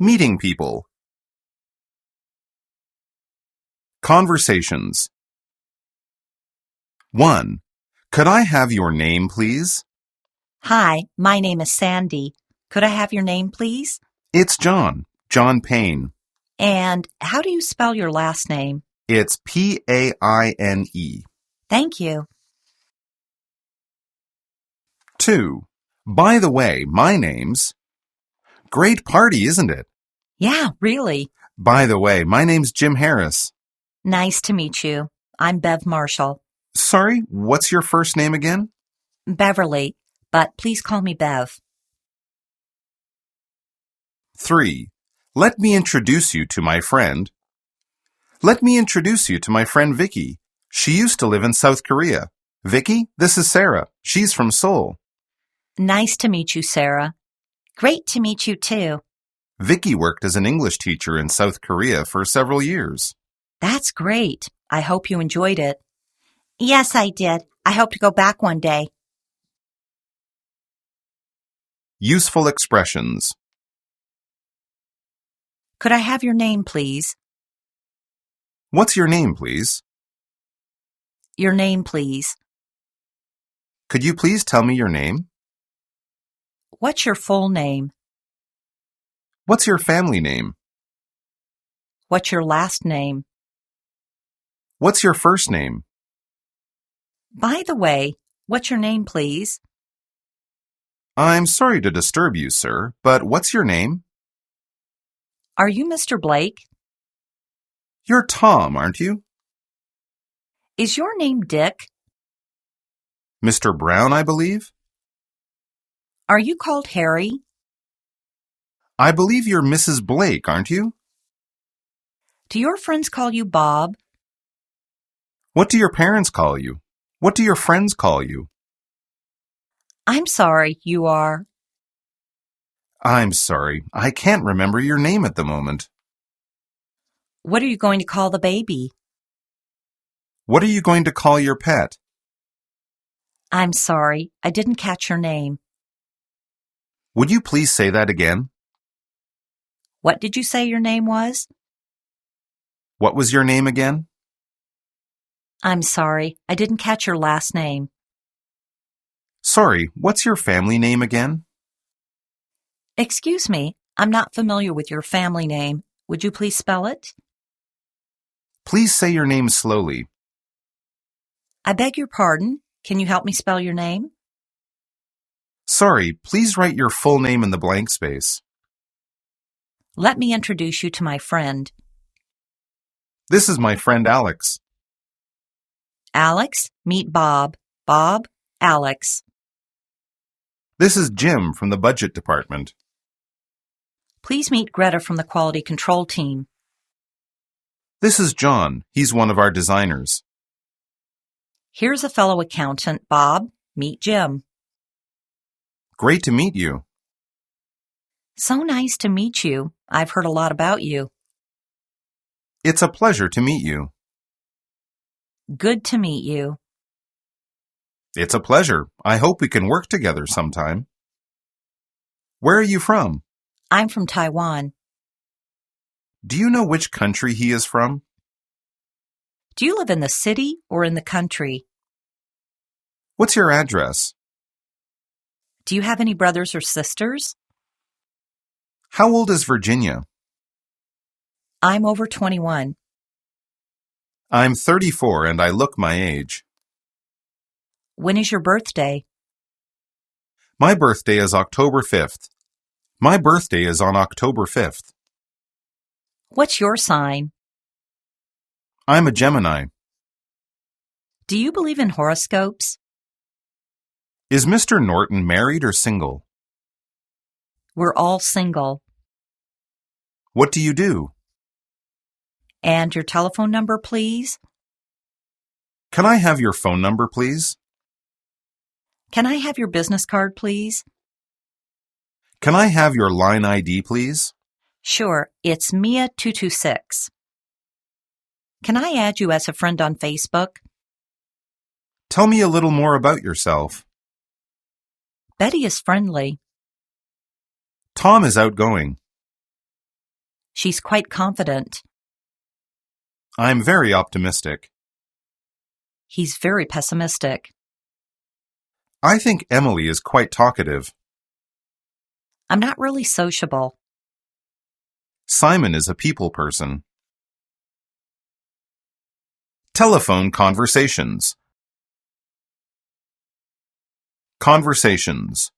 Meeting people. Conversations. 1. Could I have your name, please? Hi, my name is Sandy. Could I have your name, please? It's John. John Payne. And how do you spell your last name? It's P-A-I-N-E. Thank you. 2. By the way, my name's... Great party, isn't it? Yeah, really. By the way, my name's Jim Harris. Nice to meet you. I'm Bev Marshall. Sorry, what's your first name again? Beverly, but please call me Bev. 3. Let me introduce you to my friend. Let me introduce you to my friend Vicky. She used to live in South Korea. Vicky, this is Sarah. She's from Seoul. Nice to meet you, Sarah. Great to meet you, too. Vicky worked as an English teacher in South Korea for several years. That's great. I hope you enjoyed it. Yes, I did. I hope to go back one day. Useful expressions. Could I have your name, please? What's your name, please? Your name, please. Could you please tell me your name? What's your full name? What's your family name? What's your last name? What's your first name? By the way, what's your name, please? I'm sorry to disturb you, sir, but what's your name? Are you Mr. Blake? You're Tom, aren't you? Is your name Dick? Mr. Brown, I believe? Are you called Harry? I believe you're Mrs. Blake, aren't you? Do your friends call you Bob? What do your parents call you? What do your friends call you? I'm sorry, you are. I'm sorry, I can't remember your name at the moment. What are you going to call the baby? What are you going to call your pet? I'm sorry, I didn't catch your name. Would you please say that again? What did you say your name was? What was your name again? I'm sorry, I didn't catch your last name. Sorry, what's your family name again? Excuse me, I'm not familiar with your family name. Would you please spell it? Please say your name slowly. I beg your pardon. Can you help me spell your name? Sorry, please write your full name in the blank space. Let me introduce you to my friend. This is my friend Alex. Alex, meet Bob. Bob, Alex. This is Jim from the budget department. Please meet Greta from the quality control team. This is John. He's one of our designers. Here's a fellow accountant, Bob. Meet Jim. Great to meet you. So nice to meet you. I've heard a lot about you. It's a pleasure to meet you. Good to meet you. It's a pleasure. I hope we can work together sometime. Where are you from? I'm from Taiwan. Do you know which country he is from? Do you live in the city or in the country? What's your address? Do you have any brothers or sisters? How old is Virginia? I'm over 21. I'm 34 and I look my age. When is your birthday? My birthday is October 5th. My birthday is on October 5th. What's your sign? I'm a Gemini. Do you believe in horoscopes? Is Mr. Norton married or single? We're all single. What do you do? And your telephone number, please? Can I have your phone number, please? Can I have your business card, please? Can I have your line ID, please? Sure, it's Mia226. Can I add you as a friend on Facebook? Tell me a little more about yourself. Betty is friendly. Tom is outgoing. She's quite confident. I'm very optimistic. He's very pessimistic. I think Emily is quite talkative. I'm not really sociable. Simon is a people person. Telephone conversations. Conversations.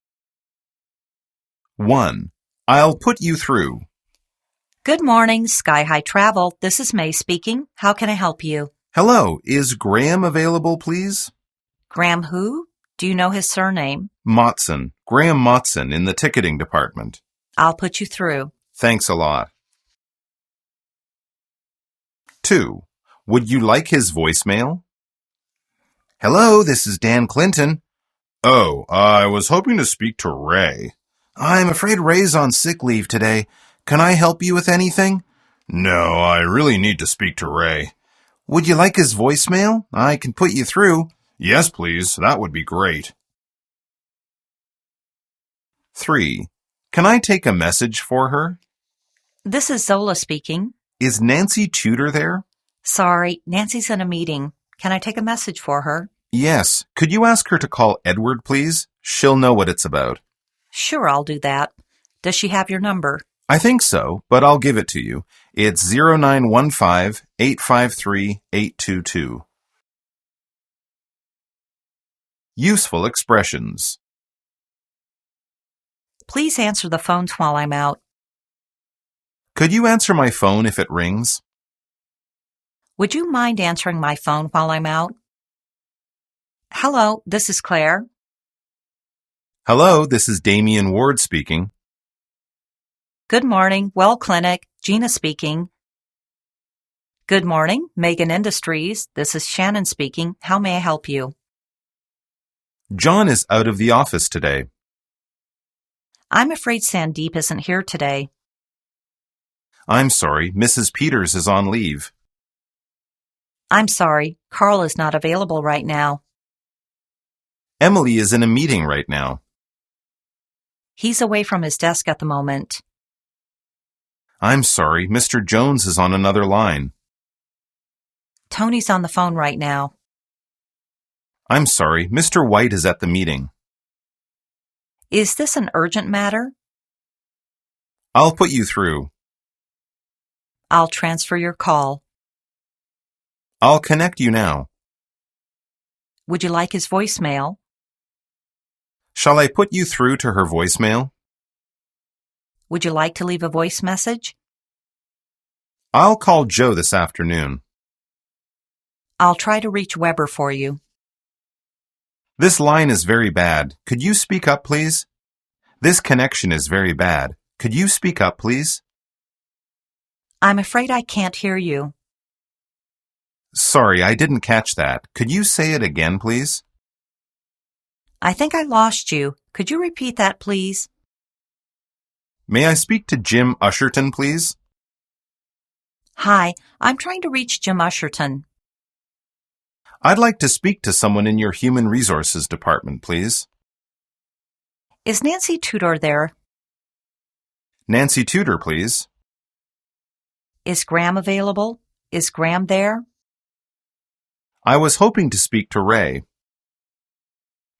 1. I'll put you through. Good morning, Sky High Travel. This is May speaking. How can I help you? Hello, is Graham available, please? Graham who? Do you know his surname? Motson. Graham Motson in the ticketing department. I'll put you through. Thanks a lot. 2. Would you like his voicemail? Hello, this is Dan Clinton. Oh, I was hoping to speak to Ray. I'm afraid Ray's on sick leave today. Can I help you with anything? No, I really need to speak to Ray. Would you like his voicemail? I can put you through. Yes, please. That would be great. 3. Can I take a message for her? This is Zola speaking. Is Nancy Tudor there? Sorry, Nancy's in a meeting. Can I take a message for her? Yes. Could you ask her to call Edward, please? She'll know what it's about. Sure, I'll do that. Does she have your number? I think so, but I'll give it to you. It's 0915-853-822. Useful expressions. Please answer the phones while I'm out. Could you answer my phone if it rings? Would you mind answering my phone while I'm out? Hello, this is Claire. Hello, this is Damian Ward speaking. Good morning, Well Clinic. Gina speaking. Good morning, Megan Industries. This is Shannon speaking. How may I help you? John is out of the office today. I'm afraid Sandeep isn't here today. I'm sorry, Mrs. Peters is on leave. I'm sorry, Carl is not available right now. Emily is in a meeting right now. He's away from his desk at the moment. I'm sorry, Mr. Jones is on another line. Tony's on the phone right now. I'm sorry, Mr. White is at the meeting. Is this an urgent matter? I'll put you through. I'll transfer your call. I'll connect you now. Would you like his voicemail? Shall I put you through to her voicemail? Would you like to leave a voice message? I'll call Joe this afternoon. I'll try to reach Weber for you. This line is very bad. Could you speak up, please? This connection is very bad. Could you speak up, please? I'm afraid I can't hear you. Sorry, I didn't catch that. Could you say it again, please? I think I lost you. Could you repeat that, please? May I speak to Jim Usherton, please? Hi, I'm trying to reach Jim Usherton. I'd like to speak to someone in your Human Resources department, please. Is Nancy Tudor there? Nancy Tudor, please. Is Graham available? Is Graham there? I was hoping to speak to Ray.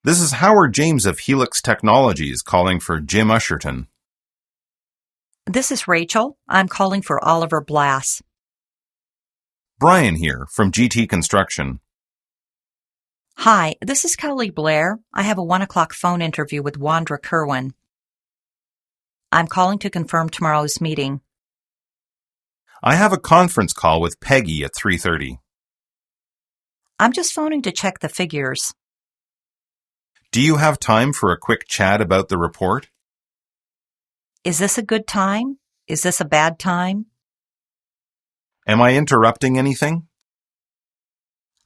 This is Howard James of Helix Technologies calling for Jim Usherton. This is Rachel. I'm calling for Oliver Blass. Brian here from GT Construction. Hi, this is Kelly Blair. I have a 1 o'clock phone interview with Wandra Kerwin. I'm calling to confirm tomorrow's meeting. I have a conference call with Peggy at 3:30. I'm just phoning to check the figures. Do you have time for a quick chat about the report? Is this a good time? Is this a bad time? Am I interrupting anything?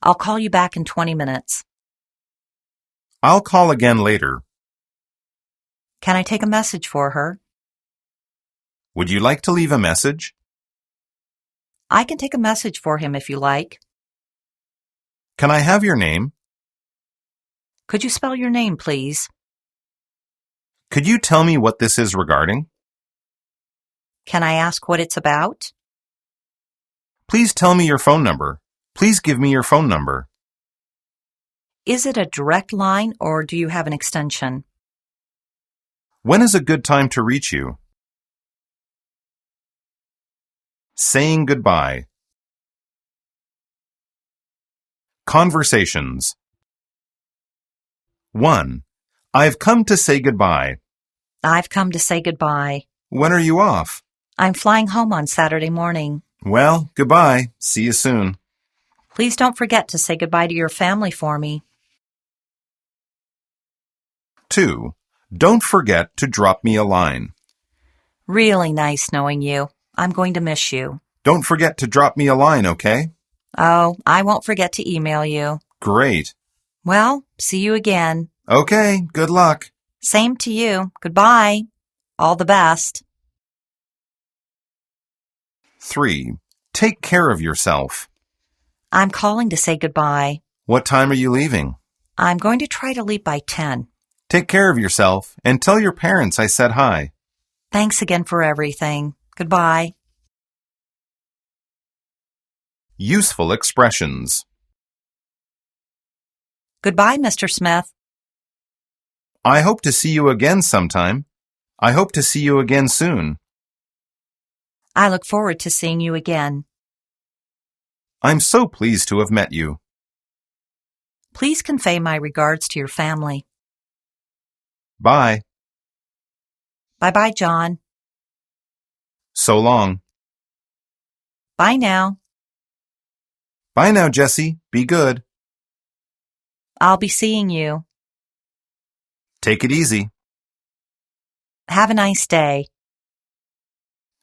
I'll call you back in 20 minutes. I'll call again later. Can I take a message for her? Would you like to leave a message? I can take a message for him if you like. Can I have your name? Could you spell your name, please? Could you tell me what this is regarding? Can I ask what it's about? Please tell me your phone number. Please give me your phone number. Is it a direct line or do you have an extension? When is a good time to reach you? Saying goodbye. Conversations. 1. I've come to say goodbye. I've come to say goodbye. When are you off? I'm flying home on Saturday morning. Well, goodbye. See you soon. Please don't forget to say goodbye to your family for me. 2. Don't forget to drop me a line. Really nice knowing you. I'm going to miss you. Don't forget to drop me a line, okay? Oh, I won't forget to email you. Great. Well, see you again. Okay, good luck. Same to you. Goodbye. All the best. 3. Take care of yourself. I'm calling to say goodbye. What time are you leaving? I'm going to try to leave by 10. Take care of yourself and tell your parents I said hi. Thanks again for everything. Goodbye. Useful expressions. Goodbye, Mr. Smith. I hope to see you again sometime. I hope to see you again soon. I look forward to seeing you again. I'm so pleased to have met you. Please convey my regards to your family. Bye. Bye-bye, John. So long. Bye now. Bye now, Jessie. Be good. I'll be seeing you. Take it easy. Have a nice day.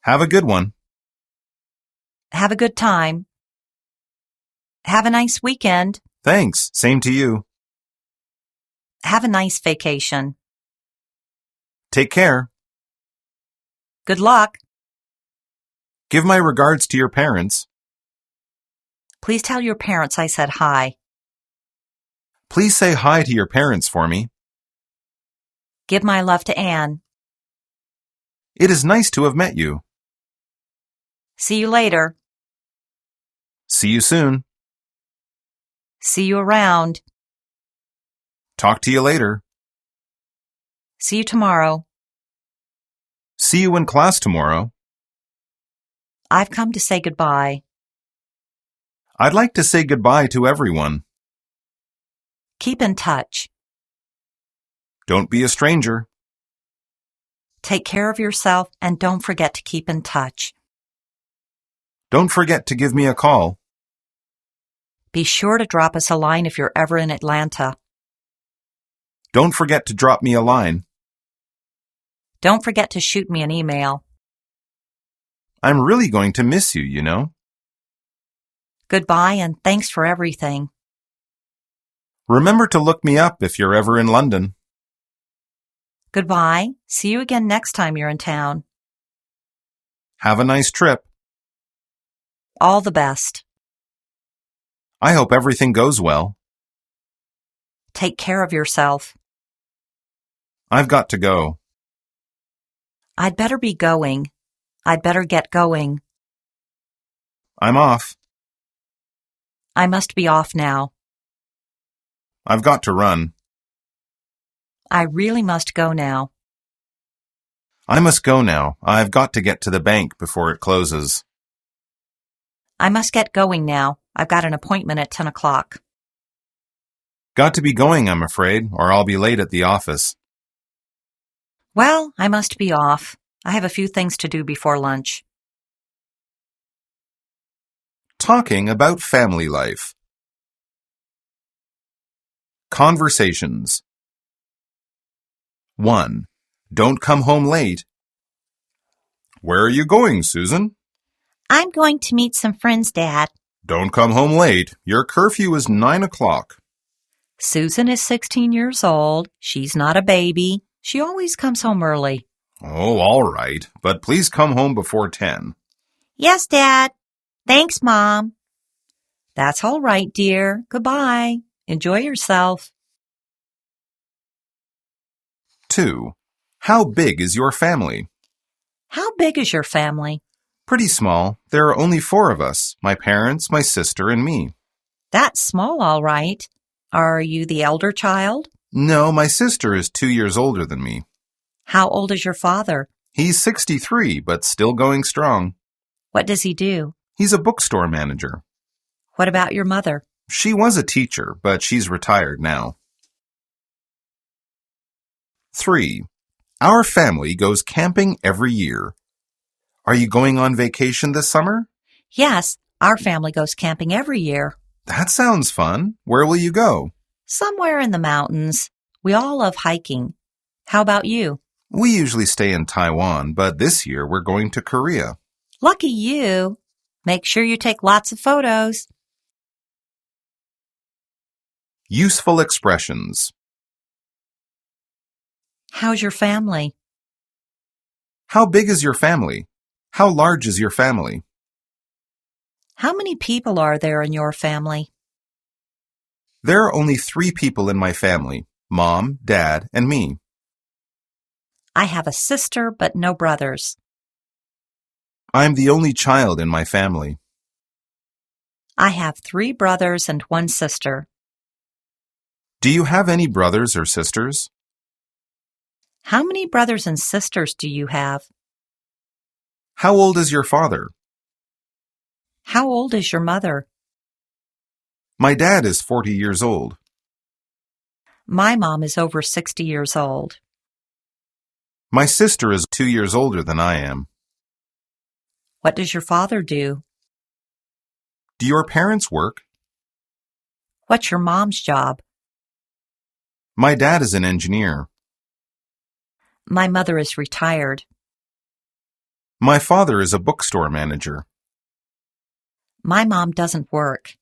Have a good one. Have a good time. Have a nice weekend. Thanks. Same to you. Have a nice vacation. Take care. Good luck. Give my regards to your parents. Please tell your parents I said hi. Please say hi to your parents for me. Give my love to Anne. It is nice to have met you. See you later. See you soon. See you around. Talk to you later. See you tomorrow. See you in class tomorrow. I've come to say goodbye. I'd like to say goodbye to everyone. Keep in touch. Don't be a stranger. Take care of yourself and don't forget to keep in touch. Don't forget to give me a call. Be sure to drop us a line if you're ever in Atlanta. Don't forget to drop me a line. Don't forget to shoot me an email. I'm really going to miss you, you know. Goodbye and thanks for everything. Remember to look me up if you're ever in London. Goodbye. See you again next time you're in town. Have a nice trip. All the best. I hope everything goes well. Take care of yourself. I've got to go. I'd better be going. I'd better get going. I'm off. I must be off now. I've got to run. I really must go now. I must go now. I've got to get to the bank before it closes. I must get going now. I've got an appointment at 10 o'clock. Got to be going, I'm afraid, or I'll be late at the office. Well, I must be off. I have a few things to do before lunch. Talking about family life. Conversations. 1. Don't come home late. Where are you going, Susan? I'm going to meet some friends, Dad. Don't come home late. Your curfew is 9 o'clock. Susan is 16 years old. She's not a baby. She always comes home early. Oh, all right. But please come home before 10. Yes, Dad. Thanks, Mom. That's all right, dear. Goodbye. Enjoy yourself. 2. How big is your family? How big is your family? Pretty small. There are only 4 of us, my parents, my sister, and me. That's small, all right. Are you the elder child? No, my sister is 2 years older than me. How old is your father? He's 63, but still going strong. What does he do? He's a bookstore manager. What about your mother? She was a teacher, but she's retired now. 3. Our family goes camping every year. Are you going on vacation this summer? Yes, our family goes camping every year. That sounds fun. Where will you go? Somewhere in the mountains. We all love hiking. How about you? We usually stay in Taiwan, but this year we're going to Korea. Lucky you. Make sure you take lots of photos. Useful expressions. How's your family? How big is your family? How large is your family? How many people are there in your family? There are only 3 people in my family, Mom, Dad, and me. I have a sister, but no brothers. I'm the only child in my family. I have 3 brothers and 1 sister. Do you have any brothers or sisters? How many brothers and sisters do you have? How old is your father? How old is your mother? My dad is 40 years old. My mom is over 60 years old. My sister is 2 years older than I am. What does your father do? Do your parents work? What's your mom's job? My dad is an engineer. My mother is retired. My father is a bookstore manager. My mom doesn't work.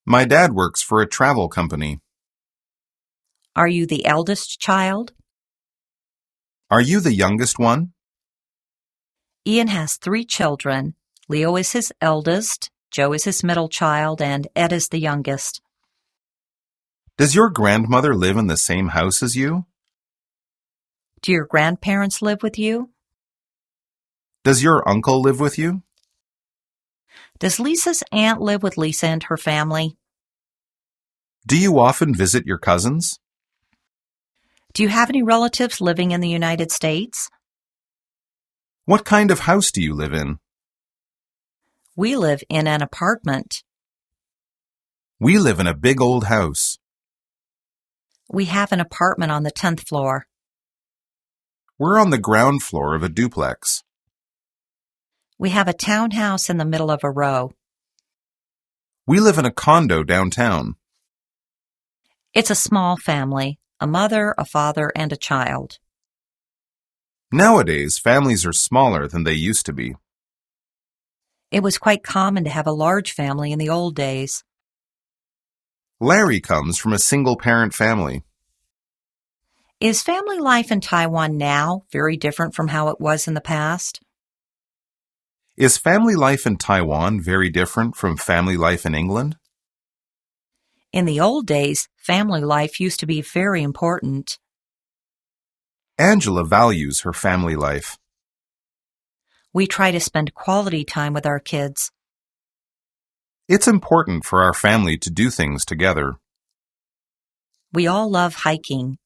My dad works for a travel company. Are you the eldest child? Are you the youngest one? Ian has 3 children. Leo is his eldest, Joe is his middle child, and Ed is the youngest. Does your grandmother live in the same house as you? Do your grandparents live with you? Does your uncle live with you? Does Lisa's aunt live with Lisa and her family? Do you often visit your cousins? Do you have any relatives living in the United States? What kind of house do you live in? We live in an apartment. We live in a big old house. We have an apartment on the 10th floor. We're on the ground floor of a duplex. We have a townhouse in the middle of a row. We live in a condo downtown. It's a small family, a mother, a father, and a child. Nowadays, families are smaller than they used to be. It was quite common to have a large family in the old days. Larry comes from a single-parent family. Is family life in Taiwan now very different from how it was in the past? Is family life in Taiwan very different from family life in England? In the old days, family life used to be very important. Angela values her family life. We try to spend quality time with our kids. It's important for our family to do things together. We all love hiking.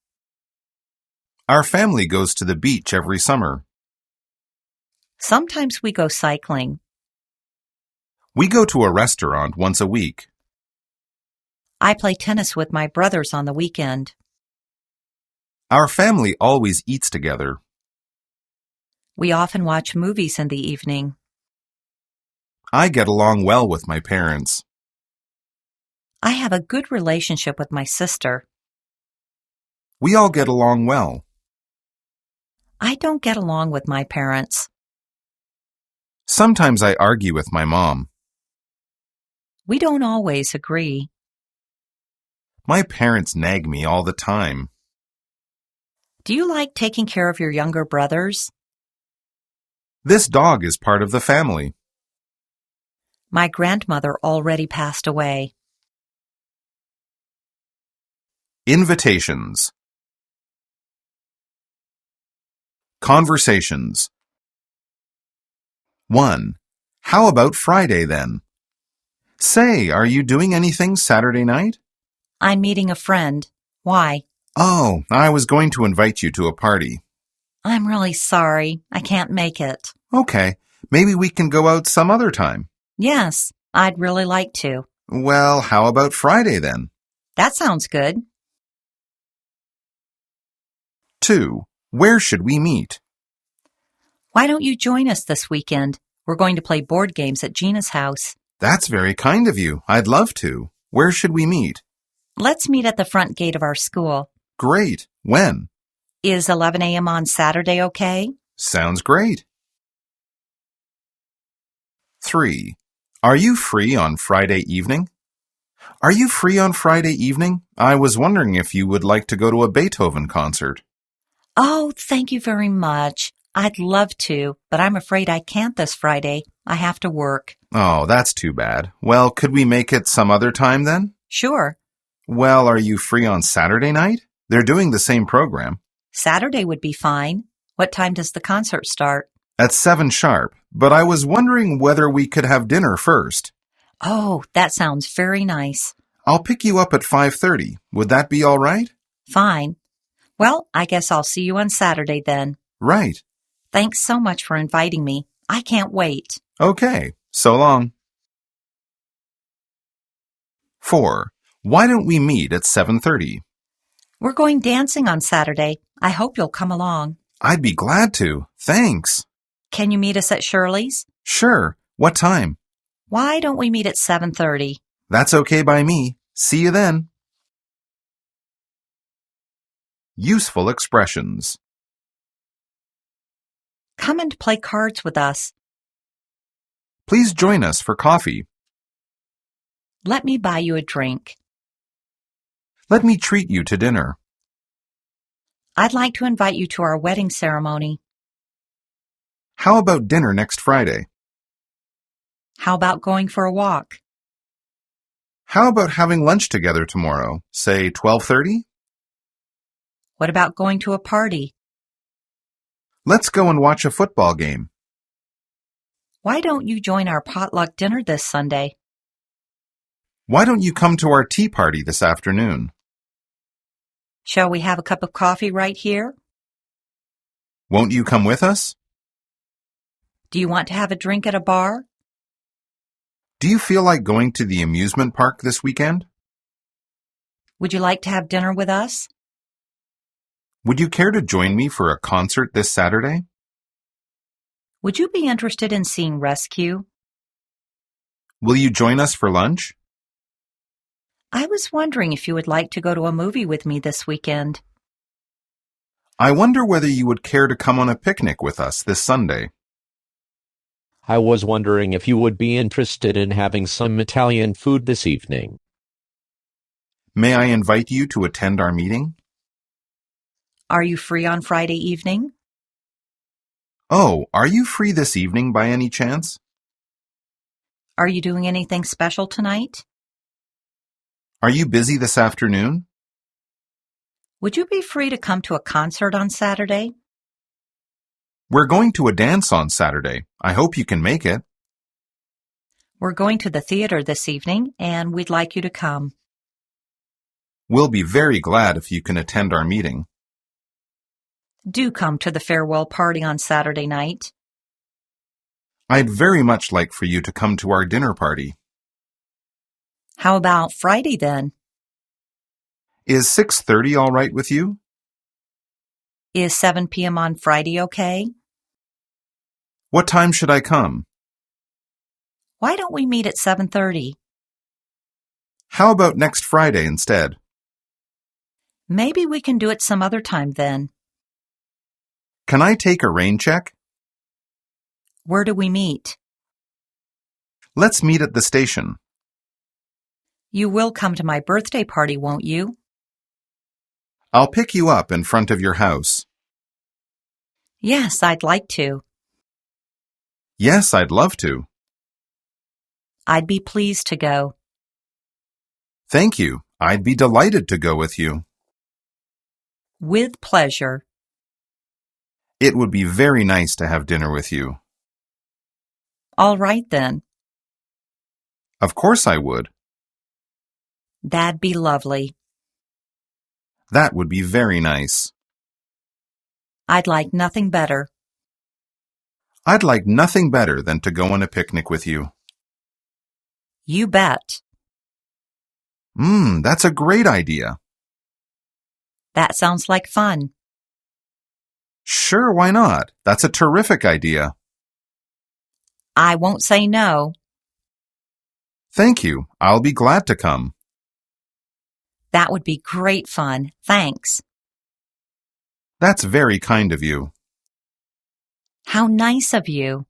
Our family goes to the beach every summer. Sometimes we go cycling. We go to a restaurant once a week. I play tennis with my brothers on the weekend. Our family always eats together. We often watch movies in the evening. I get along well with my parents. I have a good relationship with my sister. We all get along well. I don't get along with my parents. Sometimes I argue with my mom. We don't always agree. My parents nag me all the time. Do you like taking care of your younger brothers? This dog is part of the family. My grandmother already passed away. Invitations. Conversations. 1. How about Friday then? Say, are you doing anything Saturday night? I'm meeting a friend. Why? Oh, I was going to invite you to a party. I'm really sorry. I can't make it. Okay, maybe we can go out some other time. Yes, I'd really like to. Well, how about Friday then? That sounds good. 2. Where should we meet? Why don't you join us this weekend? We're going to play board games at Gina's house. That's very kind of you. I'd love to. Where should we meet? Let's meet at the front gate of our school. Great. When? Is 11 a.m. on Saturday okay? Sounds great. 3. Are you free on Friday evening? Are you free on Friday evening? I was wondering if you would like to go to a Beethoven concert. Oh, thank you very much. I'd love to, but I'm afraid I can't this Friday. I have to work. Oh, that's too bad. Well, could we make it some other time then? Sure. Well, are you free on Saturday night? They're doing the same program. Saturday would be fine. What time does the concert start? At 7 sharp, but I was wondering whether we could have dinner first. Oh, that sounds very nice. I'll pick you up at 5:30. Would that be all right? Fine. Well, I guess I'll see you on Saturday then. Right. Thanks so much for inviting me. I can't wait. Okay, so long. 4. Why don't we meet at 7:30? We're going dancing on Saturday. I hope you'll come along. I'd be glad to. Thanks. Can you meet us at Shirley's? Sure. What time? Why don't we meet at 7:30? That's okay by me. See you then. Useful expressions. Come and play cards with us. Please join us for coffee. Let me buy you a drink. Let me treat you to dinner. I'd like to invite you to our wedding ceremony. How about dinner next Friday? How about going for a walk? How about having lunch together tomorrow, say 12:30? What about going to a party? Let's go and watch a football game. Why don't you join our potluck dinner this Sunday? Why don't you come to our tea party this afternoon? Shall we have a cup of coffee right here? Won't you come with us? Do you want to have a drink at a bar? Do you feel like going to the amusement park this weekend? Would you like to have dinner with us? Would you care to join me for a concert this Saturday? Would you be interested in seeing Rescue? Will you join us for lunch? I was wondering if you would like to go to a movie with me this weekend. I wonder whether you would care to come on a picnic with us this Sunday. I was wondering if you would be interested in having some Italian food this evening. May I invite you to attend our meeting? Are you free on Friday evening? Oh, are you free this evening by any chance? Are you doing anything special tonight? Are you busy this afternoon? Would you be free to come to a concert on Saturday? We're going to a dance on Saturday. I hope you can make it. We're going to the theater this evening, and we'd like you to come. We'll be very glad if you can attend our meeting. Do come to the farewell party on Saturday night. I'd very much like for you to come to our dinner party. How about Friday then? Is 6:30 all right with you? Is 7 p.m. on Friday okay? What time should I come? Why don't we meet at 7:30? How about next Friday instead? Maybe we can do it some other time then. Can I take a rain check? Where do we meet? Let's meet at the station. You will come to my birthday party, won't you? I'll pick you up in front of your house. Yes, I'd like to. Yes, I'd love to. I'd be pleased to go. Thank you. I'd be delighted to go with you. With pleasure. It would be very nice to have dinner with you. All right then. Of course I would. That'd be lovely. That would be very nice. I'd like nothing better. I'd like nothing better than to go on a picnic with you. You bet. That's a great idea. That sounds like fun. Sure, why not? That's a terrific idea. I won't say no. Thank you. I'll be glad to come. That would be great fun. Thanks. That's very kind of you. How nice of you.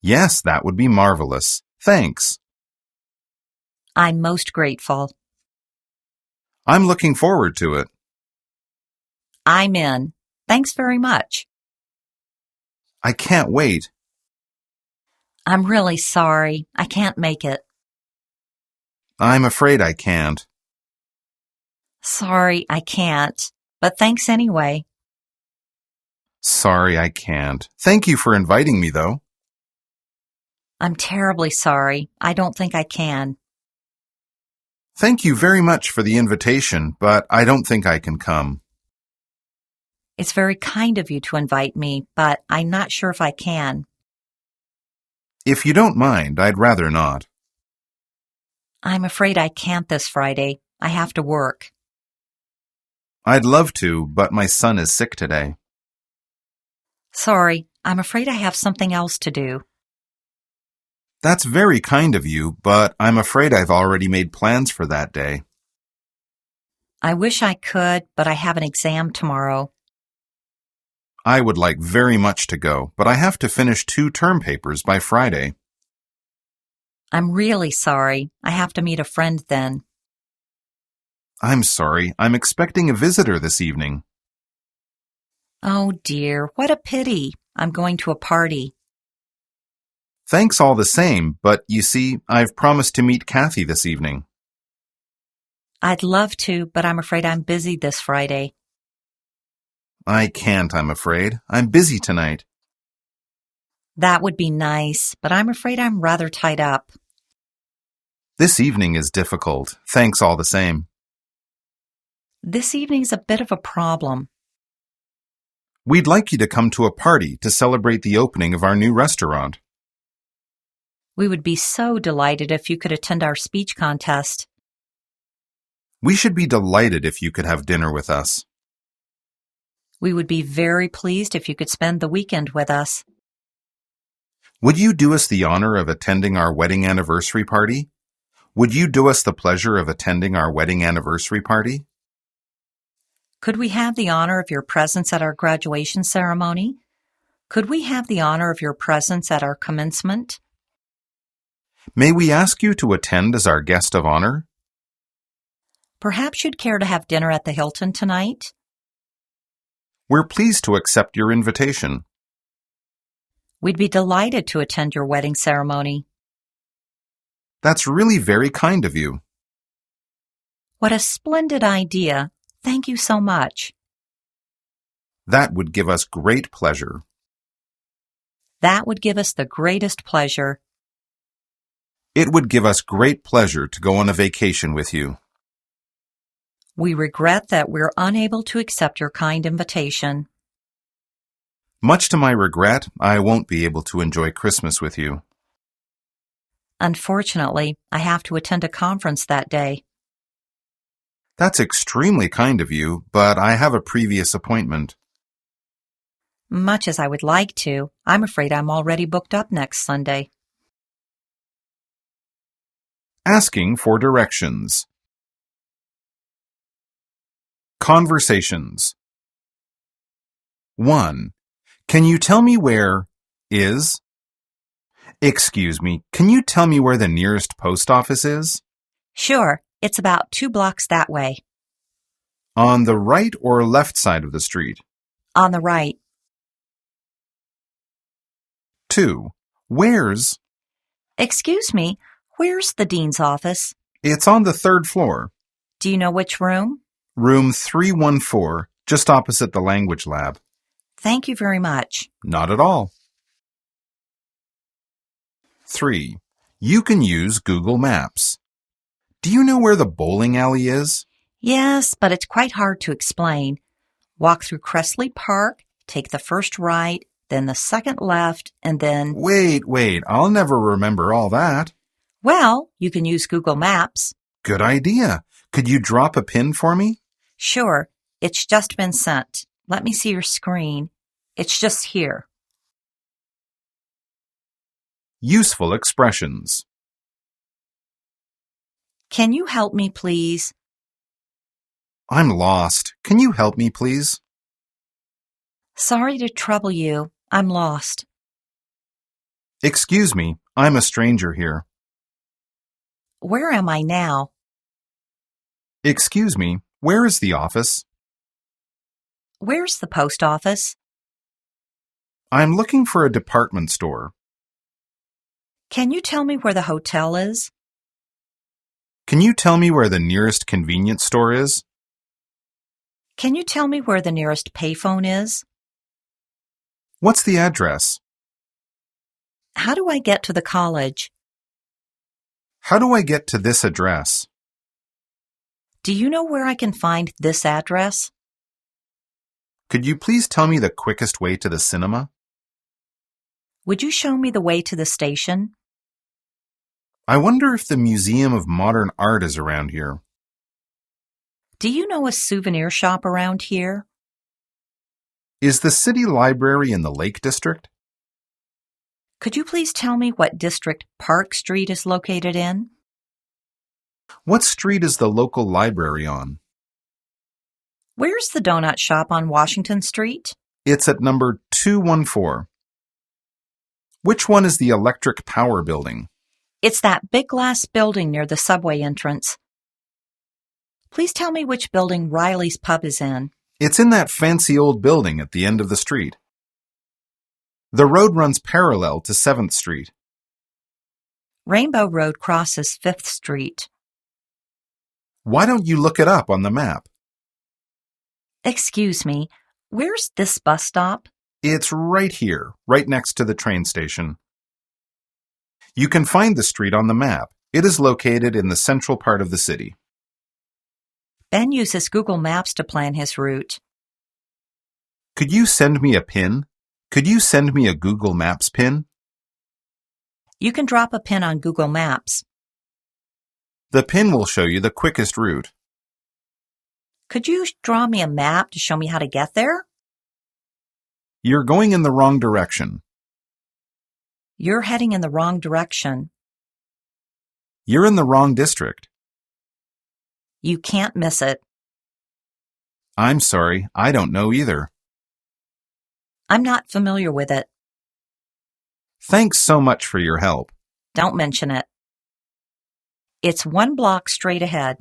Yes, that would be marvelous. Thanks. I'm most grateful. I'm looking forward to it. I'm in. Thanks very much. I can't wait. I'm really sorry. I can't make it. I'm afraid I can't. Sorry, I can't. But thanks anyway. Sorry, I can't. Thank you for inviting me, though. I'm terribly sorry. I don't think I can. Thank you very much for the invitation, but I don't think I can come. It's very kind of you to invite me, but I'm not sure if I can. If you don't mind, I'd rather not. I'm afraid I can't this Friday. I have to work. I'd love to, but my son is sick today. Sorry, I'm afraid I have something else to do. That's very kind of you, but I'm afraid I've already made plans for that day. I wish I could, but I have an exam tomorrow. I would like very much to go, but I have to finish 2 term papers by Friday. I'm really sorry. I have to meet a friend then. I'm sorry. I'm expecting a visitor this evening. Oh dear, what a pity. I'm going to a party. Thanks all the same, but you see, I've promised to meet Kathy this evening. I'd love to, but I'm afraid I'm busy this Friday. I can't, I'm afraid. I'm busy tonight. That would be nice, but I'm afraid I'm rather tied up. This evening is difficult. Thanks all the same. This evening's a bit of a problem. We'd like you to come to a party to celebrate the opening of our new restaurant. We would be so delighted if you could attend our speech contest. We should be delighted if you could have dinner with us. We would be very pleased if you could spend the weekend with us. Would you do us the honor of attending our wedding anniversary party? Would you do us the pleasure of attending our wedding anniversary party? Could we have the honor of your presence at our graduation ceremony? Could we have the honor of your presence at our commencement? May we ask you to attend as our guest of honor? Perhaps you'd care to have dinner at the Hilton tonight? We're pleased to accept your invitation. We'd be delighted to attend your wedding ceremony. That's really very kind of you. What a splendid idea. Thank you so much. That would give us great pleasure. That would give us the greatest pleasure. It would give us great pleasure to go on a vacation with you. We regret that we're unable to accept your kind invitation. Much to my regret, I won't be able to enjoy Christmas with you. Unfortunately, I have to attend a conference that day. That's extremely kind of you, but I have a previous appointment. Much as I would like to, I'm afraid I'm already booked up next Sunday. Asking for directions. Conversations. 1. Can you tell me where is? Excuse me, can you tell me where the nearest post office is? Sure, it's about 2 blocks that way. On the right or left side of the street? On the right. 2. Where's? Excuse me, where's the dean's office? It's on the 3rd floor. Do you know which room? Room 314, just opposite the language lab. Thank you very much. Not at all. 3. You can use Google Maps. Do you know where the bowling alley is? Yes, but it's quite hard to explain. Walk through Cressley Park, take the first right, then the second left, and then... Wait, I'll never remember all that. Well, you can use Google Maps. Good idea. Could you drop a pin for me? Sure, it's just been sent. Let me see your screen. It's just here. Useful expressions. Can you help me, please? I'm lost. Can you help me, please? Sorry to trouble you. I'm lost. Excuse me, I'm a stranger here. Where am I now? Excuse me, where is the office? Where's the post office? I'm looking for a department store. Can you tell me where the hotel is? Can you tell me where the nearest convenience store is? Can you tell me where the nearest payphone is? What's the address? How do I get to the college? How do I get to this address? Do you know where I can find this address? Could you please tell me the quickest way to the cinema? Would you show me the way to the station? I wonder if the Museum of Modern Art is around here. Do you know a souvenir shop around here? Is the city library in the Lake District? Could you please tell me what district Park Street is located in? What street is the local library on? Where's the donut shop on Washington Street? It's at number 214. Which one is the electric power building? It's that big glass building near the subway entrance. Please tell me which building Riley's Pub is in. It's in that fancy old building at the end of the street. The road runs parallel to 7th Street. Rainbow Road crosses 5th Street. Why don't you look it up on the map? Excuse me, where's this bus stop? It's right here, right next to the train station. You can find the street on the map. It is located in the central part of the city. Ben uses Google Maps to plan his route. Could you send me a pin? Could you send me a Google Maps pin? You can drop a pin on Google Maps. The pin will show you the quickest route. Could you draw me a map to show me how to get there? You're going in the wrong direction. You're heading in the wrong direction. You're in the wrong district. You can't miss it. I'm sorry, I don't know either. I'm not familiar with it. Thanks so much for your help. Don't mention it. It's 1 block straight ahead.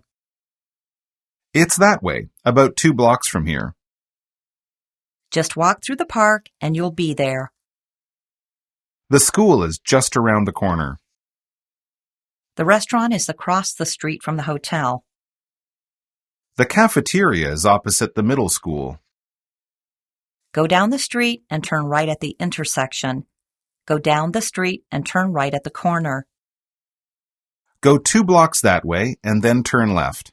It's that way, about 2 blocks from here. Just walk through the park and you'll be there. The school is just around the corner. The restaurant is across the street from the hotel. The cafeteria is opposite the middle school. Go down the street and turn right at the intersection. Go down the street and turn right at the corner. Go 2 blocks that way and then turn left.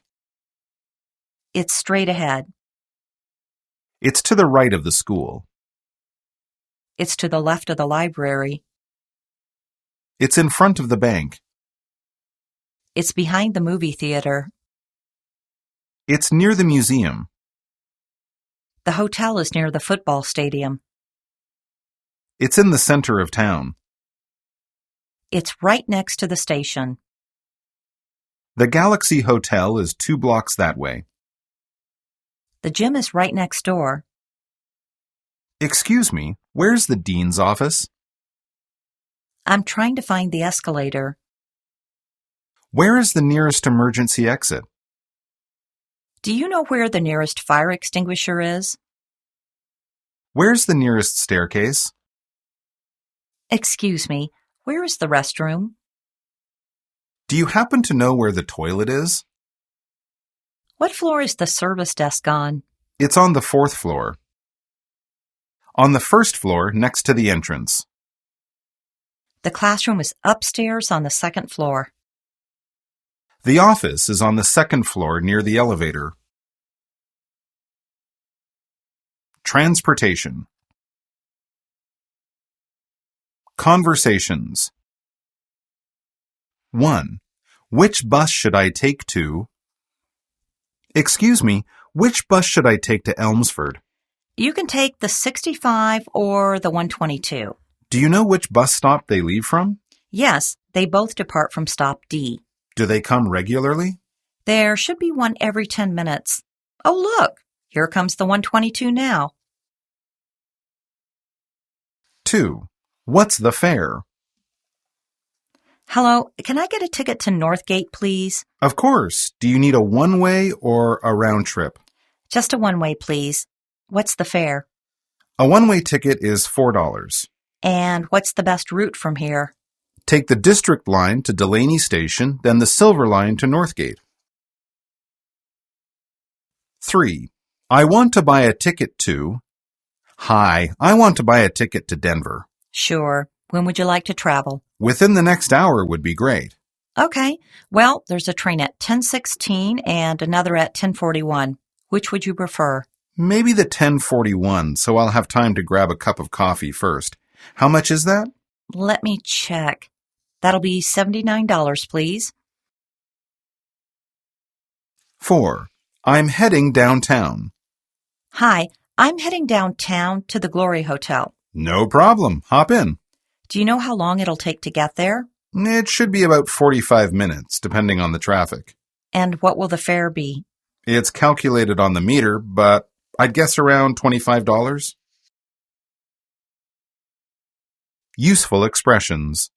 It's straight ahead. It's to the right of the school. It's to the left of the library. It's in front of the bank. It's behind the movie theater. It's near the museum. The hotel is near the football stadium. It's in the center of town. It's right next to the station. The Galaxy Hotel is 2 blocks that way. The gym is right next door. Excuse me, where's the dean's office? I'm trying to find the escalator. Where is the nearest emergency exit? Do you know where the nearest fire extinguisher is? Where's the nearest staircase? Excuse me, where is the restroom? Do you happen to know where the toilet is? What floor is the service desk on? It's on the 4th floor. On the 1st floor, next to the entrance. The classroom is upstairs on the second floor. The office is on the second floor near the elevator. Transportation. Conversations. 1. Which bus should I take to? Excuse me, which bus should I take to Elmsford? You can take the 65 or the 122. Do you know which bus stop they leave from? Yes, they both depart from stop D. Do they come regularly? There should be one every 10 minutes. Oh, look, here comes the 122 now. 2. What's the fare? Hello, can I get a ticket to Northgate, please? Of course. Do you need a one-way or a round trip? Just a one-way, please. What's the fare? A one-way ticket is $4. And what's the best route from here? Take the District Line to Delaney Station, then the Silver Line to Northgate. 3. I want to buy a ticket to... Hi, I want to buy a ticket to Denver. Sure. When would you like to travel? Within the next hour would be great. Okay. Well, there's a train at 10:16 and another at 10:41. Which would you prefer? Maybe the 10:41, so I'll have time to grab a cup of coffee first. How much is that? Let me check. That'll be $79, please. 4. I'm heading downtown. Hi, I'm heading downtown to the Glory Hotel. No problem. Hop in. Do you know how long it'll take to get there? It should be about 45 minutes, depending on the traffic. And what will the fare be? It's calculated on the meter, but I'd guess around $25. Useful expressions.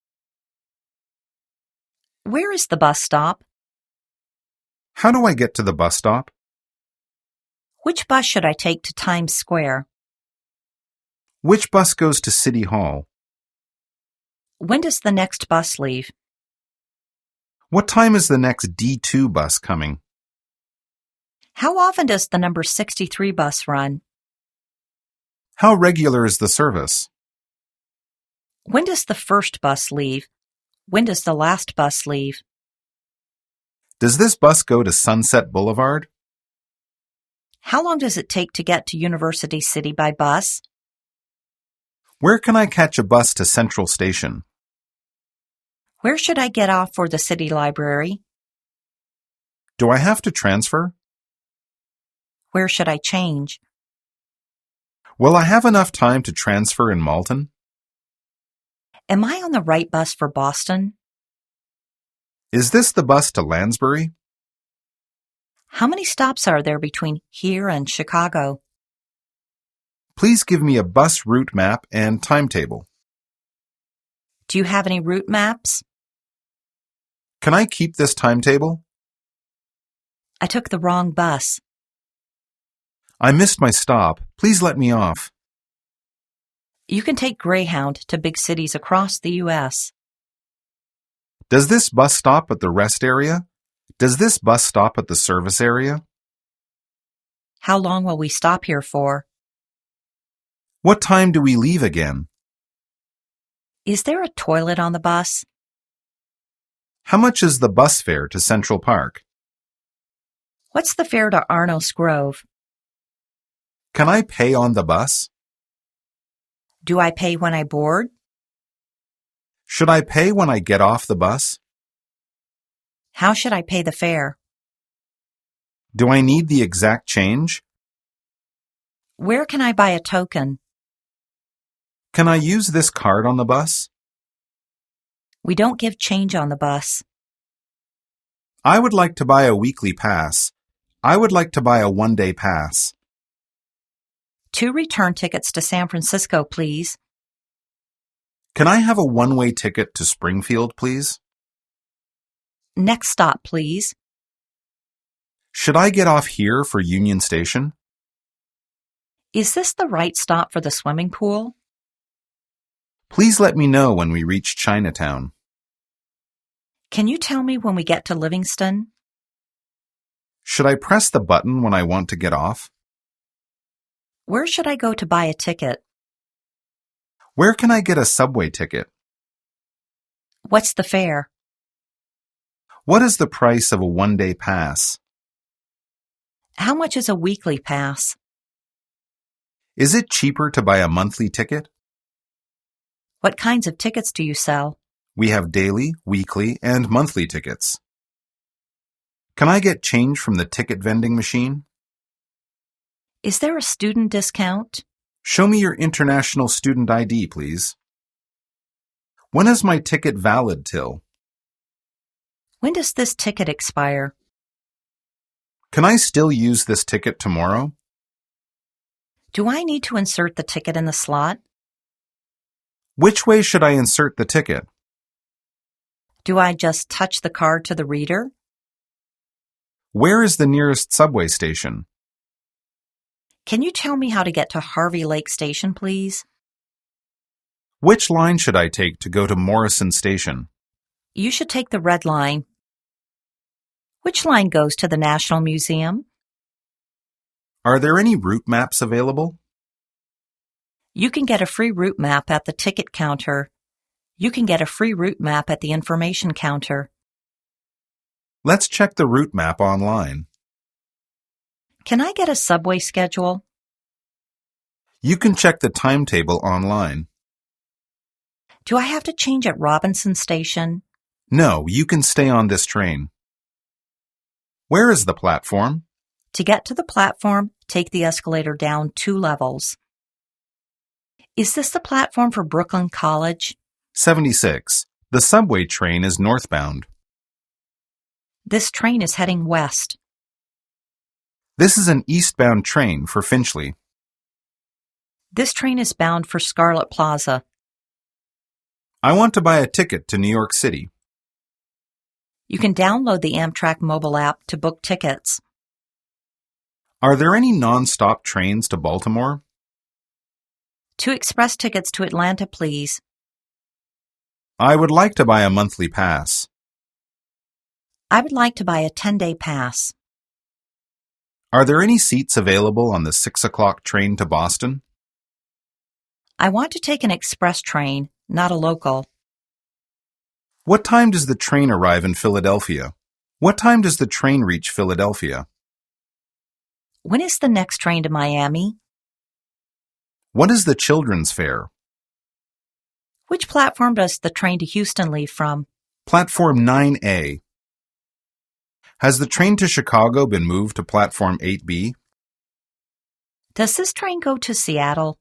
Where is the bus stop? How do I get to the bus stop? Which bus should I take to Times Square? Which bus goes to City Hall? When does the next bus leave? What time is the next D2 bus coming? How often does the number 63 bus run? How regular is the service? When does the first bus leave? When does the last bus leave? Does this bus go to Sunset Boulevard? How long does it take to get to University City by bus? Where can I catch a bus to Central Station? Where should I get off for the city library? Do I have to transfer? Where should I change? Will I have enough time to transfer in Malton? Am I on the right bus for Boston? Is this the bus to Lansbury? How many stops are there between here and Chicago? Please give me a bus route map and timetable. Do you have any route maps? Can I keep this timetable? I took the wrong bus. I missed my stop. Please let me off. You can take Greyhound to big cities across the U.S. Does this bus stop at the rest area? Does this bus stop at the service area? How long will we stop here for? What time do we leave again? Is there a toilet on the bus? How much is the bus fare to Central Park? What's the fare to Arnos Grove? Can I pay on the bus? Do I pay when I board? Should I pay when I get off the bus? How should I pay the fare? Do I need the exact change? Where can I buy a token? Can I use this card on the bus? We don't give change on the bus. I would like to buy a weekly pass. I would like to buy a one-day pass. 2 return tickets to San Francisco, please. Can I have a one-way ticket to Springfield, please? Next stop, please. Should I get off here for Union Station? Is this the right stop for the swimming pool? Please let me know when we reach Chinatown. Can you tell me when we get to Livingston? Should I press the button when I want to get off? Where should I go to buy a ticket? Where can I get a subway ticket? What's the fare? What is the price of a one-day pass? How much is a weekly pass? Is it cheaper to buy a monthly ticket? What kinds of tickets do you sell? We have daily, weekly, and monthly tickets. Can I get change from the ticket vending machine? Is there a student discount? Show me your international student ID, please. When is my ticket valid till? When does this ticket expire? Can I still use this ticket tomorrow? Do I need to insert the ticket in the slot? Which way should I insert the ticket? Do I just touch the card to the reader? Where is the nearest subway station? Can you tell me how to get to Harvey Lake Station, please? Which line should I take to go to Morrison Station? You should take the red line. Which line goes to the National Museum? Are there any route maps available? You can get a free route map at the ticket counter. You can get a free route map at the information counter. Let's check the route map online. Can I get a subway schedule? You can check the timetable online. Do I have to change at Robinson Station? No, you can stay on this train. Where is the platform? To get to the platform, take the escalator down 2 levels. Is this the platform for Brooklyn College? 76. The subway train is northbound. This train is heading west. This is an eastbound train for Finchley. This train is bound for Scarlet Plaza. I want to buy a ticket to New York City. You can download the Amtrak mobile app to book tickets. Are there any non-stop trains to Baltimore? 2 express tickets to Atlanta, please. I would like to buy a monthly pass. I would like to buy a 10-day pass. Are there any seats available on the 6 o'clock train to Boston? I want to take an express train, not a local. What time does the train arrive in Philadelphia? What time does the train reach Philadelphia? When is the next train to Miami? What is the children's fare? Which platform does the train to Houston leave from? Platform 9A. Has the train to Chicago been moved to Platform 8B? Does this train go to Seattle?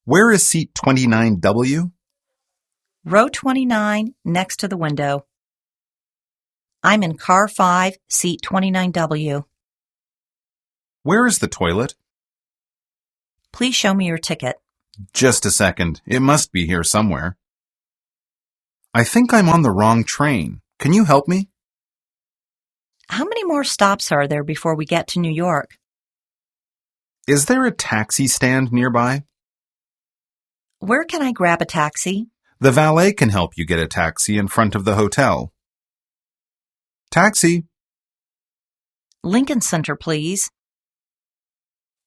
Where is seat 29W? Row 29, next to the window. I'm in car 5, seat 29W. Where is the toilet? Please show me your ticket. Just a second. It must be here somewhere. I think I'm on the wrong train. Can you help me? How many more stops are there before we get to New York? Is there a taxi stand nearby? Where can I grab a taxi? The valet can help you get a taxi in front of the hotel. Taxi. Lincoln Center, please.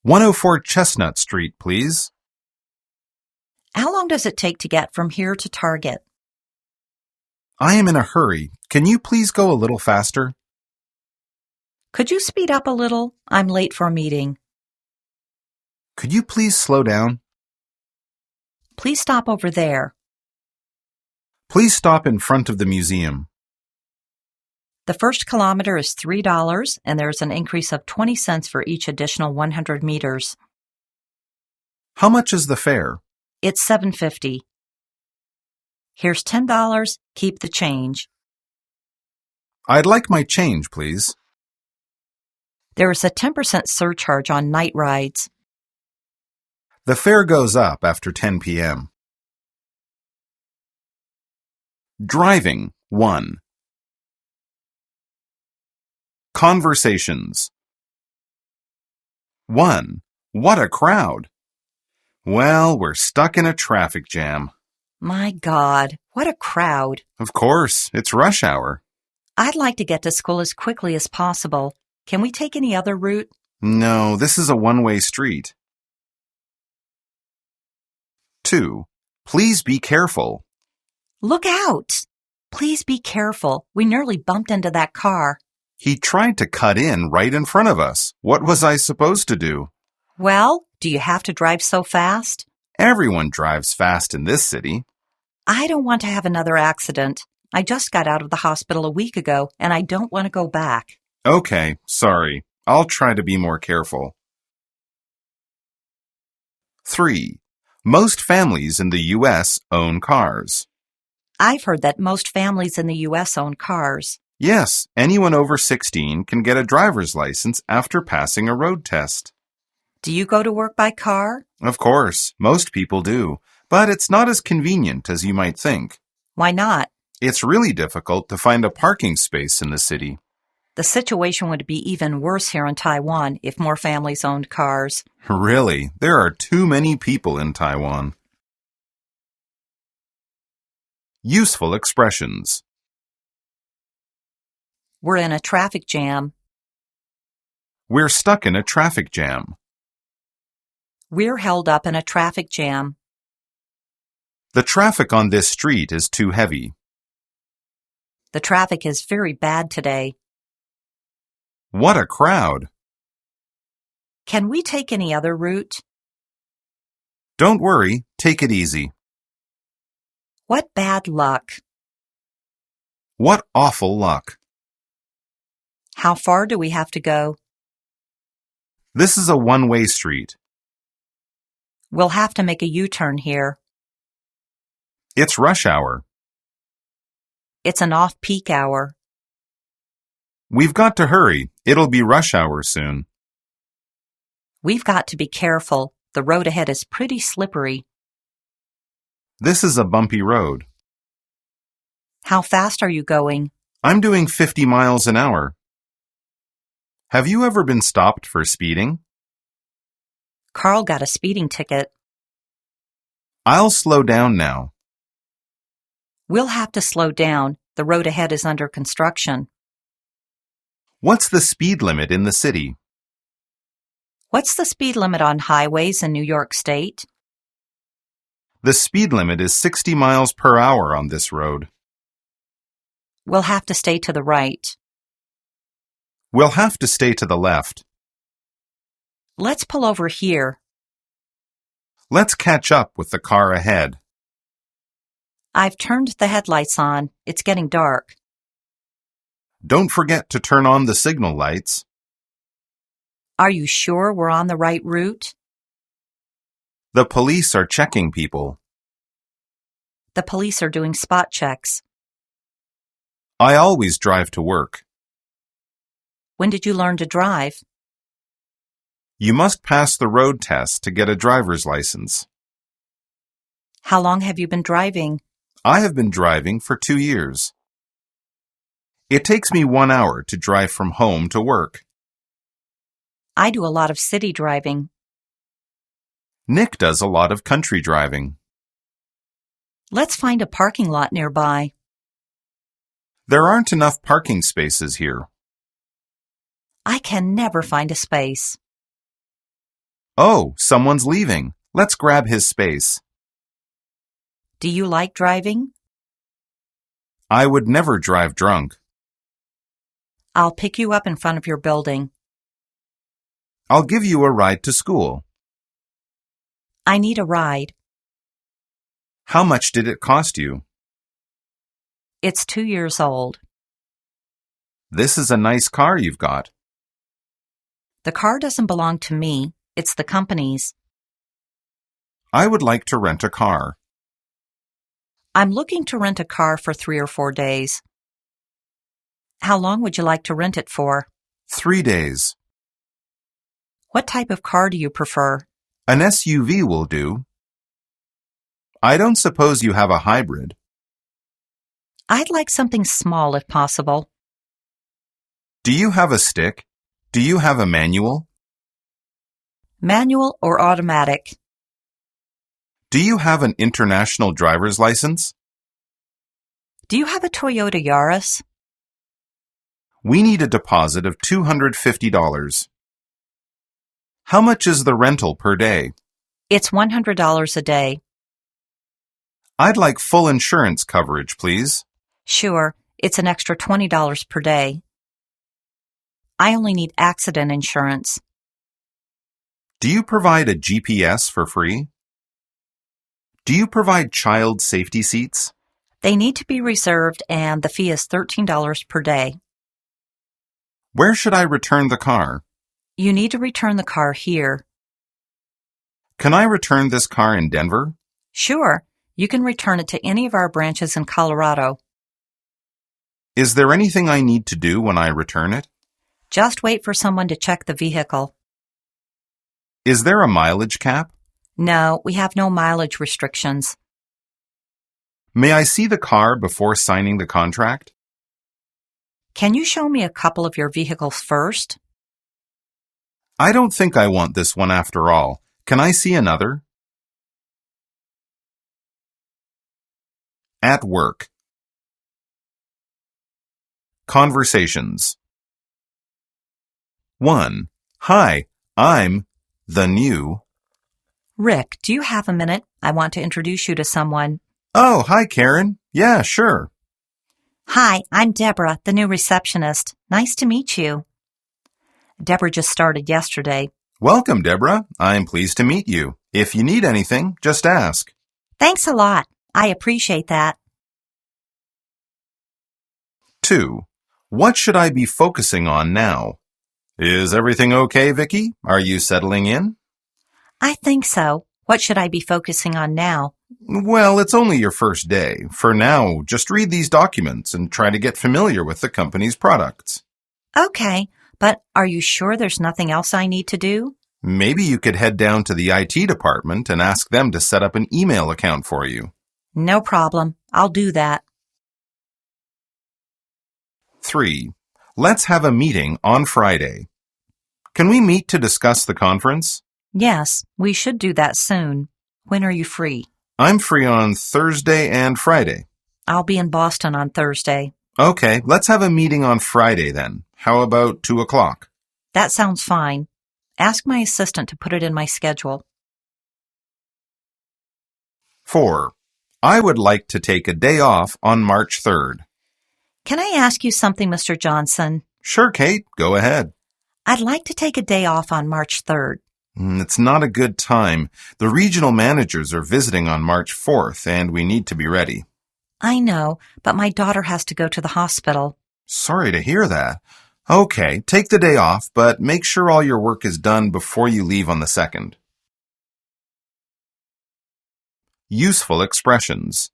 104 Chestnut Street, please. How long does it take to get from here to Target? I am in a hurry. Can you please go a little faster? Could you speed up a little? I'm late for a meeting. Could you please slow down? Please stop over there. Please stop in front of the museum. The first kilometer is $3, and there's an increase of 20 cents for each additional 100 meters. How much is the fare? It's $7.50. Here's $10. Keep the change. I'd like my change, please. There is a 10% surcharge on night rides. The fare goes up after 10 p.m. Driving 1. Conversations 1. What a crowd! Well, we're stuck in a traffic jam. My God, what a crowd. Of course, it's rush hour. I'd like to get to school as quickly as possible. Can we take any other route? No, this is a one-way street. 2. Please be careful. Look out! Please be careful. We nearly bumped into that car. He tried to cut in right in front of us. What was I supposed to do? Well, do you have to drive so fast? Everyone drives fast in this city. I don't want to have another accident. I just got out of the hospital a week ago, and I don't want to go back. Okay, sorry. I'll try to be more careful. 3. Most families in the U.S. own cars. I've heard that most families in the U.S. own cars. Yes, anyone over 16 can get a driver's license after passing a road test. Do you go to work by car? Of course, most people do, but it's not as convenient as you might think. Why not? It's really difficult to find a parking space in the city. The situation would be even worse here in Taiwan if more families owned cars. Really, there are too many people in Taiwan. Useful expressions. We're in a traffic jam. We're stuck in a traffic jam. We're held up in a traffic jam. The traffic on this street is too heavy. The traffic is very bad today. What a crowd! Can we take any other route? Don't worry, take it easy. What bad luck. What awful luck. How far do we have to go? This is a one-way street. We'll have to make a U-turn here. It's rush hour. It's an off-peak hour. We've got to hurry. It'll be rush hour soon. We've got to be careful. The road ahead is pretty slippery. This is a bumpy road. How fast are you going? I'm doing 50 miles an hour. Have you ever been stopped for speeding? Carl got a speeding ticket. I'll slow down now. We'll have to slow down. The road ahead is under construction. What's the speed limit in the city? What's the speed limit on highways in New York State? The speed limit is 60 miles per hour on this road. We'll have to stay to the right. We'll have to stay to the left. Let's pull over here. Let's catch up with the car ahead. I've turned the headlights on. It's getting dark. Don't forget to turn on the signal lights. Are you sure we're on the right route? The police are checking people. The police are doing spot checks. I always drive to work. When did you learn to drive? You must pass the road test to get a driver's license. How long have you been driving? I have been driving for 2 years. It takes me 1 hour to drive from home to work. I do a lot of city driving. Nick does a lot of country driving. Let's find a parking lot nearby. There aren't enough parking spaces here. I can never find a space. Oh, someone's leaving. Let's grab his space. Do you like driving? I would never drive drunk. I'll pick you up in front of your building. I'll give you a ride to school. I need a ride. How much did it cost you? It's 2 years old. This is a nice car you've got. The car doesn't belong to me. It's the company's. I would like to rent a car. I'm looking to rent a car for 3 or 4 days. How long would you like to rent it for? 3 days. What type of car do you prefer? An SUV will do. I don't suppose you have a hybrid. I'd like something small if possible. Do you have a stick? Do you have a manual? Manual or automatic? Do you have an international driver's license? Do you have a Toyota Yaris? We need a deposit of $250. How much is the rental per day? It's $100 a day. I'd like full insurance coverage, please. Sure, it's an extra $20 per day. I only need accident insurance. Do you provide a GPS for free? Do you provide child safety seats? They need to be reserved and the fee is $13 per day. Where should I return the car? You need to return the car here. Can I return this car in Denver? Sure, you can return it to any of our branches in Colorado. Is there anything I need to do when I return it? Just wait for someone to check the vehicle. Is there a mileage cap? No, we have no mileage restrictions. May I see the car before signing the contract? Can you show me a couple of your vehicles first? I don't think I want this one after all. Can I see another? At work. Conversations. 1. Hi, I'm the new. Rick, do you have a minute? I want to introduce you to someone. Oh, hi, Karen. Yeah, sure. Hi, I'm Deborah, the new receptionist. Nice to meet you. Deborah just started yesterday. Welcome, Deborah. I'm pleased to meet you. If you need anything, just ask. Thanks a lot. I appreciate that. 2. What should I be focusing on now? Is everything okay, Vicky? Are you settling in? I think so. What should I be focusing on now? Well, it's only your first day. For now, just read these documents and try to get familiar with the company's products. Okay, but are you sure there's nothing else I need to do? Maybe you could head down to the IT department and ask them to set up an email account for you. No problem. I'll do that. 3. Let's have a meeting on Friday. Can we meet to discuss the conference? Yes, we should do that soon. When are you free? I'm free on Thursday and Friday. I'll be in Boston on Thursday. Okay, let's have a meeting on Friday then. How about 2 o'clock? That sounds fine. Ask my assistant to put it in my schedule. 4. I would like to take a day off on March 3rd. Can I ask you something, Mr. Johnson? Sure, Kate, go ahead. I'd like to take a day off on March 3rd. It's not a good time. The regional managers are visiting on March 4th, and we need to be ready. I know, but my daughter has to go to the hospital. Sorry to hear that. Okay, take the day off, but make sure all your work is done before you leave on the 2nd. Useful expressions.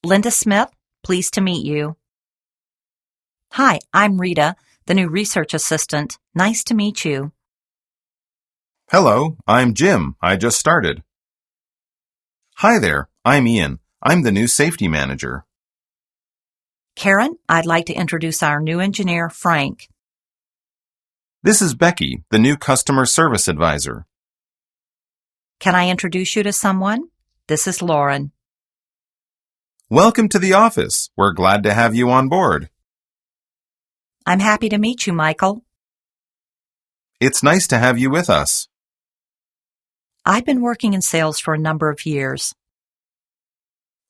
Linda Smith, pleased to meet you. Hi, I'm Rita, the new research assistant. Nice to meet you. Hello, I'm Jim. I just started. Hi there, I'm Ian. I'm the new safety manager. Karen, I'd like to introduce our new engineer, Frank. This is Becky, the new customer service advisor. Can I introduce you to someone? This is Lauren. Welcome to the office. We're glad to have you on board. I'm happy to meet you, Michael. It's nice to have you with us. I've been working in sales for a number of years.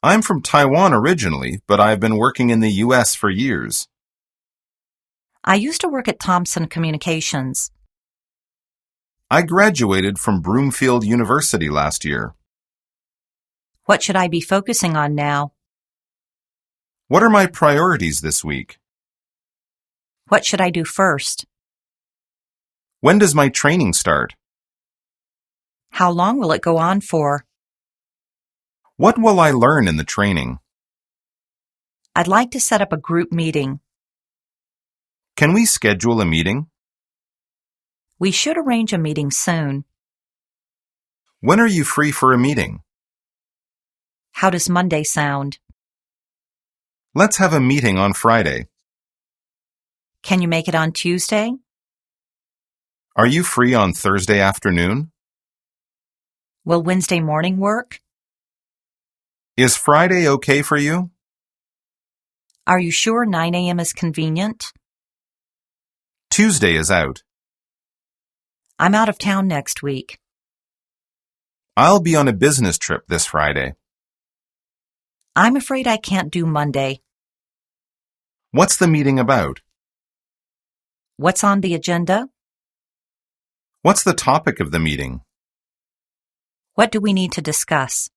I'm from Taiwan originally, but I've been working in the U.S. for years. I used to work at Thompson Communications. I graduated from Broomfield University last year. What should I be focusing on now? What are my priorities this week? What should I do first? When does my training start? How long will it go on for? What will I learn in the training? I'd like to set up a group meeting. Can we schedule a meeting? We should arrange a meeting soon. When are you free for a meeting? How does Monday sound? Let's have a meeting on Friday. Can you make it on Tuesday? Are you free on Thursday afternoon? Will Wednesday morning work? Is Friday okay for you? Are you sure 9 a.m. is convenient? Tuesday is out. I'm out of town next week. I'll be on a business trip this Friday. I'm afraid I can't do Monday. What's the meeting about? What's on the agenda? What's the topic of the meeting? What do we need to discuss?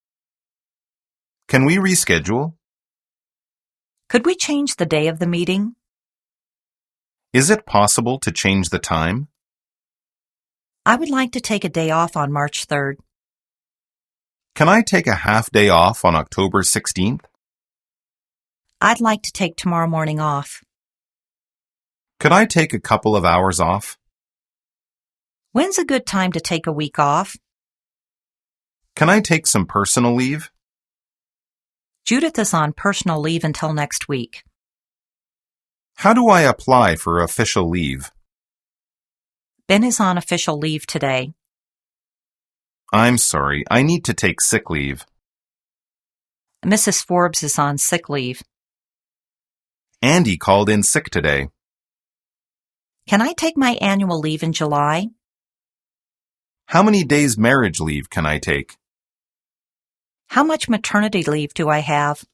Can we reschedule? Could we change the day of the meeting? Is it possible to change the time? I would like to take a day off on March 3rd. Can I take a half day off on October 16th? I'd like to take tomorrow morning off. Could I take a couple of hours off? When's a good time to take a week off? Can I take some personal leave? Judith is on personal leave until next week. How do I apply for official leave? Ben is on official leave today. I'm sorry, I need to take sick leave. Mrs. Forbes is on sick leave. Andy called in sick today. Can I take my annual leave in July? How many days marriage leave can I take? How much maternity leave do I have?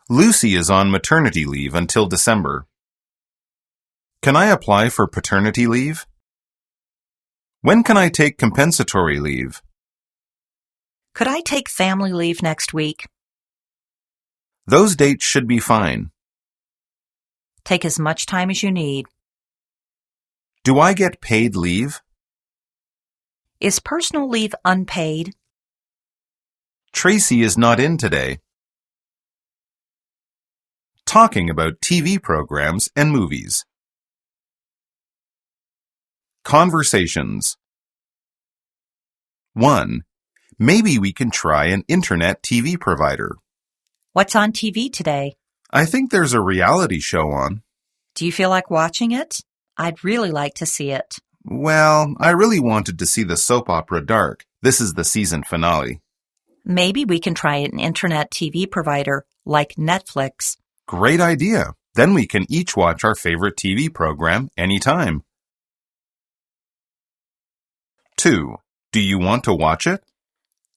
Lucy is on maternity leave until December. Can I apply for paternity leave? When can I take compensatory leave? Could I take family leave next week? Those dates should be fine. Take as much time as you need. Do I get paid leave? Is personal leave unpaid? Tracy is not in today. Talking about TV programs and movies. Conversations. 1. Maybe we can try an internet TV provider. What's on TV today? I think there's a reality show on. Do you feel like watching it? I'd really like to see it. Well, I really wanted to see the soap opera Dark. This is the season finale. Maybe we can try an internet TV provider like Netflix. Great idea. Then we can each watch our favorite TV program anytime. 2. Do you want to watch it?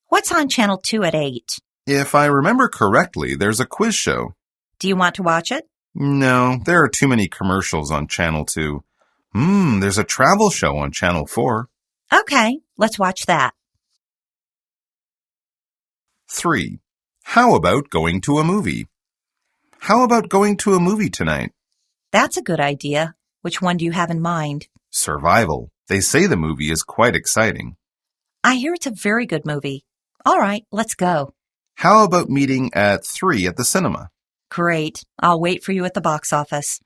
What's on Channel 2 at 8? If I remember correctly, there's a quiz show. Do you want to watch it? No, there are too many commercials on Channel 2. There's a travel show on Channel 4. Okay, let's watch that. 3. How about going to a movie? How about going to a movie tonight? That's a good idea. Which one do you have in mind? Survival. They say the movie is quite exciting. I hear it's a very good movie. All right, let's go. How about meeting at 3 at the cinema? Great. I'll wait for you at the box office.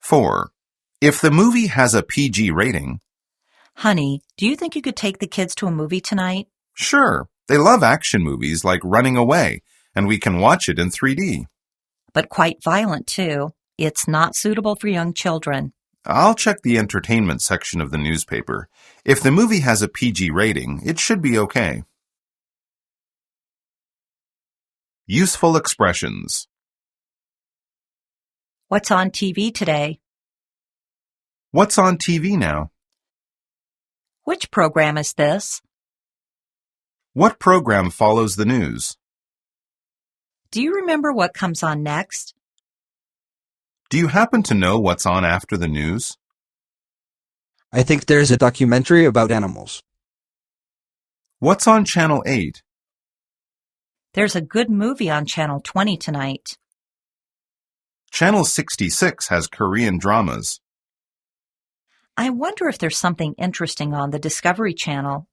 4. If the movie has a PG rating, Honey, do you think you could take the kids to a movie tonight? sure, they love action movies like Running Away, and we can watch it in 3D. But quite violent, too. It's not suitable for young children. I'll check the entertainment section of the newspaper. If the movie has a PG rating, it should be okay. Useful expressions. What's on TV today? What's on TV now? Which program is this? What program follows the news? Do you remember what comes on next? Do you happen to know what's on after the news? I think there's a documentary about animals. What's on Channel 8? There's a good movie on Channel 20 tonight. Channel 66 has Korean dramas. I wonder if there's something interesting on the Discovery Channel.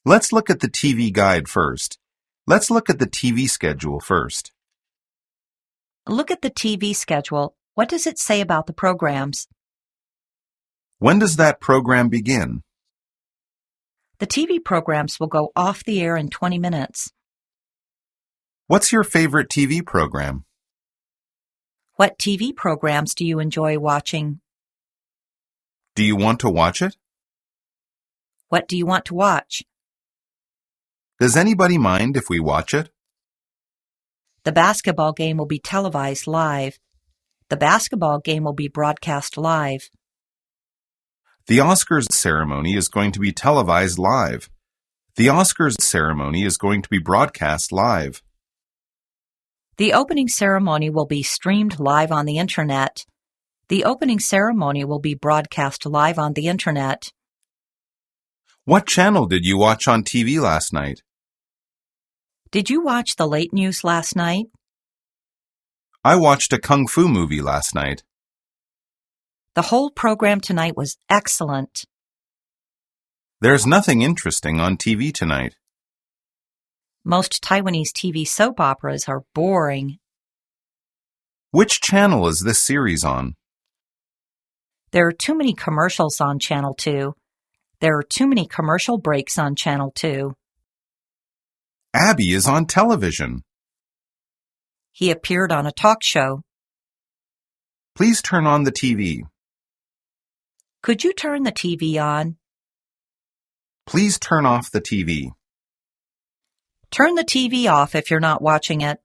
Let's look at the TV guide first. Let's look at the TV schedule first. Look at the TV schedule. What does it say about the programs? When does that program begin? The TV programs will go off the air in 20 minutes. What's your favorite TV program? What TV programs do you enjoy watching? Do you want to watch it? What do you want to watch? Does anybody mind if we watch it? The basketball game will be televised live. The basketball game will be broadcast live. The Oscars ceremony is going to be televised live. The Oscars ceremony is going to be broadcast live. The opening ceremony will be streamed live on the internet. The opening ceremony will be broadcast live on the internet. What channel did you watch on TV last night? Did you watch the late news last night? I watched a kung fu movie last night. The whole program tonight was excellent. There's nothing interesting on TV tonight. Most Taiwanese TV soap operas are boring. Which channel is this series on? There are too many commercials on Channel 2. There are too many commercial breaks on Channel 2. Abby is on television. He appeared on a talk show. Please turn on the TV. Could you turn the TV on? Please turn off the TV. Turn the TV off if you're not watching it.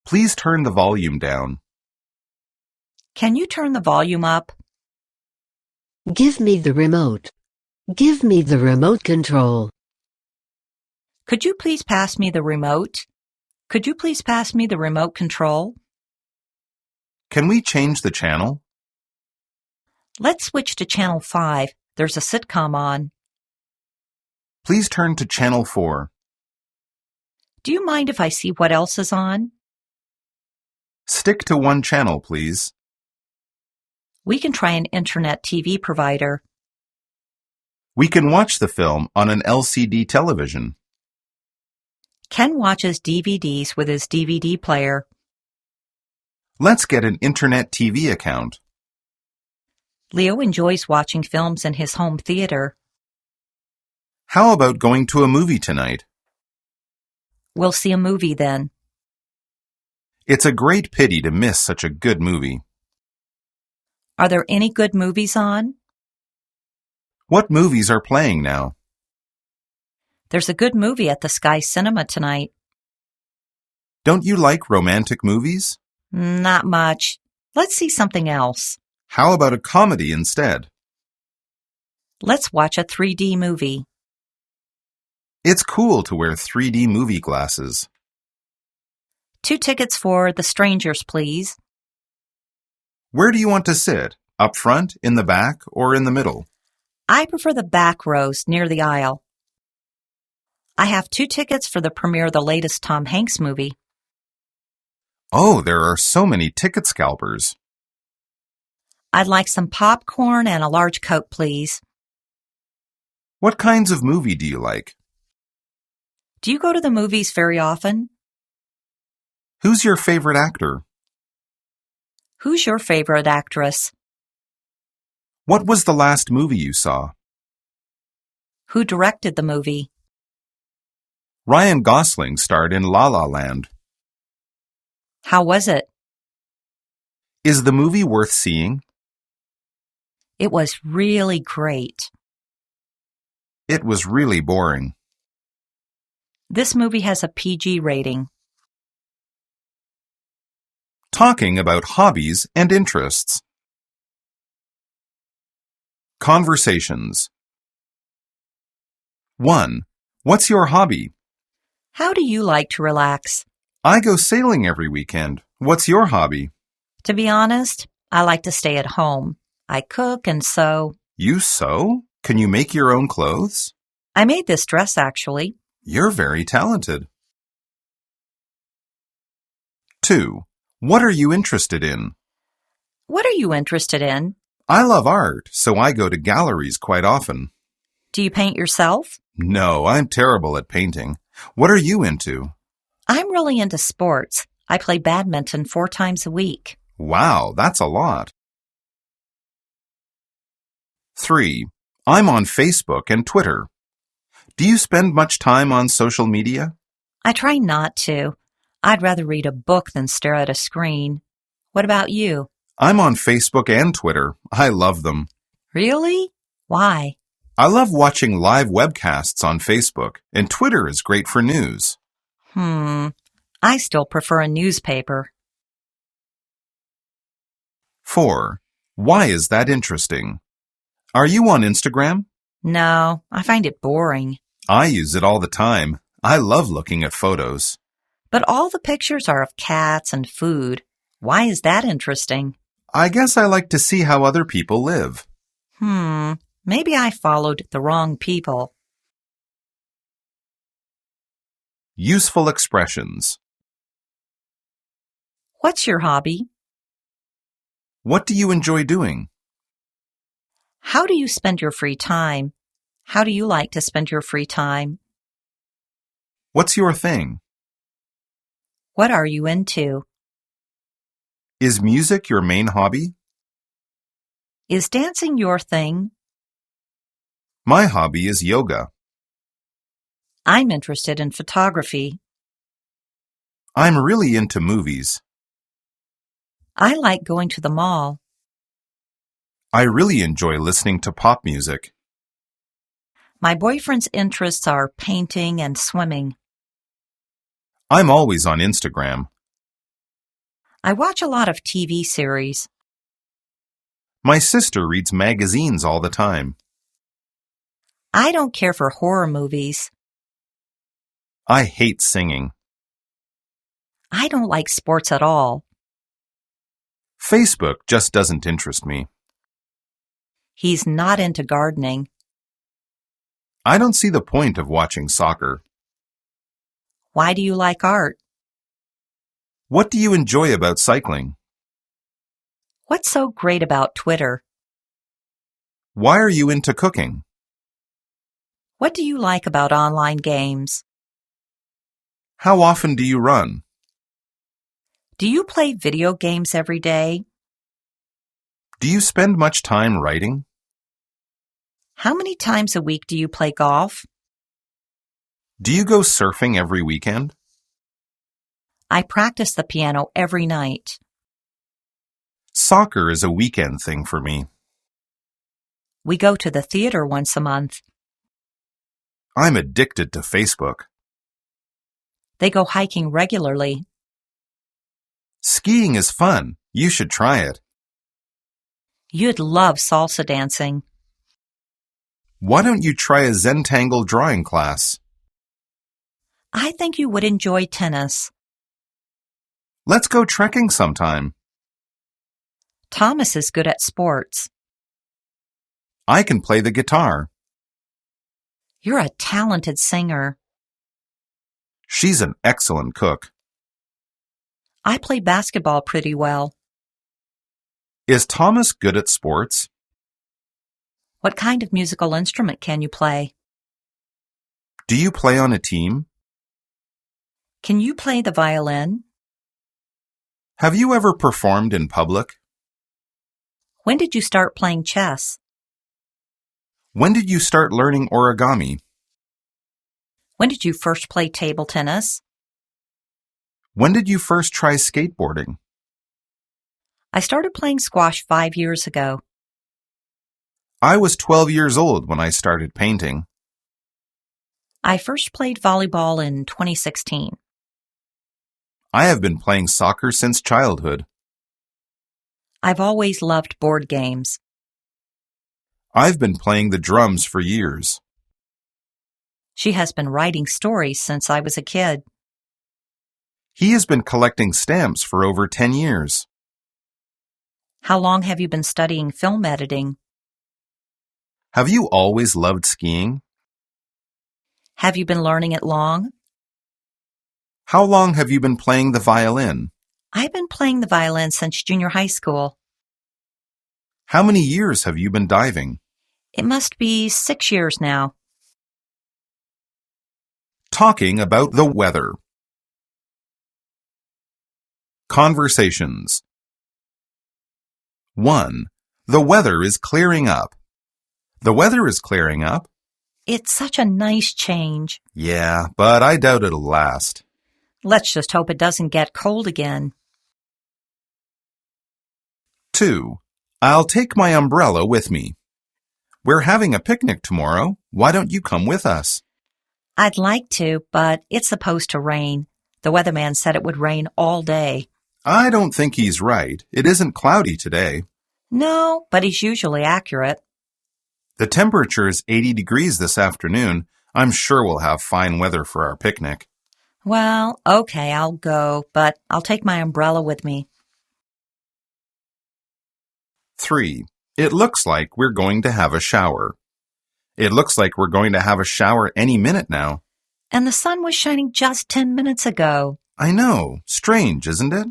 Please turn the volume down. Can you turn the volume up? Give me the remote. Give me the remote control. Could you please pass me the remote? Could you please pass me the remote control? Can we change the channel? Let's switch to Channel 5. There's a sitcom on. Please turn to Channel 4. Do you mind if I see what else is on? Stick to one channel, please. We can try an internet TV provider. We can watch the film on an LCD television. Ken watches DVDs with his DVD player. Let's get an internet TV account. Leo enjoys watching films in his home theater. How about going to a movie tonight? We'll see a movie then. It's a great pity to miss such a good movie. Are there any good movies on? What movies are playing now? There's a good movie at the Sky Cinema tonight. Don't you like romantic movies? Not much. Let's see something else. How about a comedy instead? Let's watch a 3D movie. It's cool to wear 3D movie glasses. 2 tickets for The Strangers, please. Where do you want to sit? Up front, in the back, or in the middle? I prefer the back rows near the aisle. I have 2 tickets for the premiere of the latest Tom Hanks movie. Oh, there are so many ticket scalpers. I'd like some popcorn and a large Coke, please. What kinds of movie do you like? Do you go to the movies very often? Who's your favorite actor? Who's your favorite actress? What was the last movie you saw? Who directed the movie? Ryan Gosling starred in La La Land. How was it? Is the movie worth seeing? It was really great. It was really boring. This movie has a PG rating. Talking about hobbies and interests. Conversations. 1. What's your hobby? How do you like to relax? I go sailing every weekend. What's your hobby? To be honest, I like to stay at home. I cook and sew. You sew? Can you make your own clothes? I made this dress, actually. You're very talented. 2. What are you interested in? What are you interested in? I love art, so I go to galleries quite often. Do you paint yourself? No, I'm terrible at painting. What are you into? I'm really into sports. I play badminton 4 times a week. Wow, that's a lot. 3. I'm on Facebook and Twitter. Do you spend much time on social media? I try not to. I'd rather read a book than stare at a screen. What about you? I'm on Facebook and Twitter. I love them. Really? Why? I love watching live webcasts on Facebook, and Twitter is great for news. I still prefer a newspaper. 4. Why is that interesting? Are you on Instagram? No, I find it boring. I use it all the time. I love looking at photos. But all the pictures are of cats and food. Why is that interesting? I guess I like to see how other people live. Maybe I followed the wrong people. Useful expressions. What's your hobby? What do you enjoy doing? How do you spend your free time? How do you like to spend your free time? What's your thing? What are you into? Is music your main hobby? Is dancing your thing? My hobby is yoga. I'm interested in photography. I'm really into movies. I like going to the mall. I really enjoy listening to pop music. My boyfriend's interests are painting and swimming. I'm always on Instagram. I watch a lot of TV series. My sister reads magazines all the time. I don't care for horror movies. I hate singing. I don't like sports at all. Facebook just doesn't interest me. He's not into gardening. I don't see the point of watching soccer. Why do you like art? What do you enjoy about cycling? What's so great about Twitter? Why are you into cooking? What do you like about online games? How often do you run? Do you play video games every day? Do you spend much time writing? How many times a week do you play golf? Do you go surfing every weekend? I practice the piano every night. Soccer is a weekend thing for me. We go to the theater once a month. I'm addicted to Facebook. They go hiking regularly. Skiing is fun. You should try it. You'd love salsa dancing. Why don't you try a Zentangle drawing class? I think you would enjoy tennis. Let's go trekking sometime. Thomas is good at sports. I can play the guitar. You're a talented singer. She's an excellent cook. I play basketball pretty well. Is Thomas good at sports? What kind of musical instrument can you play? Do you play on a team? Can you play the violin? Have you ever performed in public? When did you start playing chess? When did you start learning origami? When did you first play table tennis? When did you first try skateboarding? I started playing squash 5 years ago. I was 12 years old when I started painting. I first played volleyball in 2016. I have been playing soccer since childhood. I've always loved board games. I've been playing the drums for years. She has been writing stories since I was a kid. He has been collecting stamps for over 10 years. How long have you been studying film editing? Have you always loved skiing? Have you been learning it long? How long have you been playing the violin? I've been playing the violin since junior high school. How many years have you been diving? It must be 6 years now. Talking about the weather. Conversations. 1. The weather is clearing up. The weather is clearing up? It's such a nice change. Yeah, but I doubt it'll last. Let's just hope it doesn't get cold again. 2. I'll take my umbrella with me. We're having a picnic tomorrow. Why don't you come with us? I'd like to, but it's supposed to rain. The weatherman said it would rain all day. I don't think he's right. It isn't cloudy today. No, but he's usually accurate. The temperature is 80 degrees this afternoon. I'm sure we'll have fine weather for our picnic. Well, okay, I'll go, but I'll take my umbrella with me. 3. It looks like we're going to have a shower. It looks like we're going to have a shower any minute now. And the sun was shining just 10 minutes ago. I know. Strange, isn't it?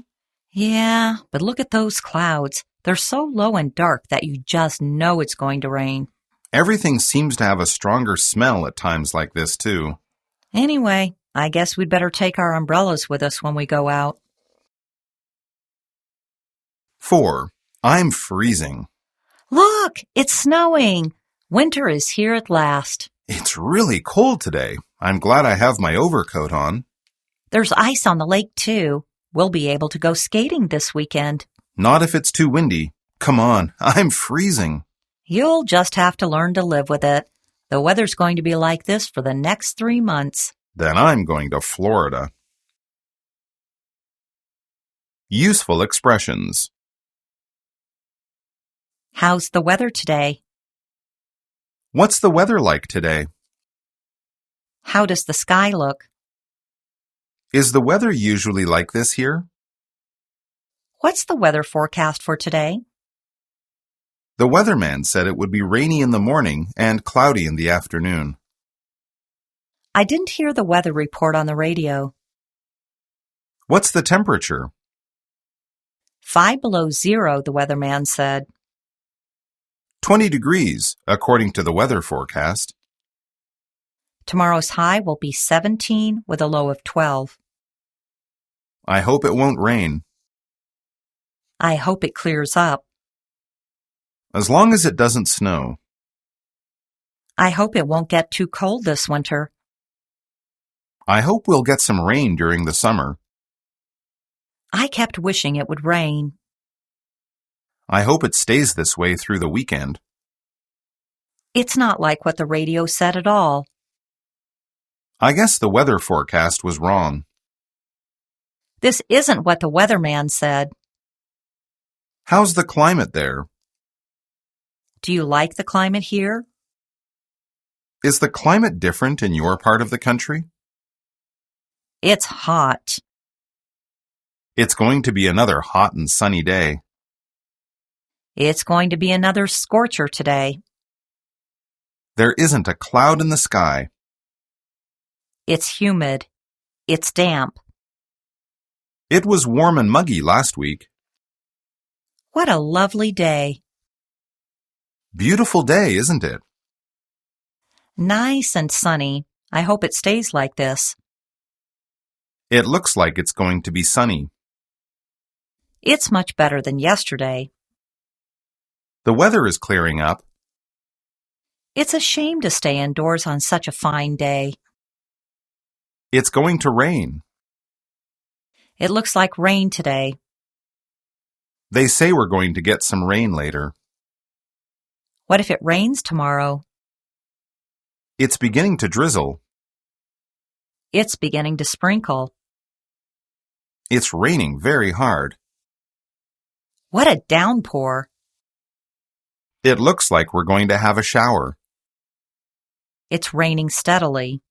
Yeah, but look at those clouds. They're so low and dark that you just know it's going to rain. Everything seems to have a stronger smell at times like this, too. Anyway, I guess we'd better take our umbrellas with us when we go out. 4. I'm freezing. Look, it's snowing. Winter is here at last. It's really cold today. I'm glad I have my overcoat on. There's ice on the lake, too. We'll be able to go skating this weekend. Not if it's too windy. Come on, I'm freezing. You'll just have to learn to live with it. The weather's going to be like this for the next 3 months. Then I'm going to Florida. Useful expressions. How's the weather today? What's the weather like today? How does the sky look? Is the weather usually like this here? What's the weather forecast for today? The weatherman said it would be rainy in the morning and cloudy in the afternoon. I didn't hear the weather report on the radio. What's the temperature? 5 below zero, the weatherman said. 20 degrees, according to the weather forecast. Tomorrow's high will be 17 with a low of 12. I hope it won't rain. I hope it clears up. As long as it doesn't snow. I hope it won't get too cold this winter. I hope we'll get some rain during the summer. I kept wishing it would rain. I hope it stays this way through the weekend. It's not like what the radio said at all. I guess the weather forecast was wrong. This isn't what the weatherman said. How's the climate there? Do you like the climate here? Is the climate different in your part of the country? It's hot. It's going to be another hot and sunny day. It's going to be another scorcher today. There isn't a cloud in the sky. It's humid. It's damp. It was warm and muggy last week. What a lovely day. Beautiful day, isn't it? Nice and sunny. I hope it stays like this. It looks like it's going to be sunny. It's much better than yesterday. The weather is clearing up. It's a shame to stay indoors on such a fine day. It's going to rain. It looks like rain today. They say we're going to get some rain later. What if it rains tomorrow? It's beginning to drizzle. It's beginning to sprinkle. It's raining very hard. What a downpour. It looks like we're going to have a shower. It's raining steadily.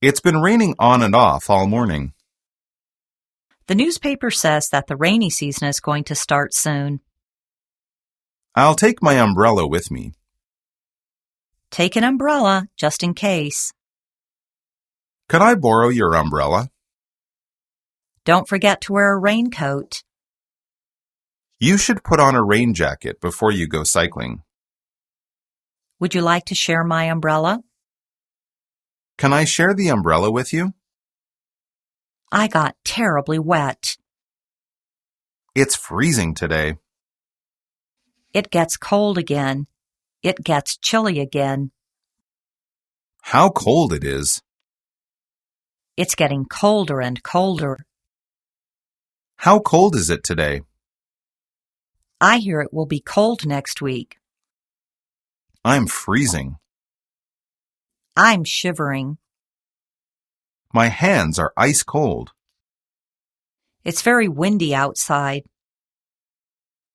It's been raining on and off all morning. The newspaper says that the rainy season is going to start soon. I'll take my umbrella with me. Take an umbrella, just in case. Could I borrow your umbrella? Don't forget to wear a raincoat. You should put on a rain jacket before you go cycling. Would you like to share my umbrella? Can I share the umbrella with you? I got terribly wet. It's freezing today. It gets cold again. It gets chilly again. How cold it is. It's getting colder and colder. How cold is it today? I hear it will be cold next week. I'm freezing. I'm shivering. My hands are ice cold. It's very windy outside.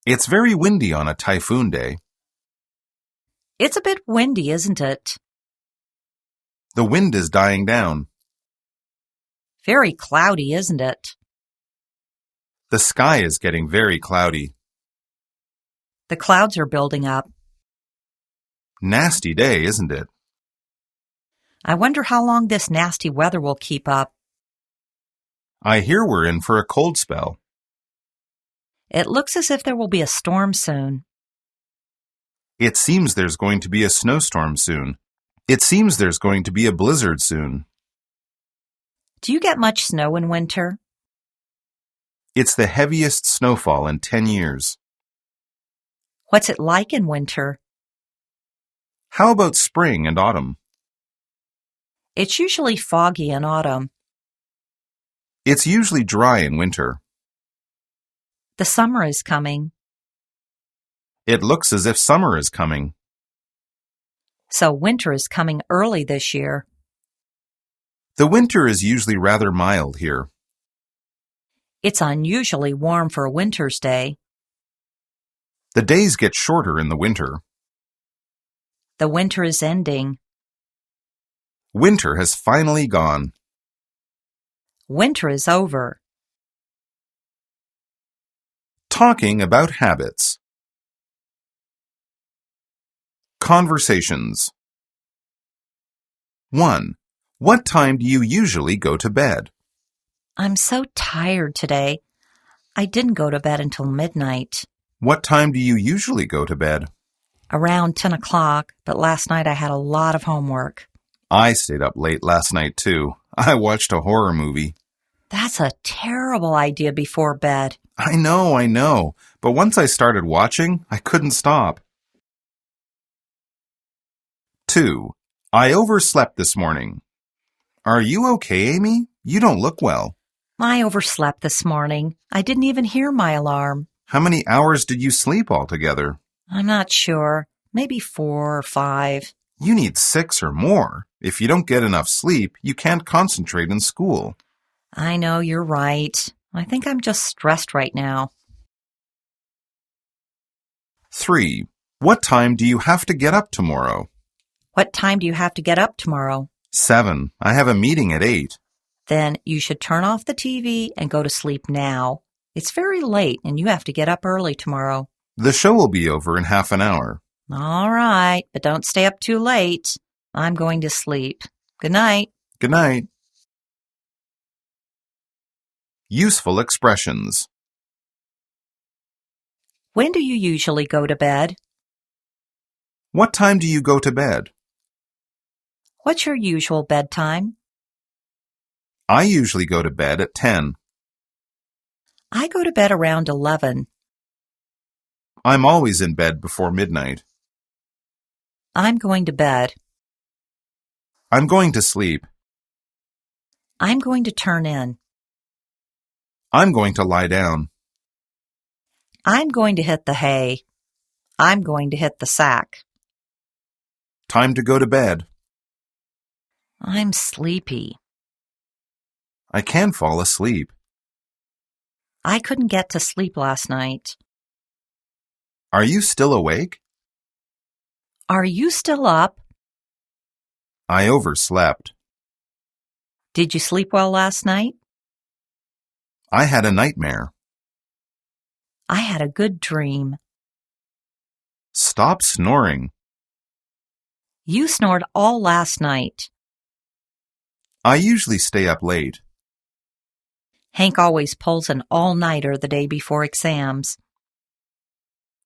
It's very windy on a typhoon day. It's a bit windy, isn't it? The wind is dying down. Very cloudy, isn't it? The sky is getting very cloudy. The clouds are building up. Nasty day, isn't it? I wonder how long this nasty weather will keep up. I hear we're in for a cold spell. It looks as if there will be a storm soon. It seems there's going to be a snowstorm soon. It seems there's going to be a blizzard soon. Do you get much snow in winter? It's the heaviest snowfall in 10 years. What's it like in winter? How about spring and autumn? It's usually foggy in autumn. It's usually dry in winter. The summer is coming. It looks as if summer is coming. So winter is coming early this year. The winter is usually rather mild here. It's unusually warm for a winter's day. The days get shorter in the winter. The winter is ending. Winter has finally gone. Winter is over. Talking about habits. Conversations. 1. What time do you usually go to bed? I'm so tired today. I didn't go to bed until midnight. What time do you usually go to bed? Around 10 o'clock, but last night I had a lot of homework. I stayed up late last night too. I watched a horror movie. That's a terrible idea before bed. I know. But once I started watching, I couldn't stop. 2. I overslept this morning. Are you okay, Amy? You don't look well. I overslept this morning. I didn't even hear my alarm. How many hours did you sleep altogether? I'm not sure. Maybe 4 or 5. You need 6 or more. If you don't get enough sleep, you can't concentrate in school. I know, you're right. I think I'm just stressed right now. 3. What time do you have to get up tomorrow? What time do you have to get up tomorrow? 7. I have a meeting at 8. Then you should turn off the TV and go to sleep now. It's very late and you have to get up early tomorrow. The show will be over in half an hour. All right, but don't stay up too late. I'm going to sleep. Good night. Good night. Useful expressions. When do you usually go to bed? What time do you go to bed? What's your usual bedtime? I usually go to bed at 10. I go to bed around 11. I'm always in bed before midnight. I'm going to bed. I'm going to sleep. I'm going to turn in. I'm going to lie down. I'm going to hit the hay. I'm going to hit the sack. Time to go to bed. I'm sleepy. I can fall asleep. I couldn't get to sleep last night. Are you still awake? Are you still up? I overslept. Did you sleep well last night? I had a nightmare. I had a good dream. Stop snoring. You snored all last night. I usually stay up late. Hank always pulls an all-nighter the day before exams.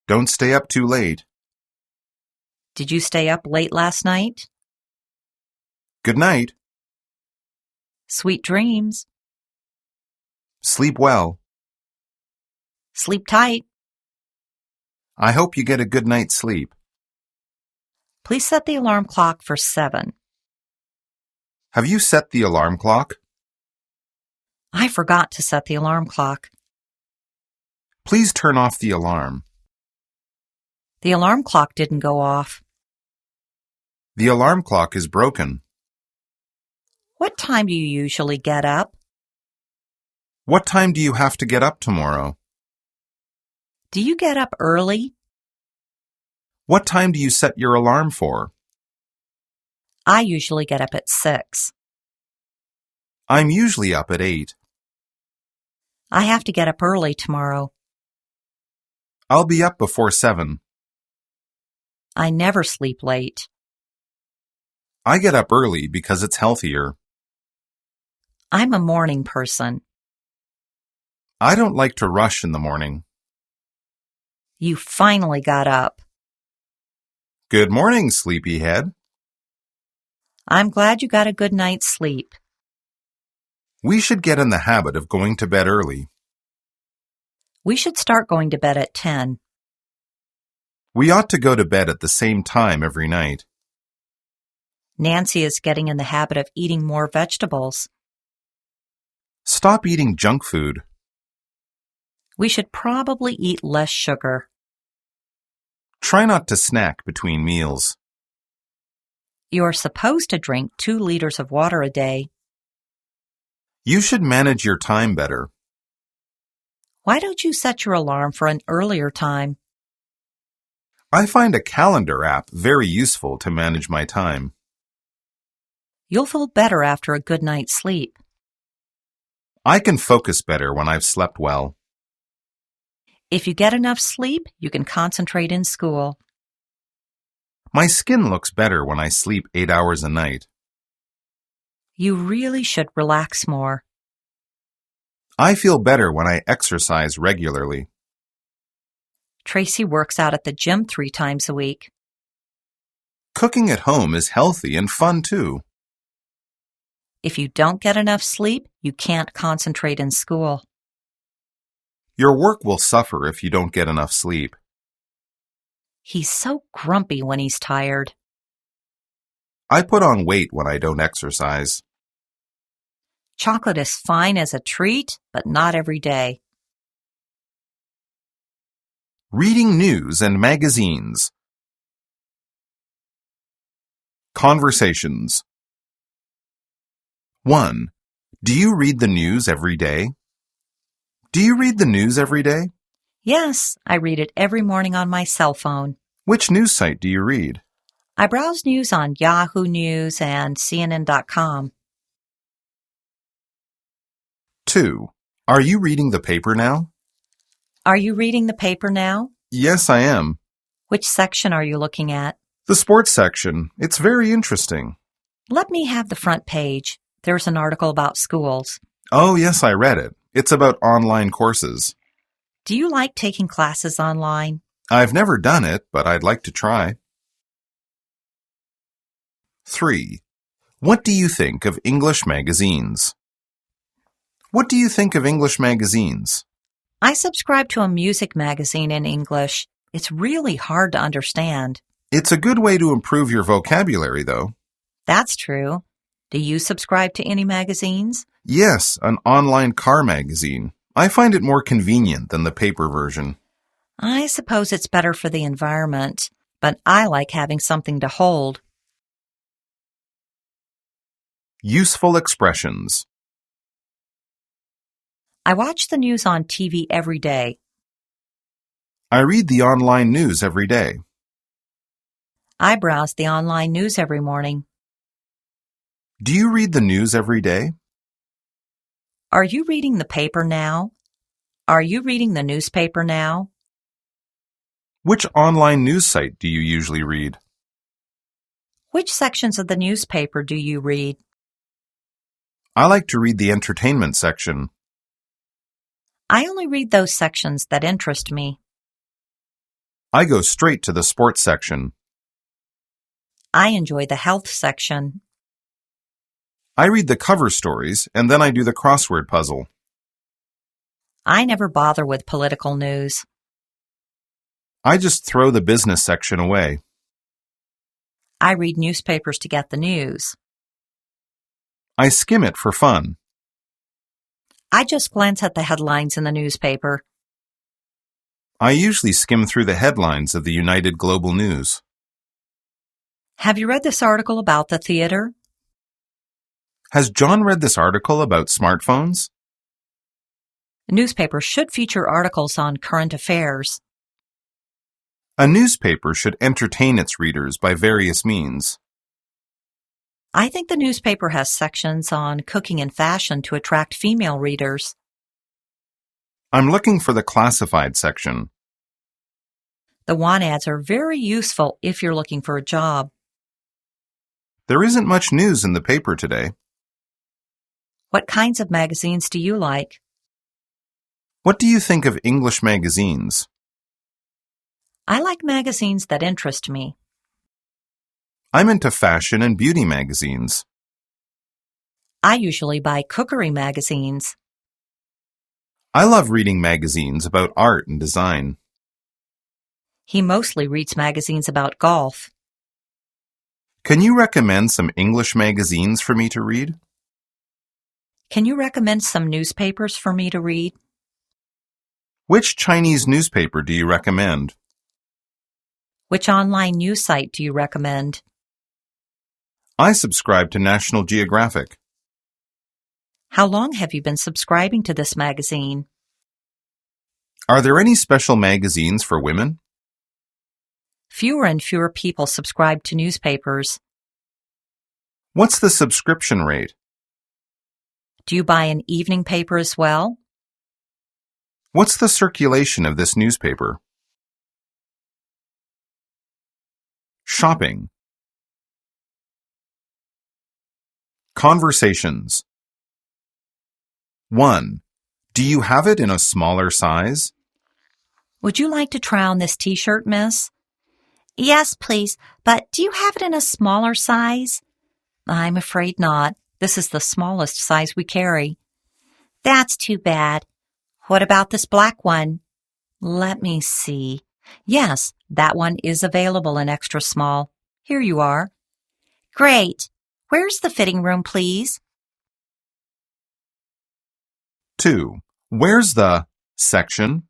Don't stay up too late. Did you stay up late last night? Good night. Sweet dreams. Sleep well. Sleep tight. I hope you get a good night's sleep. Please set the alarm clock for 7. Have you set the alarm clock? I forgot to set the alarm clock. Please turn off the alarm. The alarm clock didn't go off. The alarm clock is broken. What time do you usually get up? What time do you have to get up tomorrow? Do you get up early? What time do you set your alarm for? I usually get up at 6. I'm usually up at 8. I have to get up early tomorrow. I'll be up before 7. I never sleep late. I get up early because it's healthier. I'm a morning person. I don't like to rush in the morning. You finally got up. Good morning, sleepyhead. I'm glad you got a good night's sleep. We should get in the habit of going to bed early. We should start going to bed at 10. We ought to go to bed at the same time every night. Nancy is getting in the habit of eating more vegetables. Stop eating junk food. We should probably eat less sugar. Try not to snack between meals. You're supposed to drink 2 liters of water a day. You should manage your time better. Why don't you set your alarm for an earlier time? I find a calendar app very useful to manage my time. You'll feel better after a good night's sleep. I can focus better when I've slept well. If you get enough sleep, you can concentrate in school. My skin looks better when I sleep 8 hours a night. You really should relax more. I feel better when I exercise regularly. Tracy works out at the gym 3 times a week. Cooking at home is healthy and fun too. If you don't get enough sleep, you can't concentrate in school. Your work will suffer if you don't get enough sleep. He's so grumpy when he's tired. I put on weight when I don't exercise. Chocolate is fine as a treat, but not every day. Reading news and magazines. Conversations. 1. Do you read the news every day? Do you read the news every day? Yes, I read it every morning on my cell phone. Which news site do you read? I browse news on Yahoo News and CNN.com. 2. Are you reading the paper now? Are you reading the paper now? Yes, I am. Which section are you looking at? The sports section. It's very interesting. Let me have the front page. There's an article about schools. Oh, yes, I read it. It's about online courses. Do you like taking classes online? I've never done it, but I'd like to try. 3. What do you think of English magazines? What do you think of English magazines? I subscribe to a music magazine in English. It's really hard to understand. It's a good way to improve your vocabulary, though. That's true. Do you subscribe to any magazines? Yes, an online car magazine. I find it more convenient than the paper version. I suppose it's better for the environment, but I like having something to hold. Useful expressions. I watch the news on TV every day. I read the online news every day. I browse the online news every morning. Do you read the news every day? Are you reading the paper now? Are you reading the newspaper now? Which online news site do you usually read? Which sections of the newspaper do you read? I like to read the entertainment section. I only read those sections that interest me. I go straight to the sports section. I enjoy the health section. I read the cover stories, and then I do the crossword puzzle. I never bother with political news. I just throw the business section away. I read newspapers to get the news. I skim it for fun. I just glance at the headlines in the newspaper. I usually skim through the headlines of the United Global News. Have you read this article about the theater? Has John read this article about smartphones? Newspapers should feature articles on current affairs. A newspaper should entertain its readers by various means. I think the newspaper has sections on cooking and fashion to attract female readers. I'm looking for the classified section. The want ads are very useful if you're looking for a job. There isn't much news in the paper today. What kinds of magazines do you like? What do you think of English magazines? I like magazines that interest me. I'm into fashion and beauty magazines. I usually buy cookery magazines. I love reading magazines about art and design. He mostly reads magazines about golf. Can you recommend some English magazines for me to read? Can you recommend some newspapers for me to read? Which Chinese newspaper do you recommend? Which online news site do you recommend? I subscribe to National Geographic. How long have you been subscribing to this magazine? Are there any special magazines for women? Fewer and fewer people subscribe to newspapers. What's the subscription rate? Do you buy an evening paper as well? What's the circulation of this newspaper? Shopping. Conversations. 1. Do you have it in a smaller size? Would you like to try on this t-shirt, miss? Yes, please, but do you have it in a smaller size? I'm afraid not. This is the smallest size we carry. That's too bad. What about this black one? Let me see. Yes, that one is available in extra small. Here you are. Great. Where's the fitting room, please? 2. Where's the section?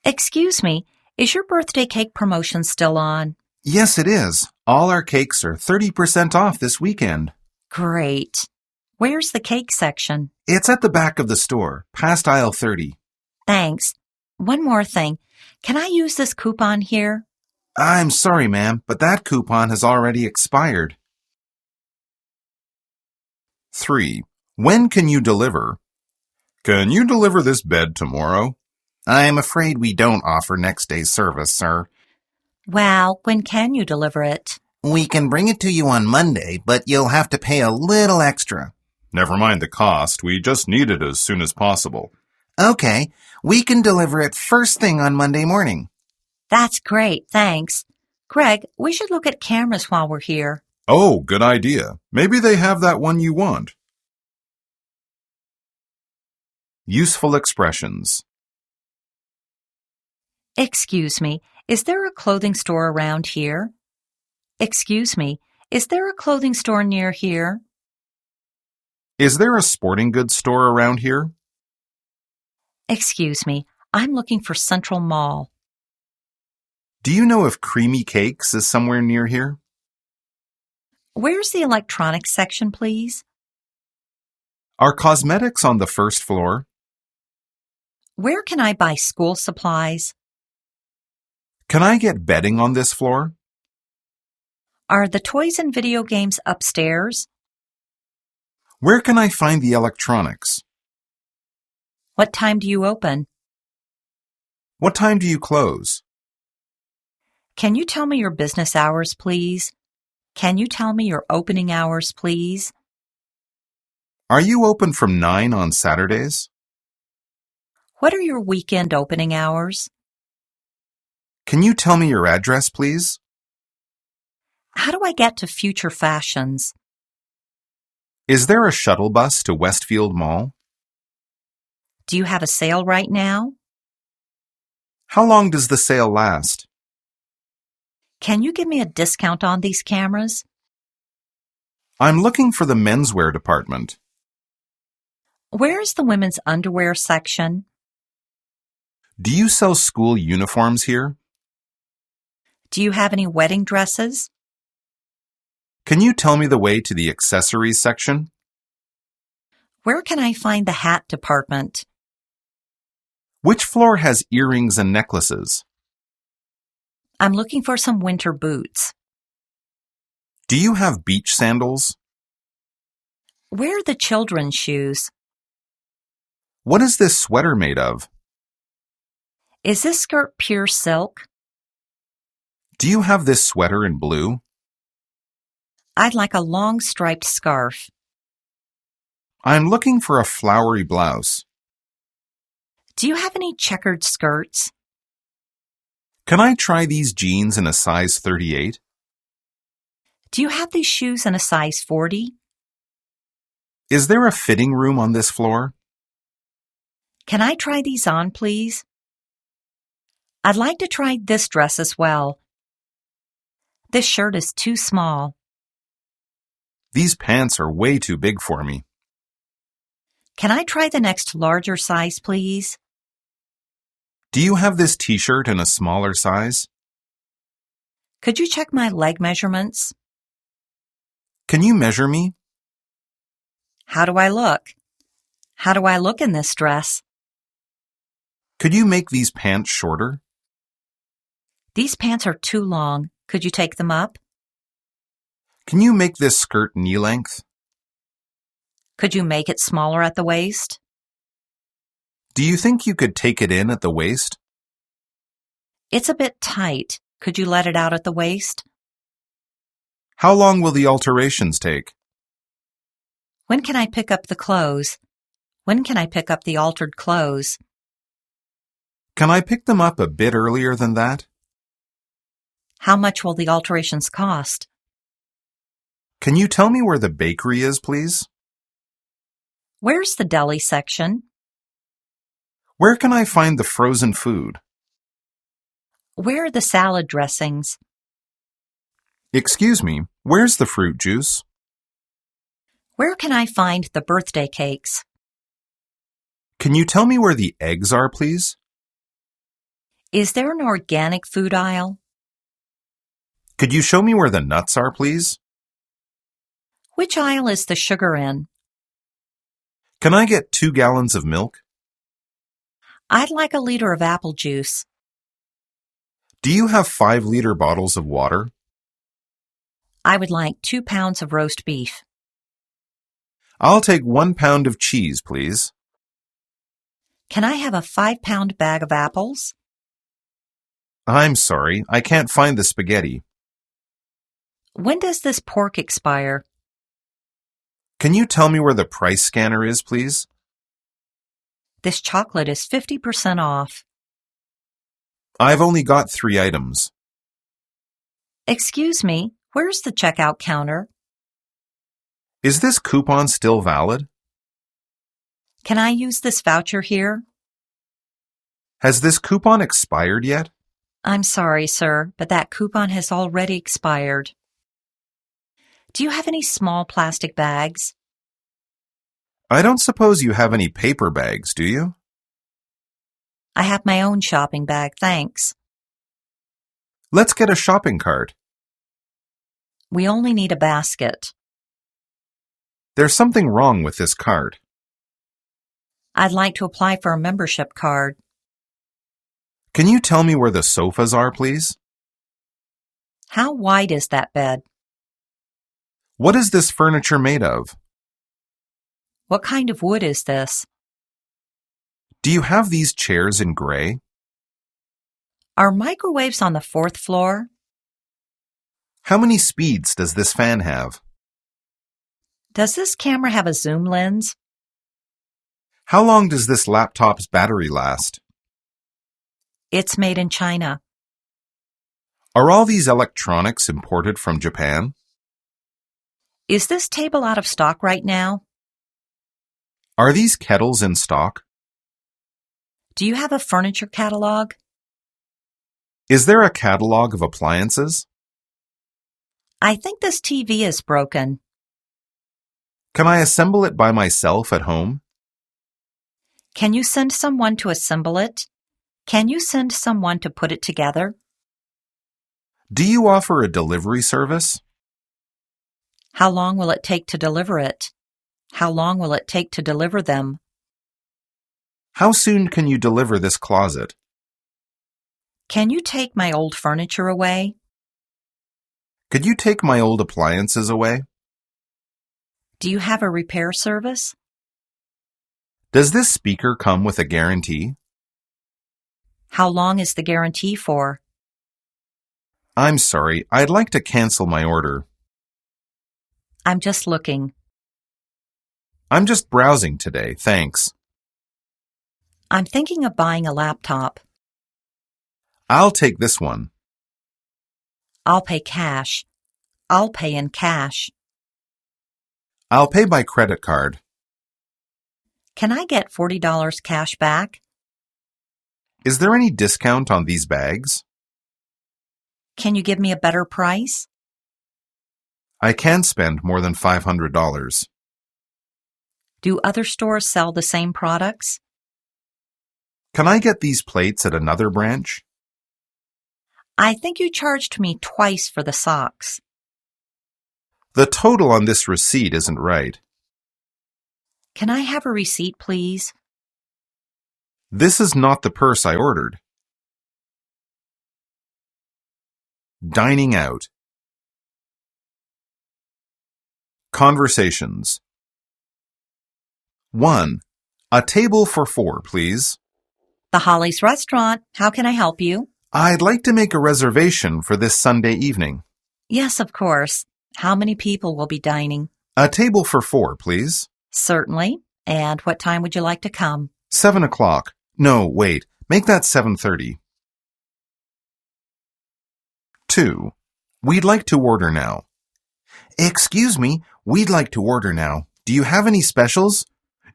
Excuse me, is your birthday cake promotion still on? Yes, it is. All our cakes are 30% off this weekend. Great. Where's the cake section? It's at the back of the store, past aisle 30. Thanks. One more thing. Can I use this coupon here? I'm sorry, ma'am, but that coupon has already expired. 3. When can you deliver? Can you deliver this bed tomorrow? I'm afraid we don't offer next day service, sir. Well, when can you deliver it? We can bring it to you on Monday, but you'll have to pay a little extra. Never mind the cost. We just need it as soon as possible. Okay, we can deliver it first thing on Monday morning. That's great, thanks. Greg, we should look at cameras while we're here. Oh, good idea. Maybe they have that one you want. Useful expressions. Excuse me, is there a clothing store around here? Excuse me, is there a clothing store near here? Is there a sporting goods store around here? Excuse me, I'm looking for Central Mall. Do you know if Creamy Cakes is somewhere near here? Where's the electronics section, please? Are cosmetics on the first floor? Where can I buy school supplies? Can I get bedding on this floor? Are the toys and video games upstairs? Where can I find the electronics? What time do you open? What time do you close? Can you tell me your business hours, please? Can you tell me your opening hours, please? Are you open from 9 on Saturdays? What are your weekend opening hours? Can you tell me your address, please? How do I get to Future Fashions? Is there a shuttle bus to Westfield Mall? Do you have a sale right now? How long does the sale last? Can you give me a discount on these cameras? I'm looking for the menswear department. Where is the women's underwear section? Do you sell school uniforms here? Do you have any wedding dresses? Can you tell me the way to the accessories section? Where can I find the hat department? Which floor has earrings and necklaces? I'm looking for some winter boots. Do you have beach sandals? Where are the children's shoes? What is this sweater made of? Is this skirt pure silk? Do you have this sweater in blue? I'd like a long striped scarf. I'm looking for a flowery blouse. Do you have any checkered skirts? Can I try these jeans in a size 38? Do you have these shoes in a size 40? Is there a fitting room on this floor? Can I try these on, please? I'd like to try this dress as well. This shirt is too small. These pants are way too big for me. Can I try the next larger size, please? Do you have this t-shirt in a smaller size? Could you check my leg measurements? Can you measure me? How do I look? How do I look in this dress? Could you make these pants shorter? These pants are too long. Could you take them up? Can you make this skirt knee length? Could you make it smaller at the waist? Do you think you could take it in at the waist? It's a bit tight. Could you let it out at the waist? How long will the alterations take? When can I pick up the clothes? When can I pick up the altered clothes? Can I pick them up a bit earlier than that? How much will the alterations cost? Can you tell me where the bakery is, please? Where's the deli section? Where can I find the frozen food? Where are the salad dressings? Excuse me, where's the fruit juice? Where can I find the birthday cakes? Can you tell me where the eggs are, please? Is there an organic food aisle? Could you show me where the nuts are, please? Which aisle is the sugar in? Can I get 2 gallons of milk? I'd like a liter of apple juice. Do you have 5-liter bottles of water? I would like 2 pounds of roast beef. I'll take 1 pound of cheese, please. Can I have a 5-pound bag of apples? I'm sorry, I can't find the spaghetti. When does this pork expire? Can you tell me where the price scanner is, please? This chocolate is 50% off. I've only got 3 items. Excuse me, where's the checkout counter? Is this coupon still valid? Can I use this voucher here? Has this coupon expired yet? I'm sorry, sir, but that coupon has already expired. Do you have any small plastic bags? I don't suppose you have any paper bags, do you? I have my own shopping bag, thanks. Let's get a shopping cart. We only need a basket. There's something wrong with this cart. I'd like to apply for a membership card. Can you tell me where the sofas are, please? How wide is that bed? What is this furniture made of? What kind of wood is this? Do you have these chairs in gray? Are microwaves on the 4th floor? How many speeds does this fan have? Does this camera have a zoom lens? How long does this laptop's battery last? It's made in China. Are all these electronics imported from Japan? Is this table out of stock right now? Are these kettles in stock? Do you have a furniture catalog? Is there a catalog of appliances? I think this TV is broken. Can I assemble it by myself at home? Can you send someone to assemble it? Can you send someone to put it together? Do you offer a delivery service? How long will it take to deliver it? How long will it take to deliver them? How soon can you deliver this closet? Can you take my old furniture away? Could you take my old appliances away? Do you have a repair service? Does this speaker come with a guarantee? How long is the guarantee for? I'm sorry, I'd like to cancel my order. I'm just looking. I'm just browsing today, thanks. I'm thinking of buying a laptop. I'll take this one. I'll pay cash. I'll pay in cash. I'll pay by credit card. Can I get $40 cash back? Is there any discount on these bags? Can you give me a better price? I can't spend more than $500. Do other stores sell the same products? Can I get these plates at another branch? I think you charged me twice for the socks. The total on this receipt isn't right. Can I have a receipt, please? This is not the purse I ordered. Dining out. Conversations. 1. A table for 4, please. The Holly's Restaurant. How can I help you? I'd like to make a reservation for this Sunday evening. Yes, of course. How many people will be dining? A table for 4, please. Certainly. And what time would you like to come? 7 o'clock. No, wait. Make that 7:30. 2. We'd like to order now. Excuse me, we'd like to order now. Do you have any specials?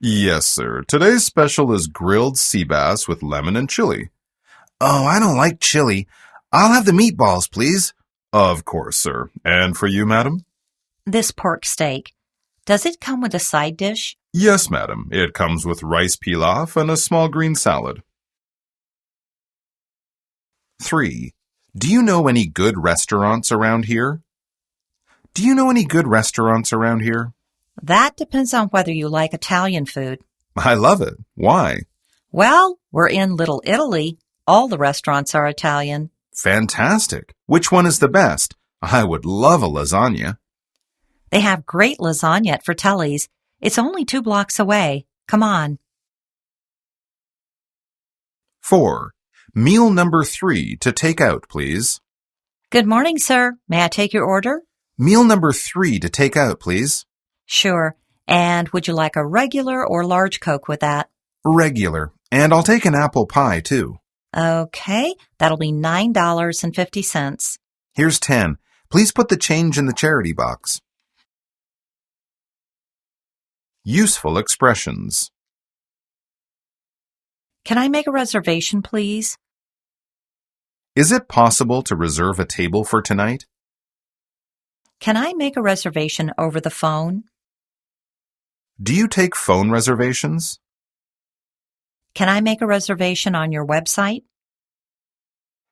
Yes, sir. Today's special is grilled sea bass with lemon and chili. Oh, I don't like chili. I'll have the meatballs, please. Of course, sir. And for you, madam? This pork steak. Does it come with a side dish? Yes, madam. It comes with rice pilaf and a small green salad. 3. Do you know any good restaurants around here? Do you know any good restaurants around here? That depends on whether you like Italian food. I love it. Why? Well, we're in Little Italy. All the restaurants are Italian. Fantastic. Which one is the best? I would love a lasagna. They have great lasagna at Fratelli's. It's only 2 blocks away. Come on. 4. Meal number 3 to take out, please. Good morning, sir. May I take your order? Meal number 3 to take out, please. Sure. And would you like a regular or large Coke with that? Regular. And I'll take an apple pie, too. Okay, that'll be $9.50. Here's 10. Please put the change in the charity box. Useful expressions. Can I make a reservation, please? Is it possible to reserve a table for tonight? Can I make a reservation over the phone? Do you take phone reservations? Can I make a reservation on your website?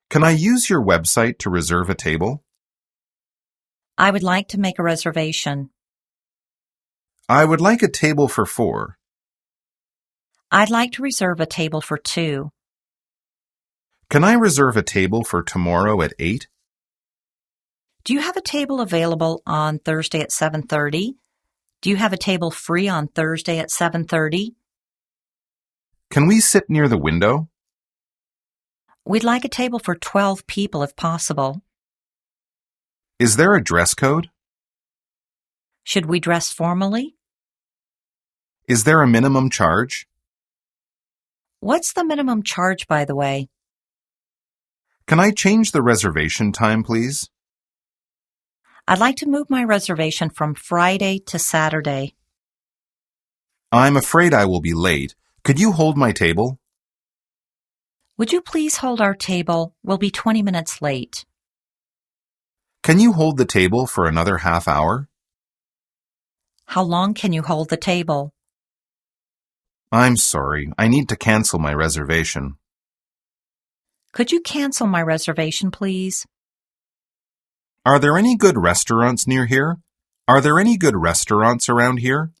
Can I use your website to reserve a table? I would like to make a reservation. I would like a table for 4. I'd like to reserve a table for 2. Can I reserve a table for tomorrow at 8? Do you have a table available on Thursday at 7:30? Do you have a table free on Thursday at 7:30? Can we sit near the window? We'd like a table for 12 people if possible. Is there a dress code? Should we dress formally? Is there a minimum charge? What's the minimum charge, by the way? Can I change the reservation time, please? I'd like to move my reservation from Friday to Saturday. I'm afraid I will be late. Could you hold my table? Would you please hold our table? We'll be 20 minutes late. Can you hold the table for another half hour? How long can you hold the table? I'm sorry. I need to cancel my reservation. Could you cancel my reservation, please? Are there any good restaurants near here? Are there any good restaurants around here?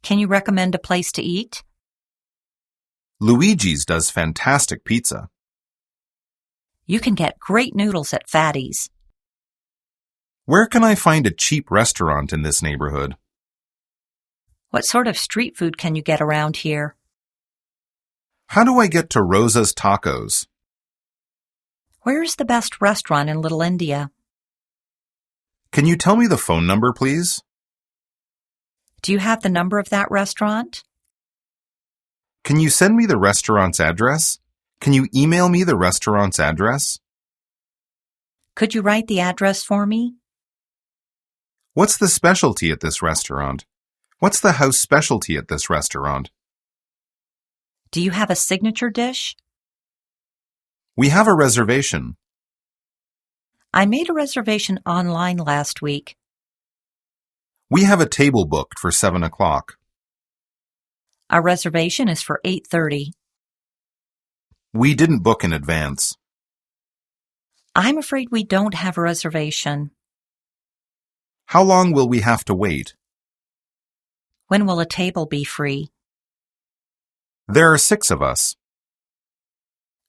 Can you recommend a place to eat? Luigi's does fantastic pizza. You can get great noodles at Fatty's. Where can I find a cheap restaurant in this neighborhood? What sort of street food can you get around here? How do I get to Rosa's Tacos? Where's the best restaurant in Little India? Can you tell me the phone number, please? Do you have the number of that restaurant? Can you send me the restaurant's address? Can you email me the restaurant's address? Could you write the address for me? What's the specialty at this restaurant? What's the house specialty at this restaurant? Do you have a signature dish? We have a reservation. I made a reservation online last week. We have a table booked for 7 o'clock. Our reservation is for 8:30. We didn't book in advance. I'm afraid we don't have a reservation. How long will we have to wait? When will a table be free? There are 6 of us.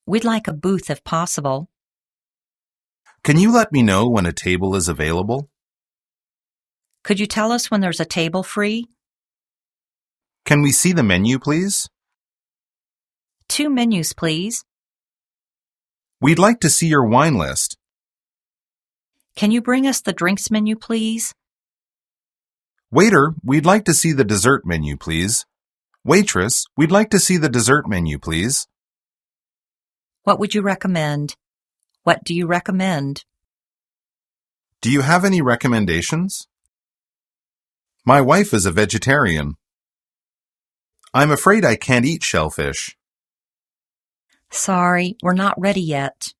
We'd like a booth if possible. Can you let me know when a table is available? Could you tell us when there's a table free? Can we see the menu, please? 2 menus, please. We'd like to see your wine list. Can you bring us the drinks menu, please? Waiter, we'd like to see the dessert menu, please. Waitress, we'd like to see the dessert menu, please. What would you recommend? What do you recommend? Do you have any recommendations? My wife is a vegetarian. I'm afraid I can't eat shellfish. Sorry, we're not ready yet.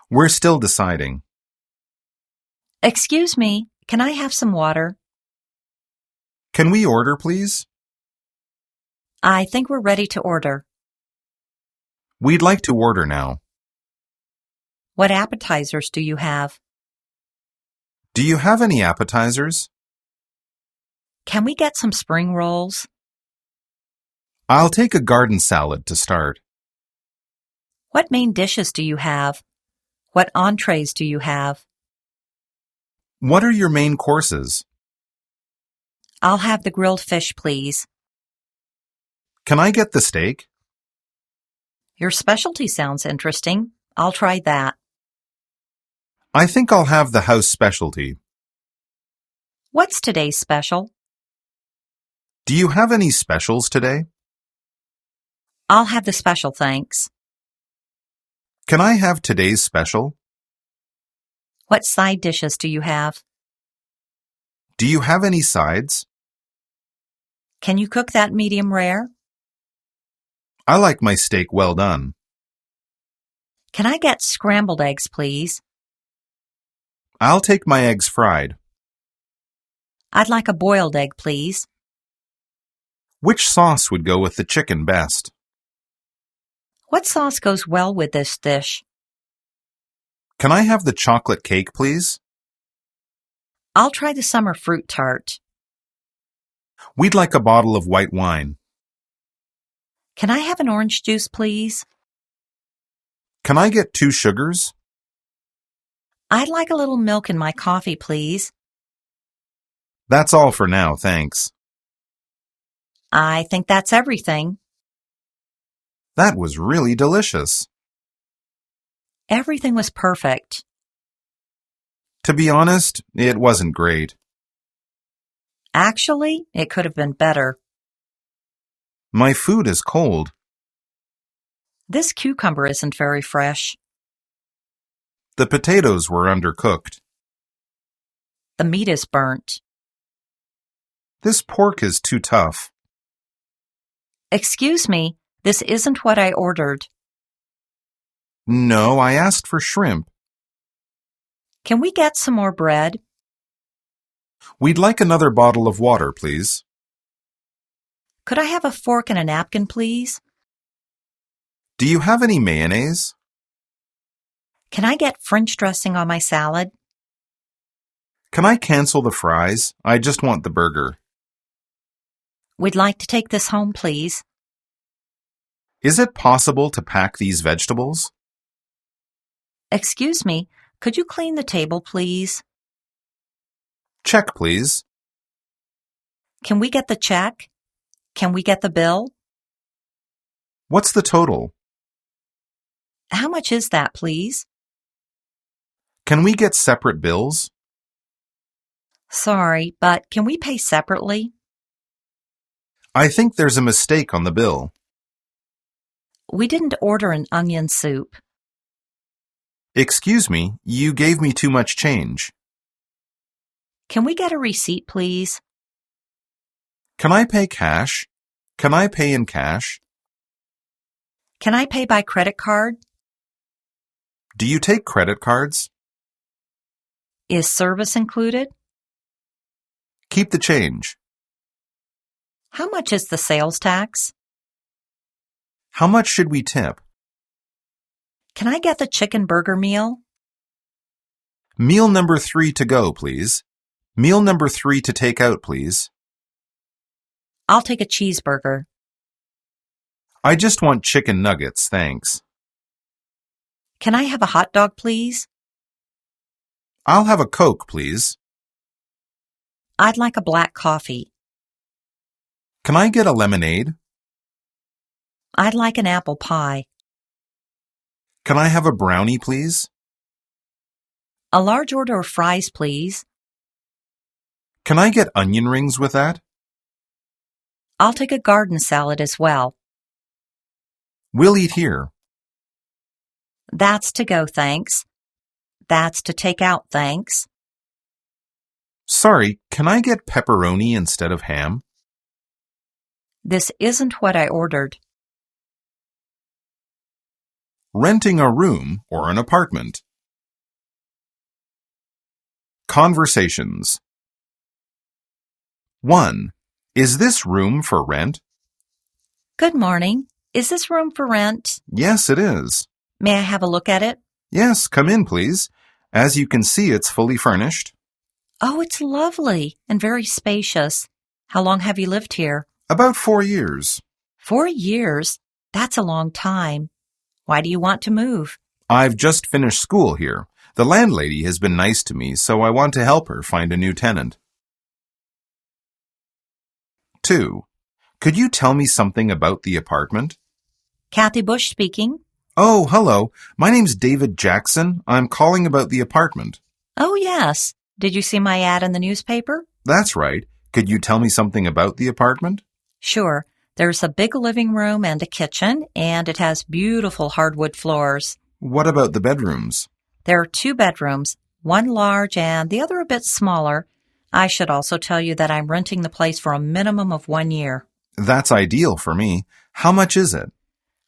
We're still deciding. Excuse me, can I have some water? Can we order, please? I think we're ready to order. We'd like to order now. What appetizers do you have? Do you have any appetizers? Can we get some spring rolls? I'll take a garden salad to start. What main dishes do you have? What entrees do you have? What are your main courses? I'll have the grilled fish, please. Can I get the steak? Your specialty sounds interesting. I'll try that. I think I'll have the house specialty. What's today's special? Do you have any specials today? I'll have the special, thanks. Can I have today's special? What side dishes do you have? Do you have any sides? Can you cook that medium rare? I like my steak well done. Can I get scrambled eggs, please? I'll take my eggs fried. I'd like a boiled egg, please. Which sauce would go with the chicken best? What sauce goes well with this dish? Can I have the chocolate cake, please? I'll try the summer fruit tart. We'd like a bottle of white wine. Can I have an orange juice, please? Can I get 2 sugars? I'd like a little milk in my coffee, please. That's all for now, thanks. I think that's everything. That was really delicious. Everything was perfect. To be honest, it wasn't great. Actually, it could have been better. My food is cold. This cucumber isn't very fresh. The potatoes were undercooked. The meat is burnt. This pork is too tough. Excuse me, this isn't what I ordered. No, I asked for shrimp. Can we get some more bread? We'd like another bottle of water, please. Could I have a fork and a napkin, please? Do you have any mayonnaise? Can I get French dressing on my salad? Can I cancel the fries? I just want the burger. We'd like to take this home, please. Is it possible to pack these vegetables? Excuse me, could you clean the table, please? Check, please. Can we get the check? Can we get the bill? What's the total? How much is that, please? Can we get separate bills? Sorry, but can we pay separately? I think there's a mistake on the bill. We didn't order an onion soup. Excuse me, you gave me too much change. Can we get a receipt, please? Can I pay cash? Can I pay in cash? Can I pay by credit card? Do you take credit cards? Is service included? Keep the change. How much is the sales tax? How much should we tip? Can I get the chicken burger meal? Meal number 3 to go, please. Meal number 3 to take out, please. I'll take a cheeseburger. I just want chicken nuggets, thanks. Can I have a hot dog, please? I'll have a Coke, please. I'd like a black coffee. Can I get a lemonade? I'd like an apple pie. Can I have a brownie, please? A large order of fries, please. Can I get onion rings with that? I'll take a garden salad as well. We'll eat here. That's to go, thanks. That's to take out, thanks. Sorry, can I get pepperoni instead of ham? This isn't what I ordered. Renting a room or an apartment. Conversations. 1. Is this room for rent? Good morning. Is this room for rent? Yes, it is. May I have a look at it? Yes, come in, please. As you can see, it's fully furnished. Oh, it's lovely and very spacious. How long have you lived here? About 4 years. 4 years? That's a long time. Why do you want to move? I've just finished school here. The landlady has been nice to me, so I want to help her find a new tenant. 2. Could you tell me something about the apartment? Kathy Bush speaking. Oh, hello. My name's David Jackson. I'm calling about the apartment. Oh, yes. Did you see my ad in the newspaper? That's right. Could you tell me something about the apartment? Sure. There's a big living room and a kitchen, and it has beautiful hardwood floors. What about the bedrooms? There are 2 bedrooms, one large and the other a bit smaller. I should also tell you that I'm renting the place for a minimum of 1 year. That's ideal for me. How much is it?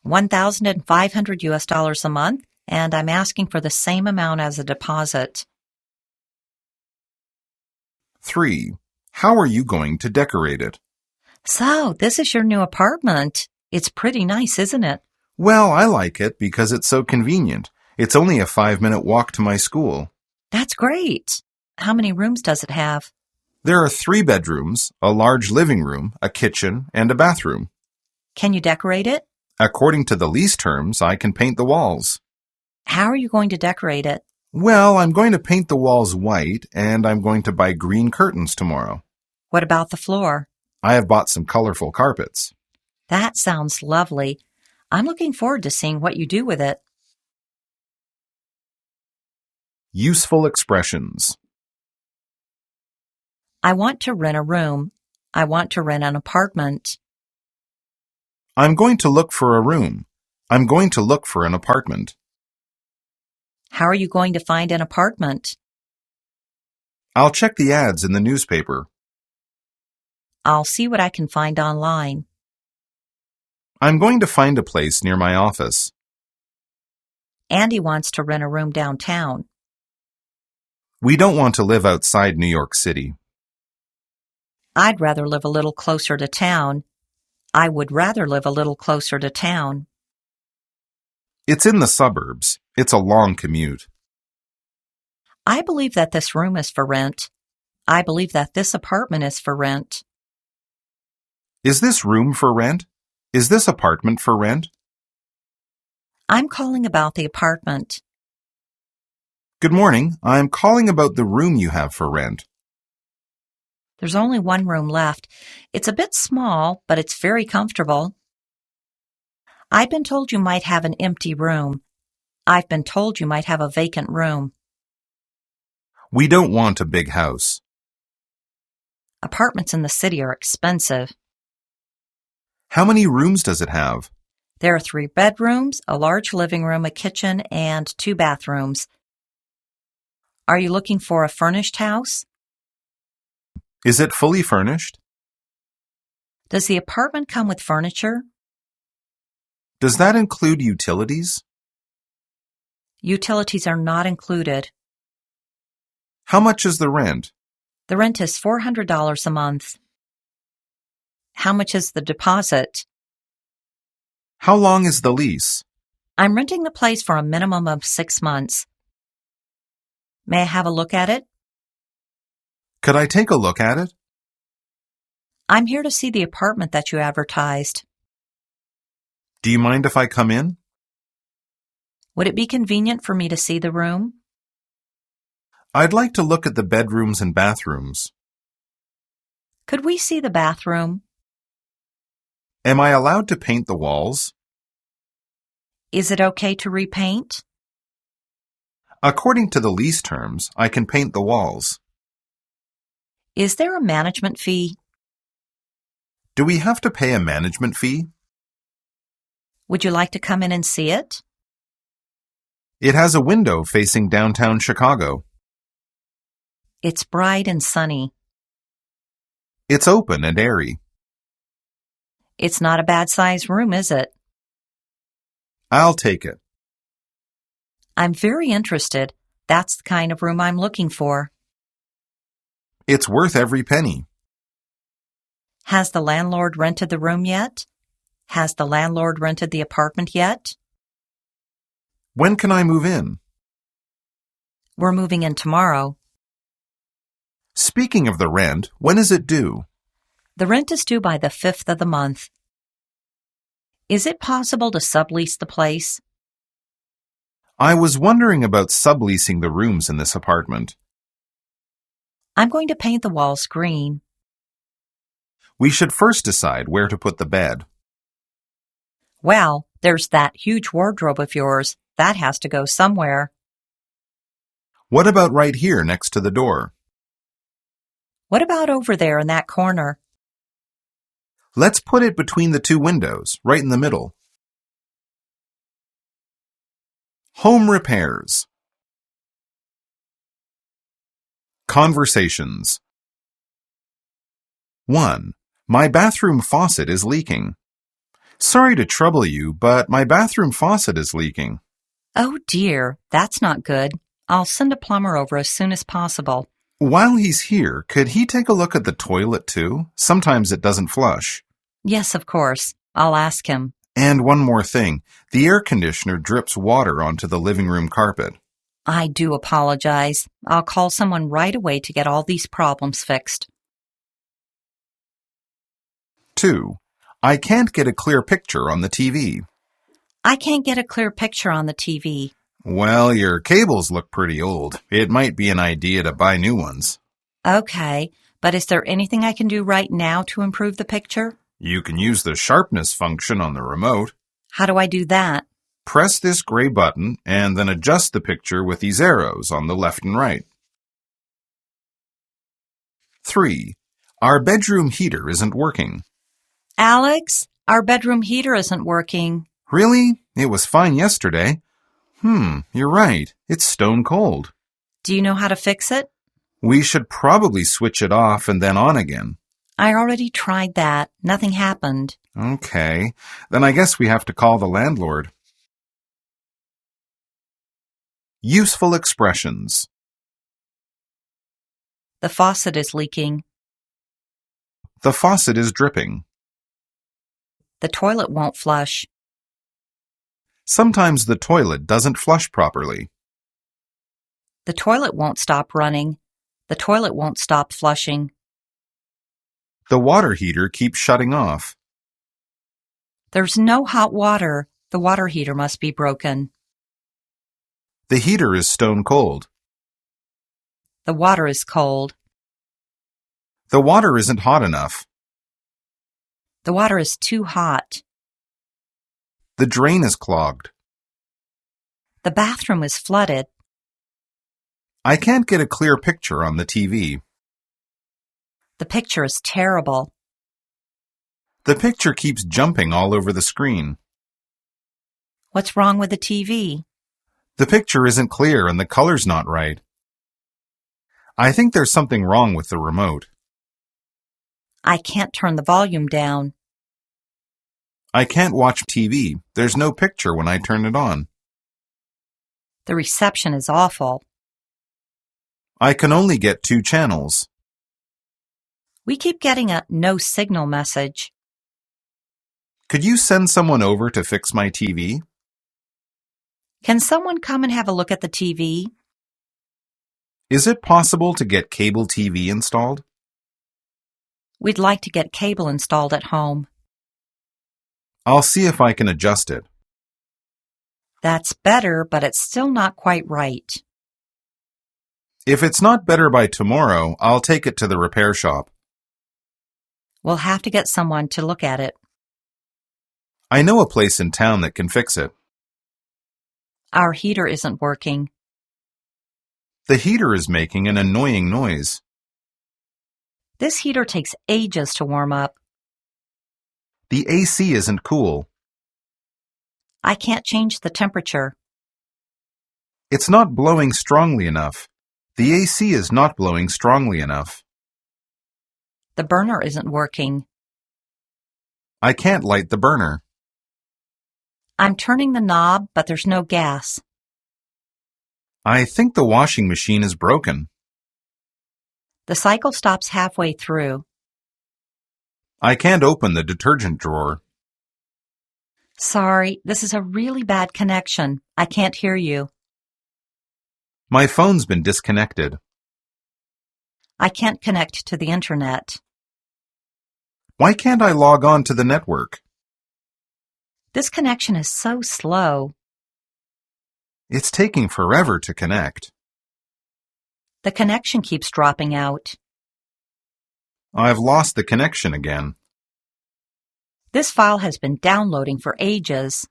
$1,500 US a month, and I'm asking for the same amount as a deposit. 3. How are you going to decorate it? So, this is your new apartment. It's pretty nice, isn't it? Well, I like it because it's so convenient. It's only a 5-minute walk to my school. That's great. How many rooms does it have? There are 3 bedrooms, a large living room, a kitchen, and a bathroom. Can you decorate it? According to the lease terms, I can paint the walls. How are you going to decorate it? Well, I'm going to paint the walls white, and I'm going to buy green curtains tomorrow. What about the floor? I have bought some colorful carpets. That sounds lovely. I'm looking forward to seeing what you do with it. Useful expressions. I want to rent a room. I want to rent an apartment. I'm going to look for a room. I'm going to look for an apartment. How are you going to find an apartment? I'll check the ads in the newspaper. I'll see what I can find online. I'm going to find a place near my office. Andy wants to rent a room downtown. We don't want to live outside New York City. I'd rather live a little closer to town. I would rather live a little closer to town. It's in the suburbs. It's a long commute. I believe that this room is for rent. I believe that this apartment is for rent. Is this room for rent? Is this apartment for rent? I'm calling about the apartment. Good morning. I'm calling about the room you have for rent. There's only one room left. It's a bit small, but it's very comfortable. I've been told you might have an empty room. I've been told you might have a vacant room. We don't want a big house. Apartments in the city are expensive. How many rooms does it have? There are 3 bedrooms, a large living room, a kitchen, and 2 bathrooms. Are you looking for a furnished house? Is it fully furnished? Does the apartment come with furniture? Does that include utilities? Utilities are not included. How much is the rent? The rent is $400 a month. How much is the deposit? How long is the lease? I'm renting the place for a minimum of 6 months. May I have a look at it? Could I take a look at it? I'm here to see the apartment that you advertised. Do you mind if I come in? Would it be convenient for me to see the room? I'd like to look at the bedrooms and bathrooms. Could we see the bathroom? Am I allowed to paint the walls? Is it okay to repaint? According to the lease terms, I can paint the walls. Is there a management fee? Do we have to pay a management fee? Would you like to come in and see it? It has a window facing downtown Chicago. It's bright and sunny. It's open and airy. It's not a bad-sized room, is it? I'll take it. I'm very interested. That's the kind of room I'm looking for. It's worth every penny. Has the landlord rented the room yet? Has the landlord rented the apartment yet? When can I move in? We're moving in tomorrow. Speaking of the rent, when is it due? The rent is due by the 5th of the month. Is it possible to sublease the place? I was wondering about subleasing the rooms in this apartment. I'm going to paint the walls green. We should first decide where to put the bed. Well, there's that huge wardrobe of yours. That has to go somewhere. What about right here next to the door? What about over there in that corner? Let's put it between the 2 windows, right in the middle. Home repairs. Conversations. 1. My bathroom faucet is leaking. Sorry to trouble you, but my bathroom faucet is leaking. Oh dear, that's not good. I'll send a plumber over as soon as possible. While he's here, could he take a look at the toilet too? Sometimes it doesn't flush. Yes, of course. I'll ask him. And one more thing, the air conditioner drips water onto the living room carpet. I do apologize. I'll call someone right away to get all these problems fixed. 2. I can't get a clear picture on the TV. I can't get a clear picture on the TV. Well, your cables look pretty old. It might be an idea to buy new ones. Okay, but is there anything I can do right now to improve the picture? You can use the sharpness function on the remote. How do I do that? Press this gray button and then adjust the picture with these arrows on the left and right. 3. Our bedroom heater isn't working. Alex, our bedroom heater isn't working. Really? It was fine yesterday. You're right. It's stone cold. Do you know how to fix it? We should probably switch it off and then on again. I already tried that. Nothing happened. Okay. Then I guess we have to call the landlord. Useful expressions. The faucet is leaking. The faucet is dripping. The toilet won't flush. Sometimes the toilet doesn't flush properly. The toilet won't stop running. The toilet won't stop flushing. The water heater keeps shutting off. There's no hot water. The water heater must be broken. The heater is stone cold. The water is cold. The water isn't hot enough. The water is too hot. The drain is clogged. The bathroom is flooded. I can't get a clear picture on the TV. The picture is terrible. The picture keeps jumping all over the screen. What's wrong with the TV? The picture isn't clear and the color's not right. I think there's something wrong with the remote. I can't turn the volume down. I can't watch TV. There's no picture when I turn it on. The reception is awful. I can only get 2 channels. We keep getting a no signal message. Could you send someone over to fix my TV? Can someone come and have a look at the TV? Is it possible to get cable TV installed? We'd like to get cable installed at home. I'll see if I can adjust it. That's better, but it's still not quite right. If it's not better by tomorrow, I'll take it to the repair shop. We'll have to get someone to look at it. I know a place in town that can fix it. Our heater isn't working. The heater is making an annoying noise. This heater takes ages to warm up. The AC isn't cool. I can't change the temperature. It's not blowing strongly enough. The AC is not blowing strongly enough. The burner isn't working. I can't light the burner. I'm turning the knob, but there's no gas. I think the washing machine is broken. The cycle stops halfway through. I can't open the detergent drawer. Sorry, this is a really bad connection. I can't hear you. My phone's been disconnected. I can't connect to the internet. Why can't I log on to the network? This connection is so slow. It's taking forever to connect. The connection keeps dropping out. I've lost the connection again. This file has been downloading for ages.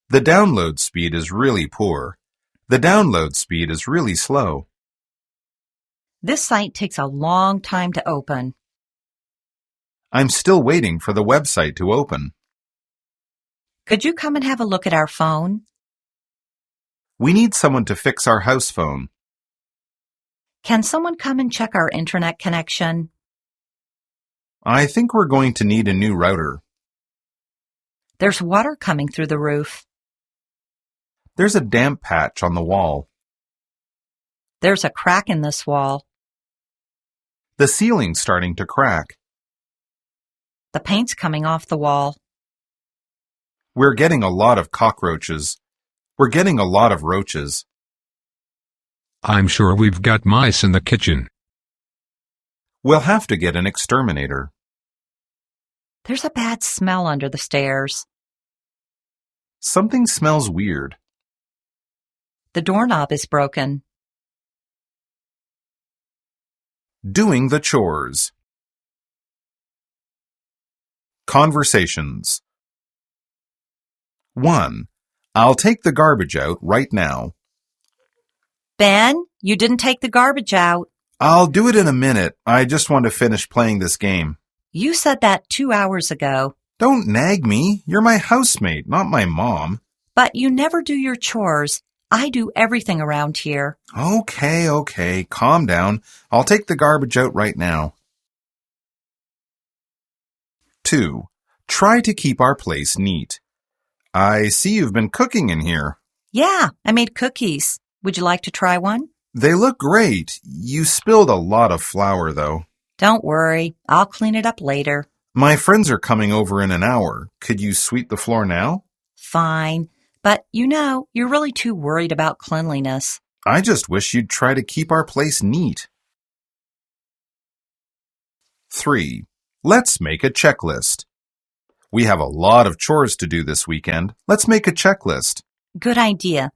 The download speed is really poor. The download speed is really slow. This site takes a long time to open. I'm still waiting for the website to open. Could you come and have a look at our phone? We need someone to fix our house phone. Can someone come and check our internet connection? I think we're going to need a new router. There's water coming through the roof. There's a damp patch on the wall. There's a crack in this wall. The ceiling's starting to crack. The paint's coming off the wall. We're getting a lot of cockroaches. We're getting a lot of roaches. I'm sure we've got mice in the kitchen. We'll have to get an exterminator. There's a bad smell under the stairs. Something smells weird. The doorknob is broken. Doing the chores. Conversations. 1. I'll take the garbage out right now. Ben, you didn't take the garbage out. I'll do it in a minute. I just want to finish playing this game. You said that 2 hours ago. Don't nag me. You're my housemate, not my mom. But you never do your chores. I do everything around here. Okay. Calm down. I'll take the garbage out right now. 2. Try to keep our place neat. I see you've been cooking in here. Yeah, I made cookies. Would you like to try one? They look great. You spilled a lot of flour, though. Don't worry. I'll clean it up later. My friends are coming over in an hour. Could you sweep the floor now? Fine. But you're really too worried about cleanliness. I just wish you'd try to keep our place neat. 3. Let's make a checklist. We have a lot of chores to do this weekend. Let's make a checklist. Good idea.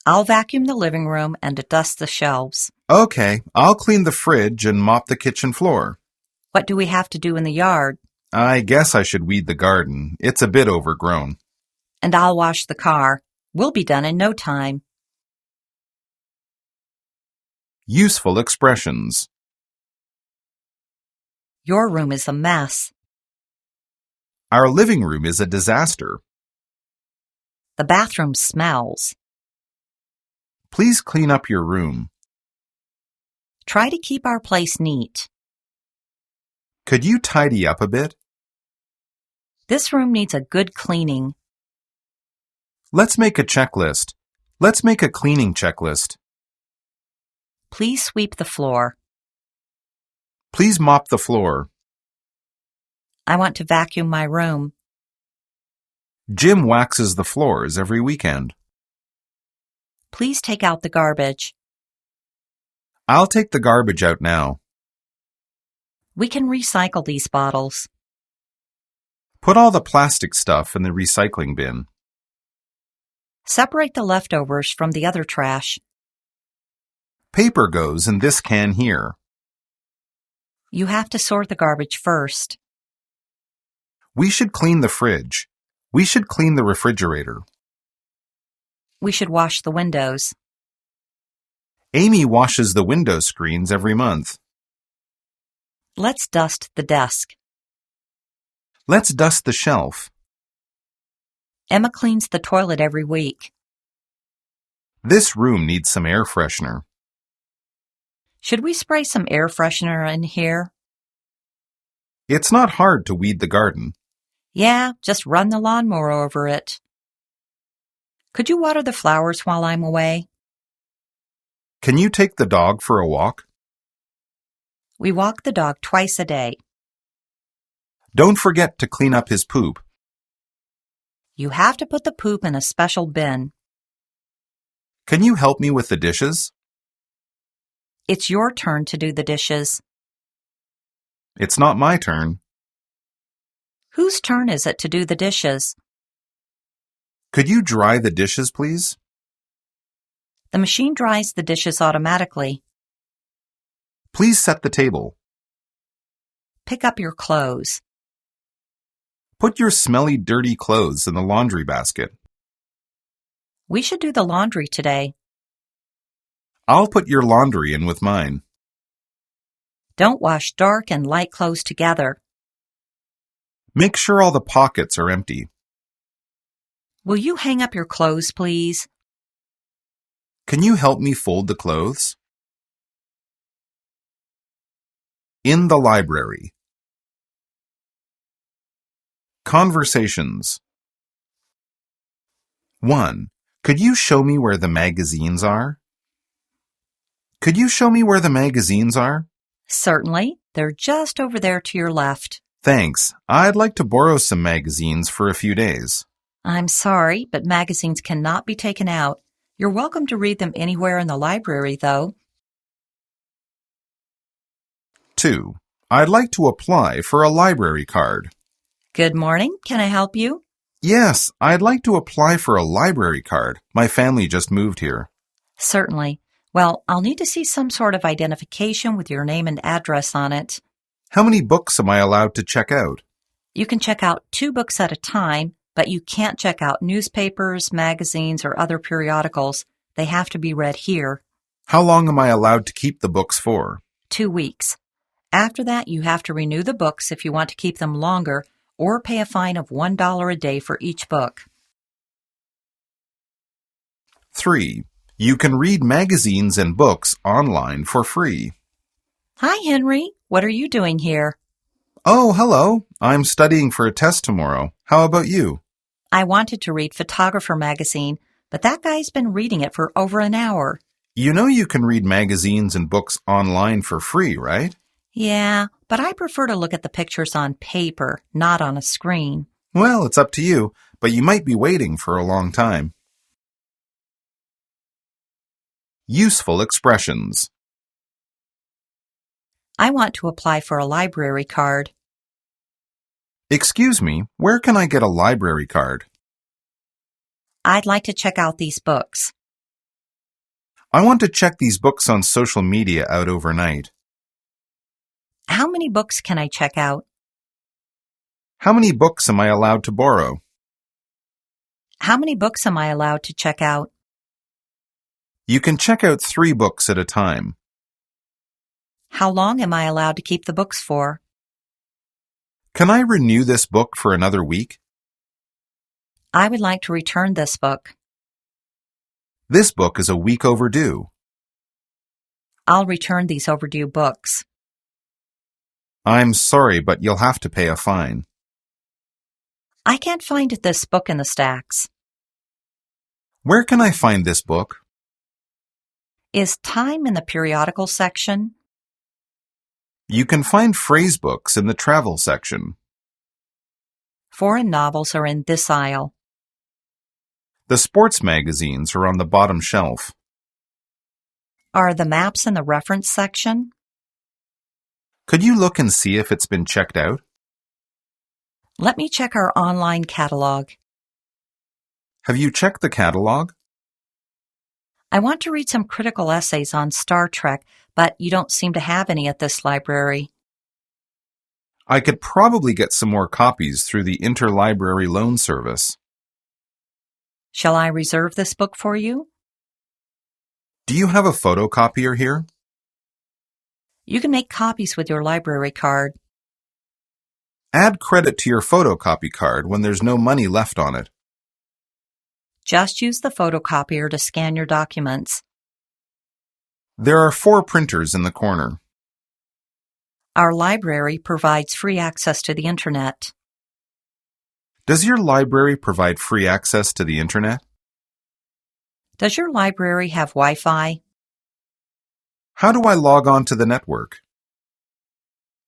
I'll vacuum the living room and dust the shelves. Okay, I'll clean the fridge and mop the kitchen floor. What do we have to do in the yard? I guess I should weed the garden. It's a bit overgrown. And I'll wash the car. We'll be done in no time. Useful expressions. Your room is a mess. Our living room is a disaster. The bathroom smells. Please clean up your room. Try to keep our place neat. Could you tidy up a bit? This room needs a good cleaning. Let's make a checklist. Let's make a cleaning checklist. Please sweep the floor. Please mop the floor. I want to vacuum my room. Jim waxes the floors every weekend. Please take out the garbage. I'll take the garbage out now. We can recycle these bottles. Put all the plastic stuff in the recycling bin. Separate the leftovers from the other trash. Paper goes in this can here. You have to sort the garbage first. We should clean the fridge. We should clean the refrigerator. We should wash the windows. Amy washes the window screens every month. Let's dust the desk. Let's dust the shelf. Emma cleans the toilet every week. This room needs some air freshener. Should we spray some air freshener in here? It's not hard to weed the garden. Yeah, just run the lawnmower over it. Could you water the flowers while I'm away? Can you take the dog for a walk? We walk the dog twice a day. Don't forget to clean up his poop. You have to put the poop in a special bin. Can you help me with the dishes? It's your turn to do the dishes. It's not my turn. Whose turn is it to do the dishes? Could you dry the dishes, please? The machine dries the dishes automatically. Please set the table. Pick up your clothes. Put your smelly, dirty clothes in the laundry basket. We should do the laundry today. I'll put your laundry in with mine. Don't wash dark and light clothes together. Make sure all the pockets are empty. Will you hang up your clothes, please? Can you help me fold the clothes? In the library. Conversations. 1. Could you show me where the magazines are? Could you show me where the magazines are? Certainly. They're just over there to your left. Thanks. I'd like to borrow some magazines for a few days. I'm sorry, but magazines cannot be taken out. You're welcome to read them anywhere in the library, though. 2. I'd like to apply for a library card. Good morning. Can I help you? Yes, I'd like to apply for a library card. My family just moved here. Certainly. Well, I'll need to see some sort of identification with your name and address on it. How many books am I allowed to check out? You can check out 2 books at a time, but you can't check out newspapers, magazines, or other periodicals. They have to be read here. How long am I allowed to keep the books for? 2 weeks. After that, you have to renew the books if you want to keep them longer, or pay a fine of $1 a day for each book. 3. You can read magazines and books online for free. Hi, Henry. What are you doing here? Oh, hello. I'm studying for a test tomorrow. How about you? I wanted to read Photographer magazine, but that guy's been reading it for over an hour. You know you can read magazines and books online for free, right? Yeah, but I prefer to look at the pictures on paper, not on a screen. Well, it's up to you, but you might be waiting for a long time. Useful expressions. I want to apply for a library card. Excuse me, where can I get a library card? I'd like to check out these books. I want to check these books on social media out overnight. How many books can I check out? How many books am I allowed to borrow? How many books am I allowed to check out? You can check out 3 books at a time. How long am I allowed to keep the books for? Can I renew this book for another week? I would like to return this book. This book is a week overdue. I'll return these overdue books. I'm sorry, but you'll have to pay a fine. I can't find this book in the stacks. Where can I find this book? Is time in the periodical section? You can find phrase books in the travel section. Foreign novels are in this aisle. The sports magazines are on the bottom shelf. Are the maps in the reference section? Could you look and see if it's been checked out? Let me check our online catalog. Have you checked the catalog? I want to read some critical essays on Star Trek, but you don't seem to have any at this library. I could probably get some more copies through the interlibrary loan service. Shall I reserve this book for you? Do you have a photocopier here? You can make copies with your library card. Add credit to your photocopy card when there's no money left on it. Just use the photocopier to scan your documents. There are 4 printers in the corner. Our library provides free access to the Internet. Does your library provide free access to the Internet? Does your library have Wi-Fi? How do I log on to the network?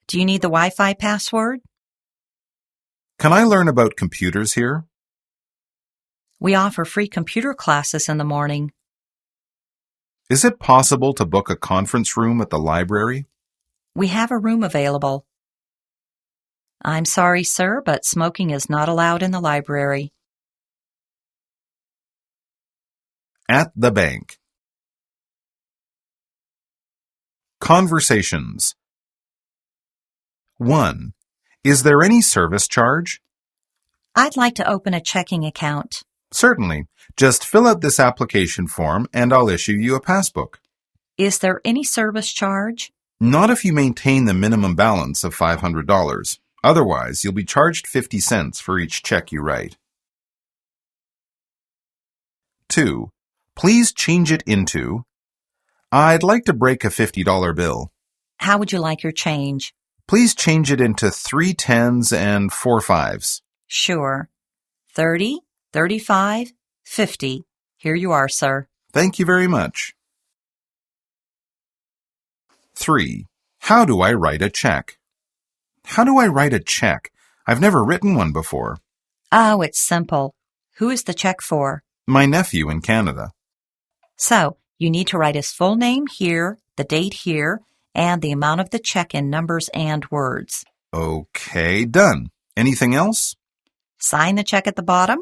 Do you need the Wi-Fi password? Can I learn about computers here? We offer free computer classes in the morning. Is it possible to book a conference room at the library? We have a room available. I'm sorry, sir, but smoking is not allowed in the library. At the bank. Conversations. 1. Is there any service charge? I'd like to open a checking account. Certainly. Just fill out this application form and I'll issue you a passbook. Is there any service charge? Not if you maintain the minimum balance of $500. Otherwise, you'll be charged 50 cents for each check you write. 2. Please change it into, I'd like to break a $50 bill. How would you like your change? Please change it into 3 10s and 4 5s. Sure. 30, 35, 50. Here you are, sir. Thank you very much. 3. How do I write a check? How do I write a check? I've never written one before. Oh, it's simple. Who is the check for? My nephew in Canada. So, you need to write his full name here, the date here, and the amount of the check in numbers and words. Okay, done. Anything else? Sign the check at the bottom.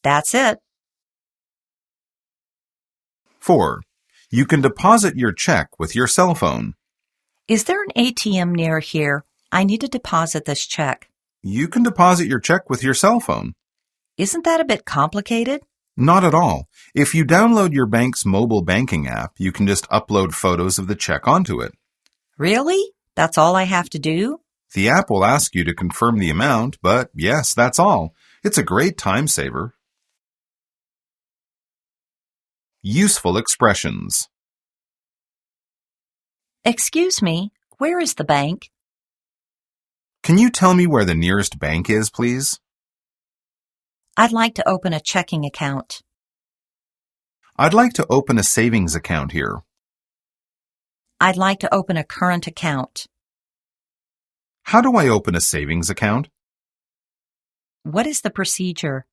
That's it. 4. You can deposit your check with your cell phone. Is there an ATM near here? I need to deposit this check. You can deposit your check with your cell phone. Isn't that a bit complicated? Not at all. If you download your bank's mobile banking app, you can just upload photos of the check onto it. Really? That's all I have to do? The app will ask you to confirm the amount, but yes, that's all. It's a great time saver. Useful expressions. Excuse me, where is the bank? Can you tell me where the nearest bank is, please? I'd like to open a checking account. I'd like to open a savings account here. I'd like to open a current account. How do I open a savings account? What is the procedure?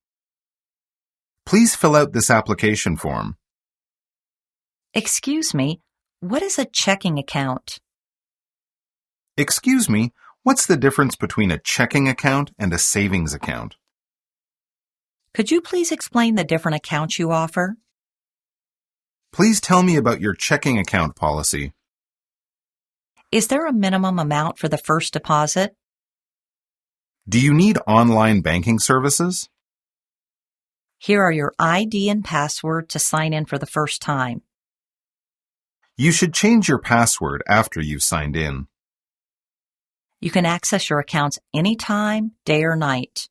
Please fill out this application form. Excuse me, what is a checking account? Excuse me, what's the difference between a checking account and a savings account? Could you please explain the different accounts you offer? Please tell me about your checking account policy. Is there a minimum amount for the first deposit? Do you need online banking services? Here are your ID and password to sign in for the first time. You should change your password after you've signed in. You can access your accounts anytime, day or night.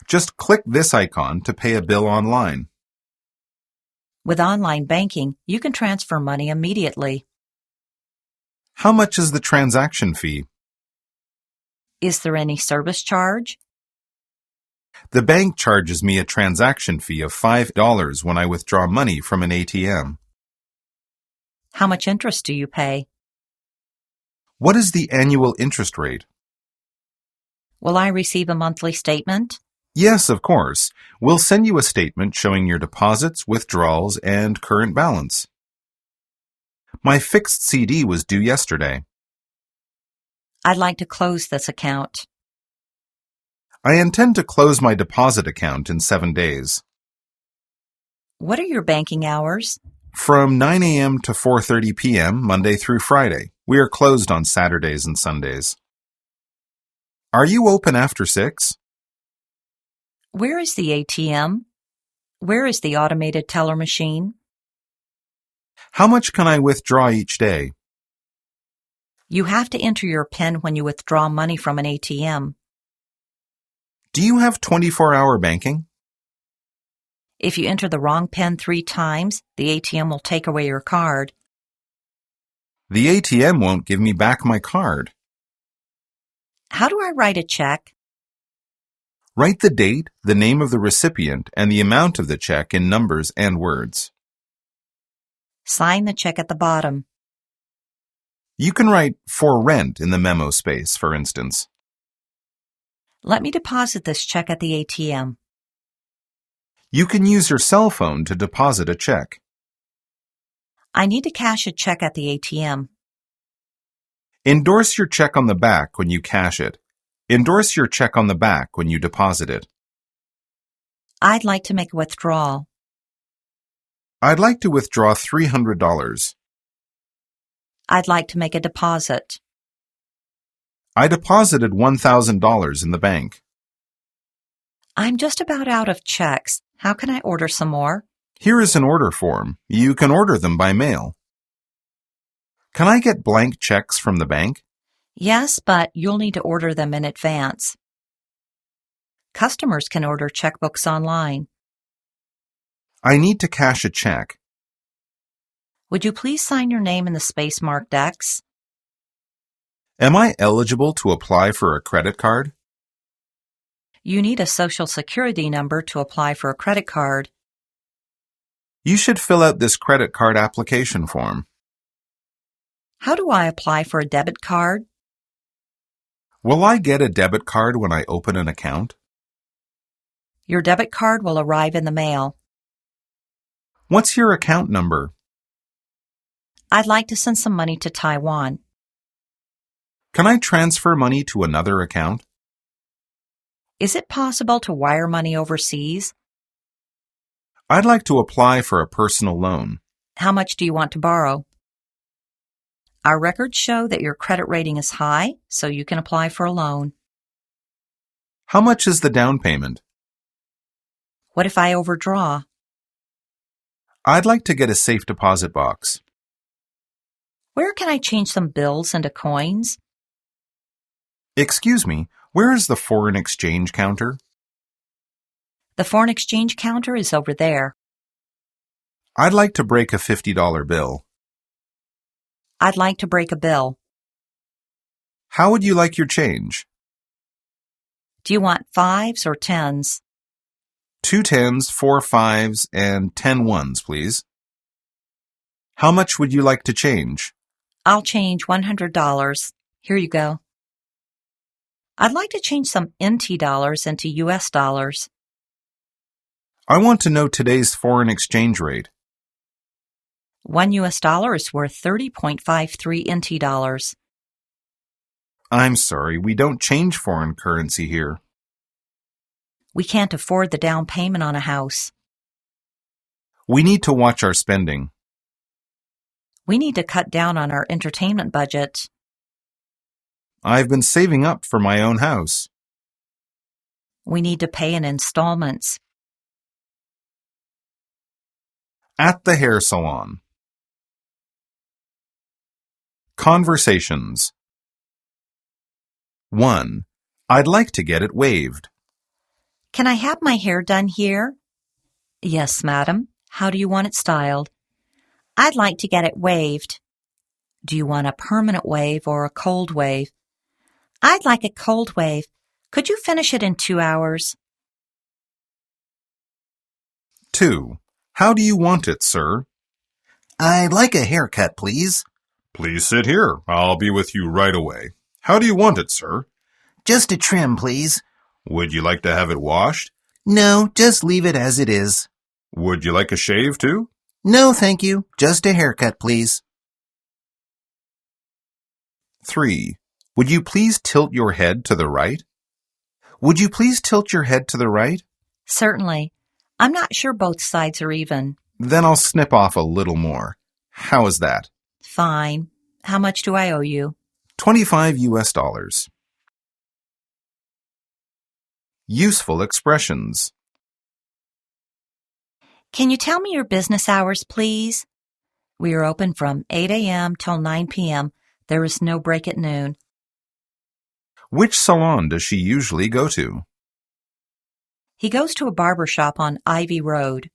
Just click this icon to pay a bill online. With online banking, you can transfer money immediately. How much is the transaction fee? Is there any service charge? The bank charges me a transaction fee of $5 when I withdraw money from an ATM. How much interest do you pay? What is the annual interest rate? Will I receive a monthly statement? Yes, of course. We'll send you a statement showing your deposits, withdrawals, and current balance. My fixed CD was due yesterday. I'd like to close this account. I intend to close my deposit account in 7 days. What are your banking hours? From 9 a.m. to 4:30 p.m., Monday through Friday. We are closed on Saturdays and Sundays. Are you open after 6? Where is the ATM? Where is the automated teller machine? How much can I withdraw each day? You have to enter your PIN when you withdraw money from an ATM. Do you have 24-hour banking? If you enter the wrong PIN 3 times, the ATM will take away your card. The ATM won't give me back my card. How do I write a check? Write the date, the name of the recipient, and the amount of the check in numbers and words. Sign the check at the bottom. You can write "for rent" in the memo space, for instance. Let me deposit this check at the ATM. You can use your cell phone to deposit a check. I need to cash a check at the ATM. Endorse your check on the back when you cash it. Endorse your check on the back when you deposit it. I'd like to make a withdrawal. I'd like to withdraw $300. I'd like to make a deposit. I deposited $1,000 in the bank. I'm just about out of checks. How can I order some more? Here is an order form. You can order them by mail. Can I get blank checks from the bank? Yes, but you'll need to order them in advance. Customers can order checkbooks online. I need to cash a check. Would you please sign your name in the space marked X? Am I eligible to apply for a credit card? You need a social security number to apply for a credit card. You should fill out this credit card application form. How do I apply for a debit card? Will I get a debit card when I open an account? Your debit card will arrive in the mail. What's your account number? I'd like to send some money to Taiwan. Can I transfer money to another account? Is it possible to wire money overseas? I'd like to apply for a personal loan. How much do you want to borrow? Our records show that your credit rating is high, so you can apply for a loan. How much is the down payment? What if I overdraw? I'd like to get a safe deposit box. Where can I change some bills into coins? Excuse me, where is the foreign exchange counter? The foreign exchange counter is over there. I'd like to break a $50 bill. I'd like to break a bill. How would you like your change? Do you want 5s or 10s? 2 10s, 4 5s, and 10 1s, please. How much would you like to change? I'll change $100. Here you go. I'd like to change some NT dollars into US dollars. I want to know today's foreign exchange rate. 1 US dollar is worth 30.53 NT dollars. I'm sorry, we don't change foreign currency here. We can't afford the down payment on a house. We need to watch our spending. We need to cut down on our entertainment budget. I've been saving up for my own house. We need to pay in installments. At the hair salon. Conversations. 1. I'd like to get it waved. Can I have my hair done here? Yes, madam. How do you want it styled? I'd like to get it waved. Do you want a permanent wave or a cold wave? I'd like a cold wave. Could you finish it in 2 hours? 2. How do you want it, sir? I'd like a haircut, please. Please sit here. I'll be with you right away. How do you want it, sir? Just a trim, please. Would you like to have it washed? No, just leave it as it is. Would you like a shave, too? No, thank you. Just a haircut, please. 3. Would you please tilt your head to the right? Would you please tilt your head to the right? Certainly. I'm not sure both sides are even. Then I'll snip off a little more. How is that? Fine. How much do I owe you? $25 US. Useful expressions. Can you tell me your business hours, please? We are open from 8 a.m. till 9 p.m. There is no break at noon. Which salon does she usually go to? He goes to a barber shop on Ivy Road.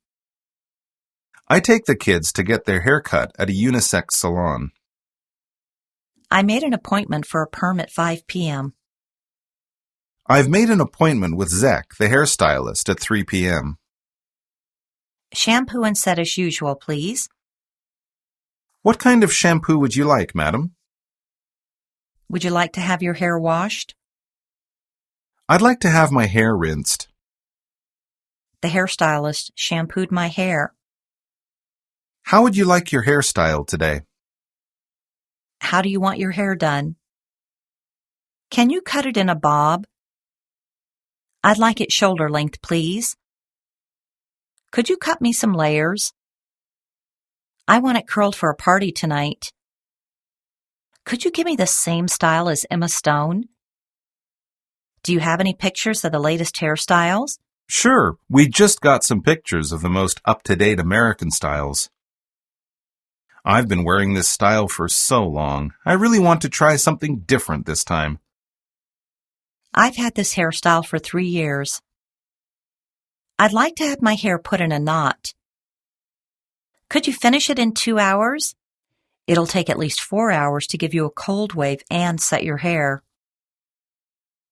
I take the kids to get their hair cut at a unisex salon. I made an appointment for a perm at 5 p.m. I've made an appointment with Zek, the hairstylist, at 3 p.m. Shampoo and set as usual, please. What kind of shampoo would you like, madam? Would you like to have your hair washed? I'd like to have my hair rinsed. The hairstylist shampooed my hair. How would you like your hairstyle today? How do you want your hair done? Can you cut it in a bob? I'd like it shoulder length, please. Could you cut me some layers? I want it curled for a party tonight. Could you give me the same style as Emma Stone? Do you have any pictures of the latest hairstyles? Sure, we just got some pictures of the most up-to-date American styles. I've been wearing this style for so long. I really want to try something different this time. I've had this hairstyle for 3 years. I'd like to have my hair put in a knot. Could you finish it in 2 hours? It'll take at least 4 hours to give you a cold wave and set your hair.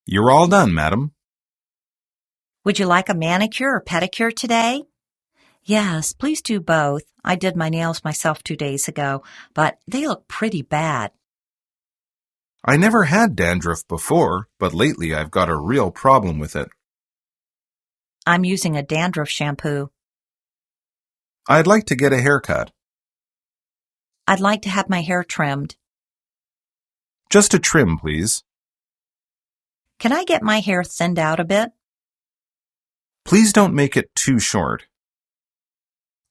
You're all done, madam. Would you like a manicure or pedicure today? Yes, please do both. I did my nails myself 2 days ago, but they look pretty bad. I never had dandruff before, but lately I've got a real problem with it. I'm using a dandruff shampoo. I'd like to get a haircut. I'd like to have my hair trimmed. Just a trim, please. Can I get my hair thinned out a bit? Please don't make it too short.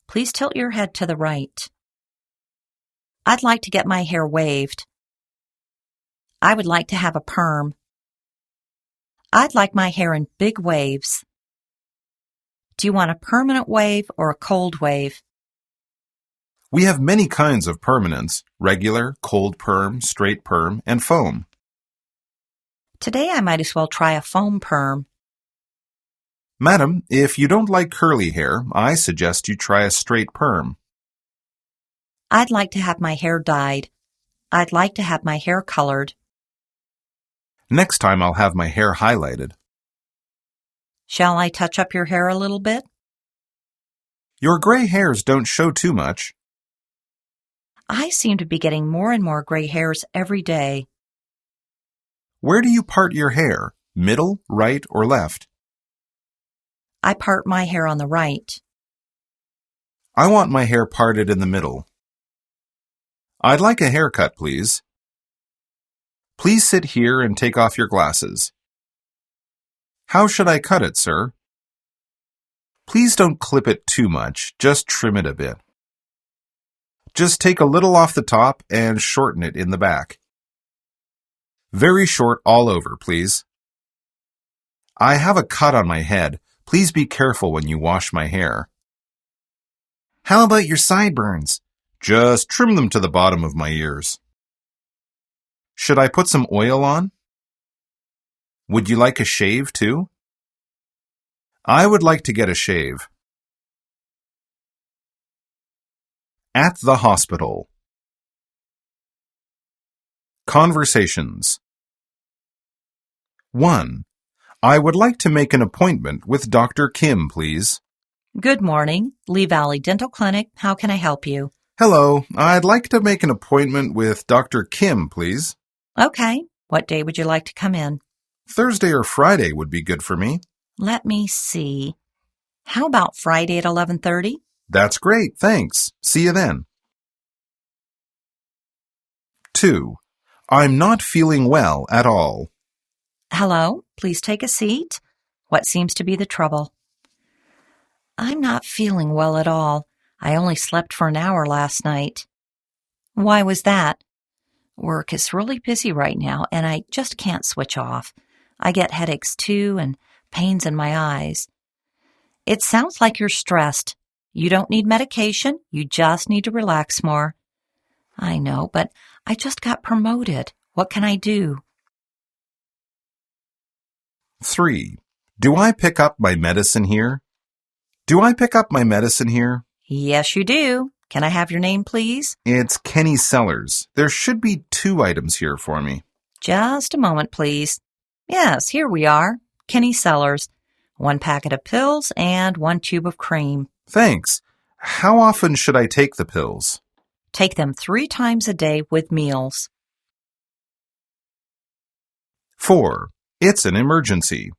Please tilt your head to the right. I'd like to get my hair waved. I would like to have a perm. I'd like my hair in big waves. Do you want a permanent wave or a cold wave? We have many kinds of permanents: regular, cold perm, straight perm, and foam. Today I might as well try a foam perm. Madam, if you don't like curly hair, I suggest you try a straight perm. I'd like to have my hair dyed. I'd like to have my hair colored. Next time I'll have my hair highlighted. Shall I touch up your hair a little bit? Your gray hairs don't show too much. I seem to be getting more and more gray hairs every day. Where do you part your hair? Middle, right, or left? I part my hair on the right. I want my hair parted in the middle. I'd like a haircut, please. Please sit here and take off your glasses. How should I cut it, sir? Please don't clip it too much, just trim it a bit. Just take a little off the top and shorten it in the back. Very short all over, please. I have a cut on my head. Please be careful when you wash my hair. How about your sideburns? Just trim them to the bottom of my ears. Should I put some oil on? Would you like a shave too? I would like to get a shave. At the hospital. Conversations. 1. I would like to make an appointment with Dr. Kim, please. Good morning, Lee Valley Dental Clinic. How can I help you? Hello, I'd like to make an appointment with Dr. Kim, please. Okay. What day would you like to come in? Thursday or Friday would be good for me. Let me see. How about Friday at 11:30? That's great, thanks. See you then. 2. I'm not feeling well at all. Hello, please take a seat. What seems to be the trouble? I'm not feeling well at all. I only slept for an hour last night. Why was that? Work is really busy right now, and I just can't switch off. I get headaches too and pains in my eyes. It sounds like you're stressed. You don't need medication. You just need to relax more. I know, but I just got promoted. What can I do? 3. Do I pick up my medicine here? Do I pick up my medicine here? Yes, you do. Can I have your name, please? It's Kenny Sellers. There should be 2 items here for me. Just a moment, please. Yes, here we are. Kenny Sellers. 1 packet of pills and 1 tube of cream. Thanks. How often should I take the pills? Take them 3 times a day with meals. 4. It's an emergency.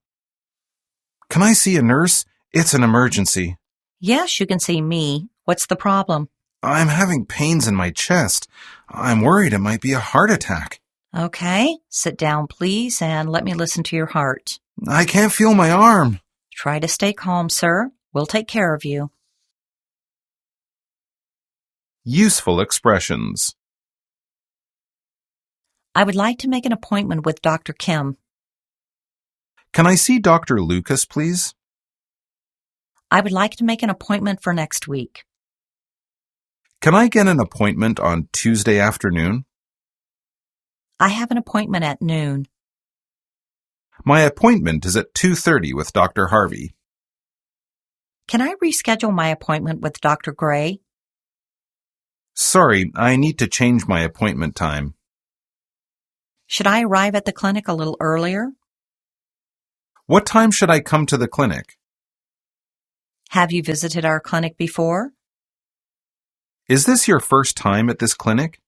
Can I see a nurse? It's an emergency. Yes, you can see me. What's the problem? I'm having pains in my chest. I'm worried it might be a heart attack. Okay, sit down, please, and let me listen to your heart. I can't feel my arm. Try to stay calm, sir. We'll take care of you. Useful expressions. I would like to make an appointment with Dr. Kim. Can I see Dr. Lucas, please? I would like to make an appointment for next week. Can I get an appointment on Tuesday afternoon? I have an appointment at noon. My appointment is at 2:30 with Dr. Harvey. Can I reschedule my appointment with Dr. Gray? Sorry, I need to change my appointment time. Should I arrive at the clinic a little earlier? What time should I come to the clinic? Have you visited our clinic before? Is this your first time at this clinic?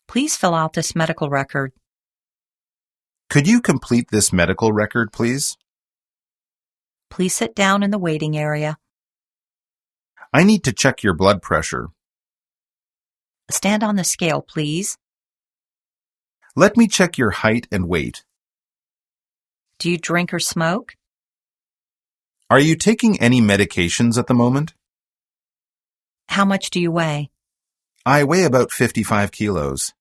Please fill out this medical record. Could you complete this medical record, please? Please sit down in the waiting area. I need to check your blood pressure. Stand on the scale, please. Let me check your height and weight. Do you drink or smoke? Are you taking any medications at the moment? How much do you weigh? I weigh about 55 kilos.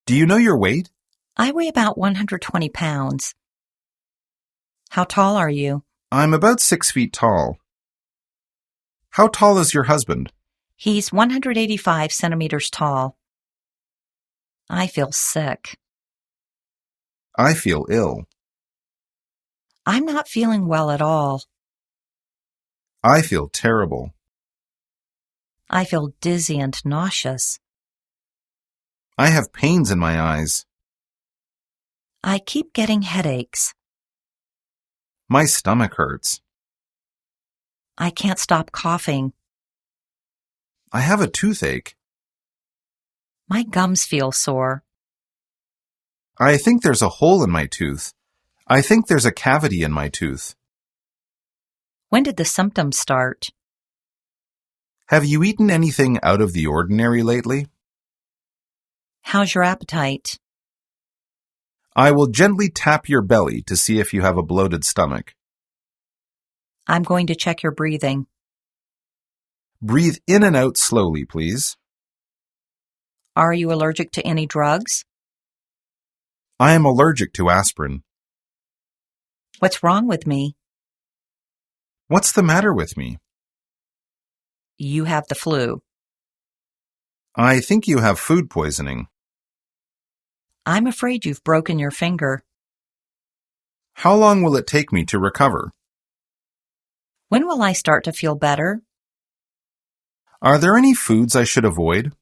Do you know your weight? I weigh about 120 pounds. How tall are you? I'm about 6 feet tall. How tall is your husband? He's 185 centimeters tall. I feel sick. I feel ill. I'm not feeling well at all. I feel terrible. I feel dizzy and nauseous. I have pains in my eyes. I keep getting headaches. My stomach hurts. I can't stop coughing. I have a toothache. My gums feel sore. I think there's a hole in my tooth. I think there's a cavity in my tooth. When did the symptoms start? Have you eaten anything out of the ordinary lately? How's your appetite? I will gently tap your belly to see if you have a bloated stomach. I'm going to check your breathing. Breathe in and out slowly, please. Are you allergic to any drugs? I am allergic to aspirin. What's wrong with me? What's the matter with me? You have the flu. I think you have food poisoning. I'm afraid you've broken your finger. How long will it take me to recover? When will I start to feel better? Are there any foods I should avoid?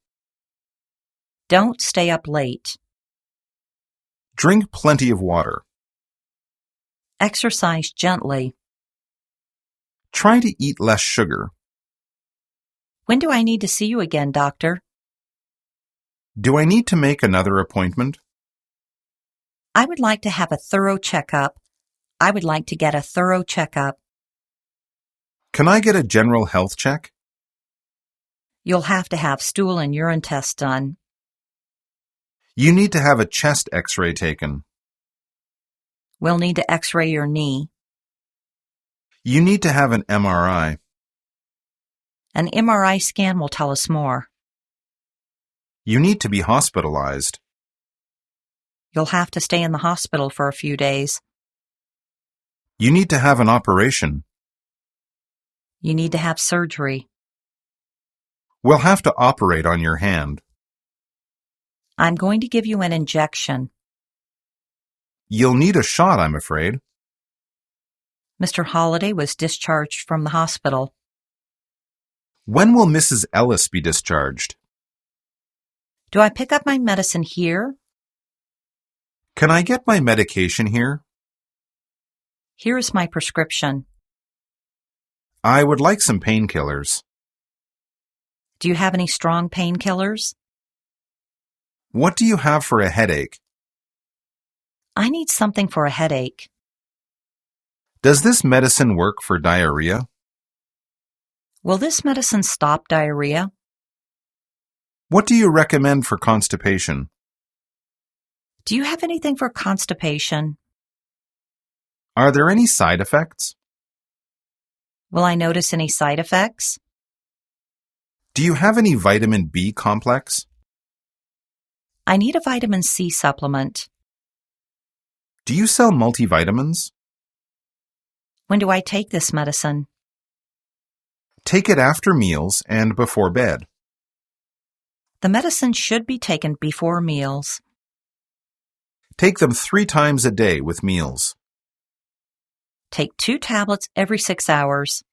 Don't stay up late. Drink plenty of water. Exercise gently. Try to eat less sugar. When do I need to see you again, doctor? Do I need to make another appointment? I would like to have a thorough checkup. I would like to get a thorough checkup. Can I get a general health check? You'll have to have stool and urine tests done. You need to have a chest x-ray taken. We'll need to x-ray your knee. You need to have an MRI. An MRI scan will tell us more. You need to be hospitalized. You'll have to stay in the hospital for a few days. You need to have an operation. You need to have surgery. We'll have to operate on your hand. I'm going to give you an injection. You'll need a shot, I'm afraid. Mr. Holliday was discharged from the hospital. When will Mrs. Ellis be discharged? Do I pick up my medicine here? Can I get my medication here? Here is my prescription. I would like some painkillers. Do you have any strong painkillers? What do you have for a headache? I need something for a headache. Does this medicine work for diarrhea? Will this medicine stop diarrhea? What do you recommend for constipation? Do you have anything for constipation? Are there any side effects? Will I notice any side effects? Do you have any vitamin B complex? I need a vitamin C supplement. Do you sell multivitamins? When do I take this medicine? Take it after meals and before bed. The medicine should be taken before meals. Take them 3 times a day with meals. Take 2 tablets every 6 hours.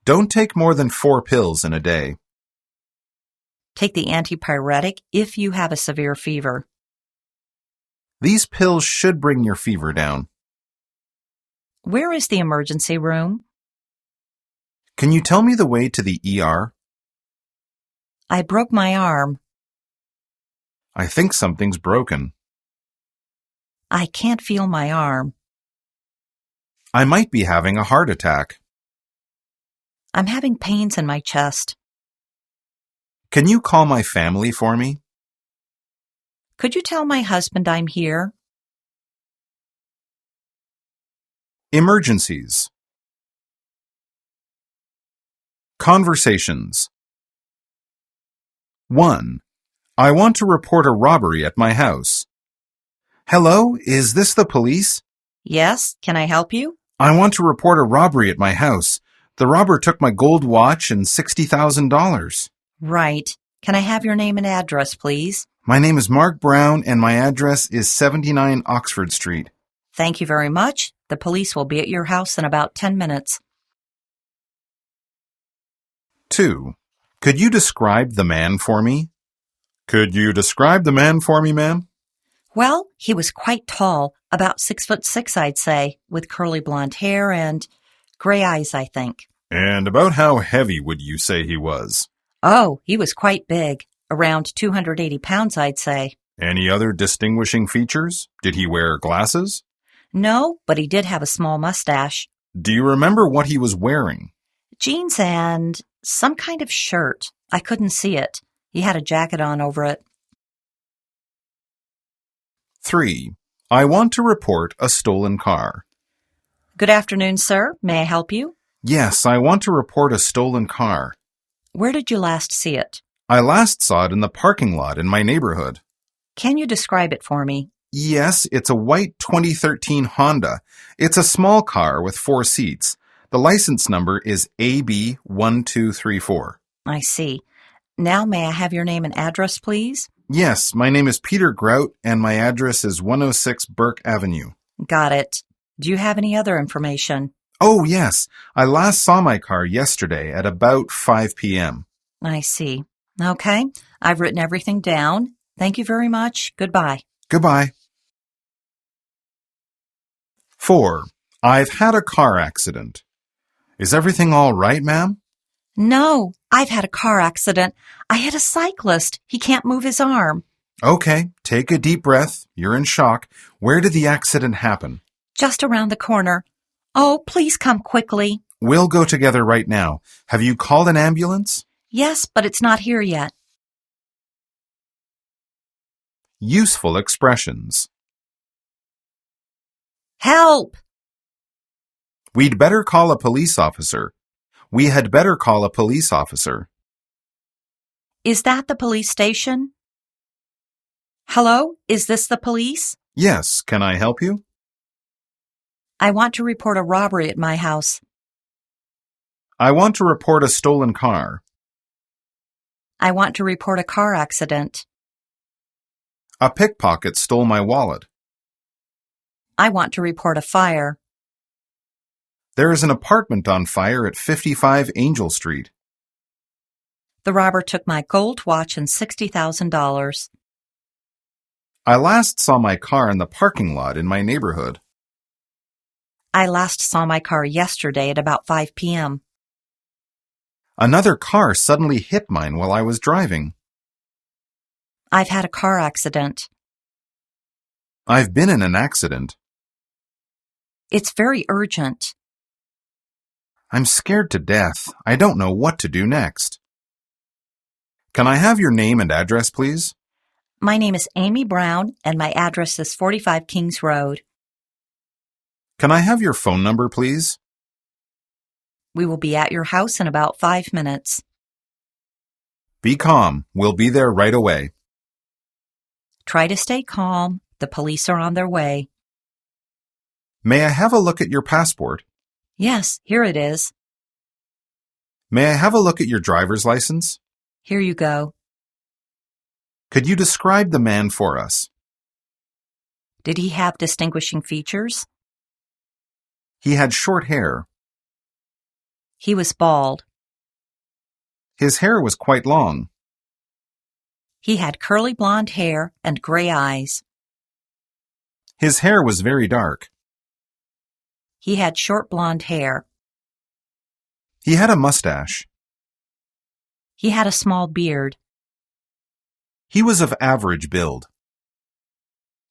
Don't take more than 4 pills in a day. Take the antipyretic if you have a severe fever. These pills should bring your fever down. Where is the emergency room? Can you tell me the way to the ER? I broke my arm. I think something's broken. I can't feel my arm. I might be having a heart attack. I'm having pains in my chest. Can you call my family for me? Could you tell my husband I'm here? Emergencies. Conversations. 1. I want to report a robbery at my house. Hello, is this the police? Yes, can I help you? I want to report a robbery at my house. The robber took my gold watch and $60,000. Right. Can I have your name and address, please? My name is Mark Brown and my address is 79 Oxford Street. Thank you very much. The police will be at your house in about 10 minutes. 2. Could you describe the man for me? Could you describe the man for me, ma'am? Well, he was quite tall, about 6'6", I'd say, with curly blonde hair and gray eyes, I think. And about how heavy would you say he was? Oh, he was quite big, around 280 pounds, I'd say. Any other distinguishing features? Did he wear glasses? No, but he did have a small mustache. Do you remember what he was wearing? Jeans and some kind of shirt. I couldn't see it. He had a jacket on over it. 3. I want to report a stolen car. Good afternoon, sir. May I help you? Yes, I want to report a stolen car. Where did you last see it? I last saw it in the parking lot in my neighborhood. Can you describe it for me? Yes, it's a white 2013 Honda. It's a small car with 4 seats. The license number is AB1234. I see. Now may I have your name and address, please? Yes, my name is Peter Grout and my address is 106 Burke Avenue. Got it. Do you have any other information? Oh, yes. I last saw my car yesterday at about 5 p.m. I see. Okay. I've written everything down. Thank you very much. Goodbye. Goodbye. 4. I've had a car accident. Is everything all right, ma'am? No, I've had a car accident. I hit a cyclist. He can't move his arm. Okay, take a deep breath. You're in shock. Where did the accident happen? Just around the corner. Oh, please come quickly. We'll go together right now. Have you called an ambulance? Yes, but it's not here yet. Useful expressions. Help! We'd better call a police officer. We had better call a police officer. Is that the police station? Hello? Is this the police? Yes, can I help you? I want to report a robbery at my house. I want to report a stolen car. I want to report a car accident. A pickpocket stole my wallet. I want to report a fire. There is an apartment on fire at 55 Angel Street. The robber took my gold watch and $60,000. I last saw my car in the parking lot in my neighborhood. I last saw my car yesterday at about 5 p.m. Another car suddenly hit mine while I was driving. I've had a car accident. I've been in an accident. It's very urgent. I'm scared to death. I don't know what to do next. Can I have your name and address, please? My name is Amy Brown, and my address is 45 Kings Road. Can I have your phone number, please? We will be at your house in about 5 minutes. Be calm. We'll be there right away. Try to stay calm. The police are on their way. May I have a look at your passport? Yes, here it is. May I have a look at your driver's license? Here you go. Could you describe the man for us? Did he have distinguishing features? He had short hair. He was bald. His hair was quite long. He had curly blonde hair and gray eyes. His hair was very dark. He had short blonde hair. He had a mustache. He had a small beard. He was of average build.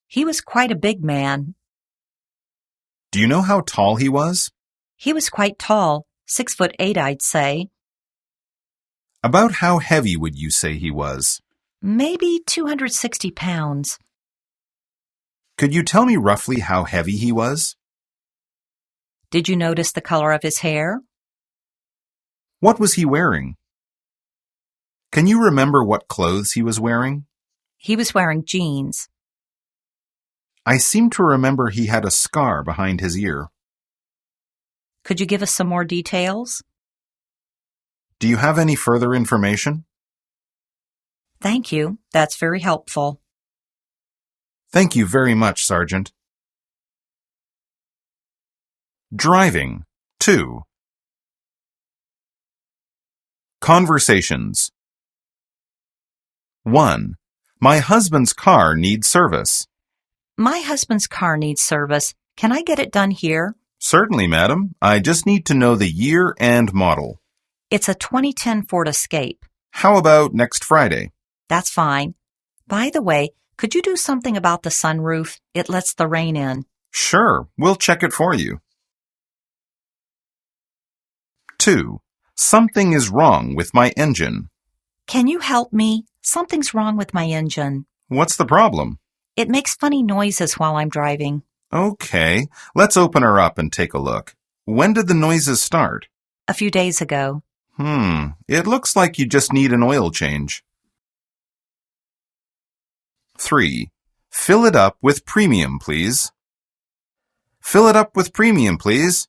He was quite a big man. Do you know how tall he was? He was quite tall, 6'8", I'd say. About how heavy would you say he was? Maybe 260 pounds. Could you tell me roughly how heavy he was? Did you notice the color of his hair? What was he wearing? Can you remember what clothes he was wearing? He was wearing jeans. I seem to remember he had a scar behind his ear. Could you give us some more details? Do you have any further information? Thank you. That's very helpful. Thank you very much, Sergeant. Driving. 2. Conversations. 1. My husband's car needs service. My husband's car needs service. Can I get it done here? Certainly, madam. I just need to know the year and model. It's a 2010 Ford Escape. How about next Friday? That's fine. By the way, could you do something about the sunroof? It lets the rain in. Sure, we'll check it for you. 2. Something is wrong with my engine. Can you help me? Something's wrong with my engine. What's the problem? It makes funny noises while I'm driving. Okay, let's open her up and take a look. When did the noises start? A few days ago. It looks like you just need an oil change. 3. Fill it up with premium, please. Fill it up with premium, please.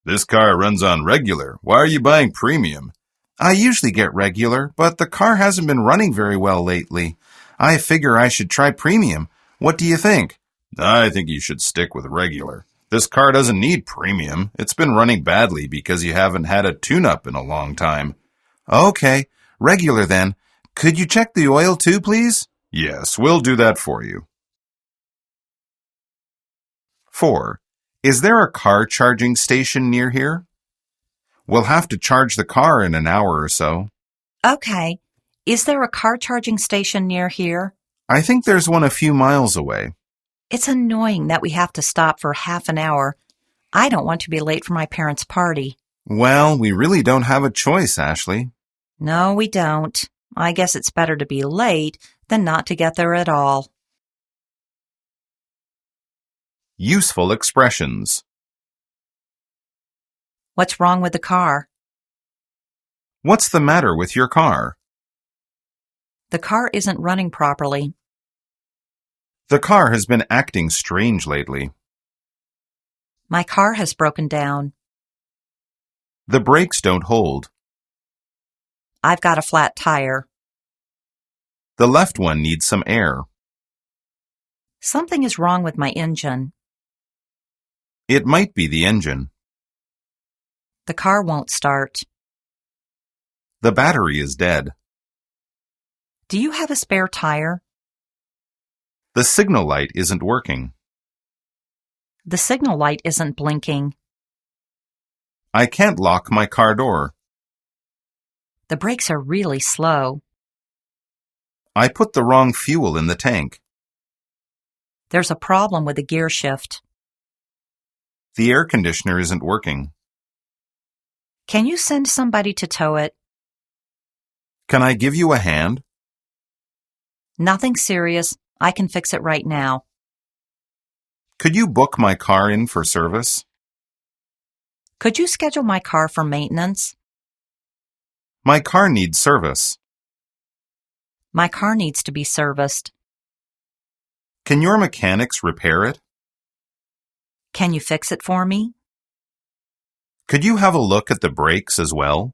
This car runs on regular. Why are you buying premium? I usually get regular, but the car hasn't been running very well lately. I figure I should try premium. What do you think? I think you should stick with regular. This car doesn't need premium. It's been running badly because you haven't had a tune-up in a long time. Okay, regular then. Could you check the oil too, please? Yes, we'll do that for you. 4. Is there a car charging station near here? We'll have to charge the car in an hour or so. Okay. Is there a car charging station near here? I think there's one a few miles away. It's annoying that we have to stop for half an hour. I don't want to be late for my parents' party. Well, we really don't have a choice, Ashley. No, we don't. I guess it's better to be late than not to get there at all. Useful expressions. What's wrong with the car? What's the matter with your car? The car isn't running properly. The car has been acting strange lately. My car has broken down. The brakes don't hold. I've got a flat tire. The left one needs some air. Something is wrong with my engine. It might be the engine. The car won't start. The battery is dead. Do you have a spare tire? The signal light isn't working. The signal light isn't blinking. I can't lock my car door. The brakes are really slow. I put the wrong fuel in the tank. There's a problem with the gear shift. The air conditioner isn't working. Can you send somebody to tow it? Can I give you a hand? Nothing serious. I can fix it right now. Could you book my car in for service? Could you schedule my car for maintenance? My car needs service. My car needs to be serviced. Can your mechanics repair it? Can you fix it for me? Could you have a look at the brakes as well?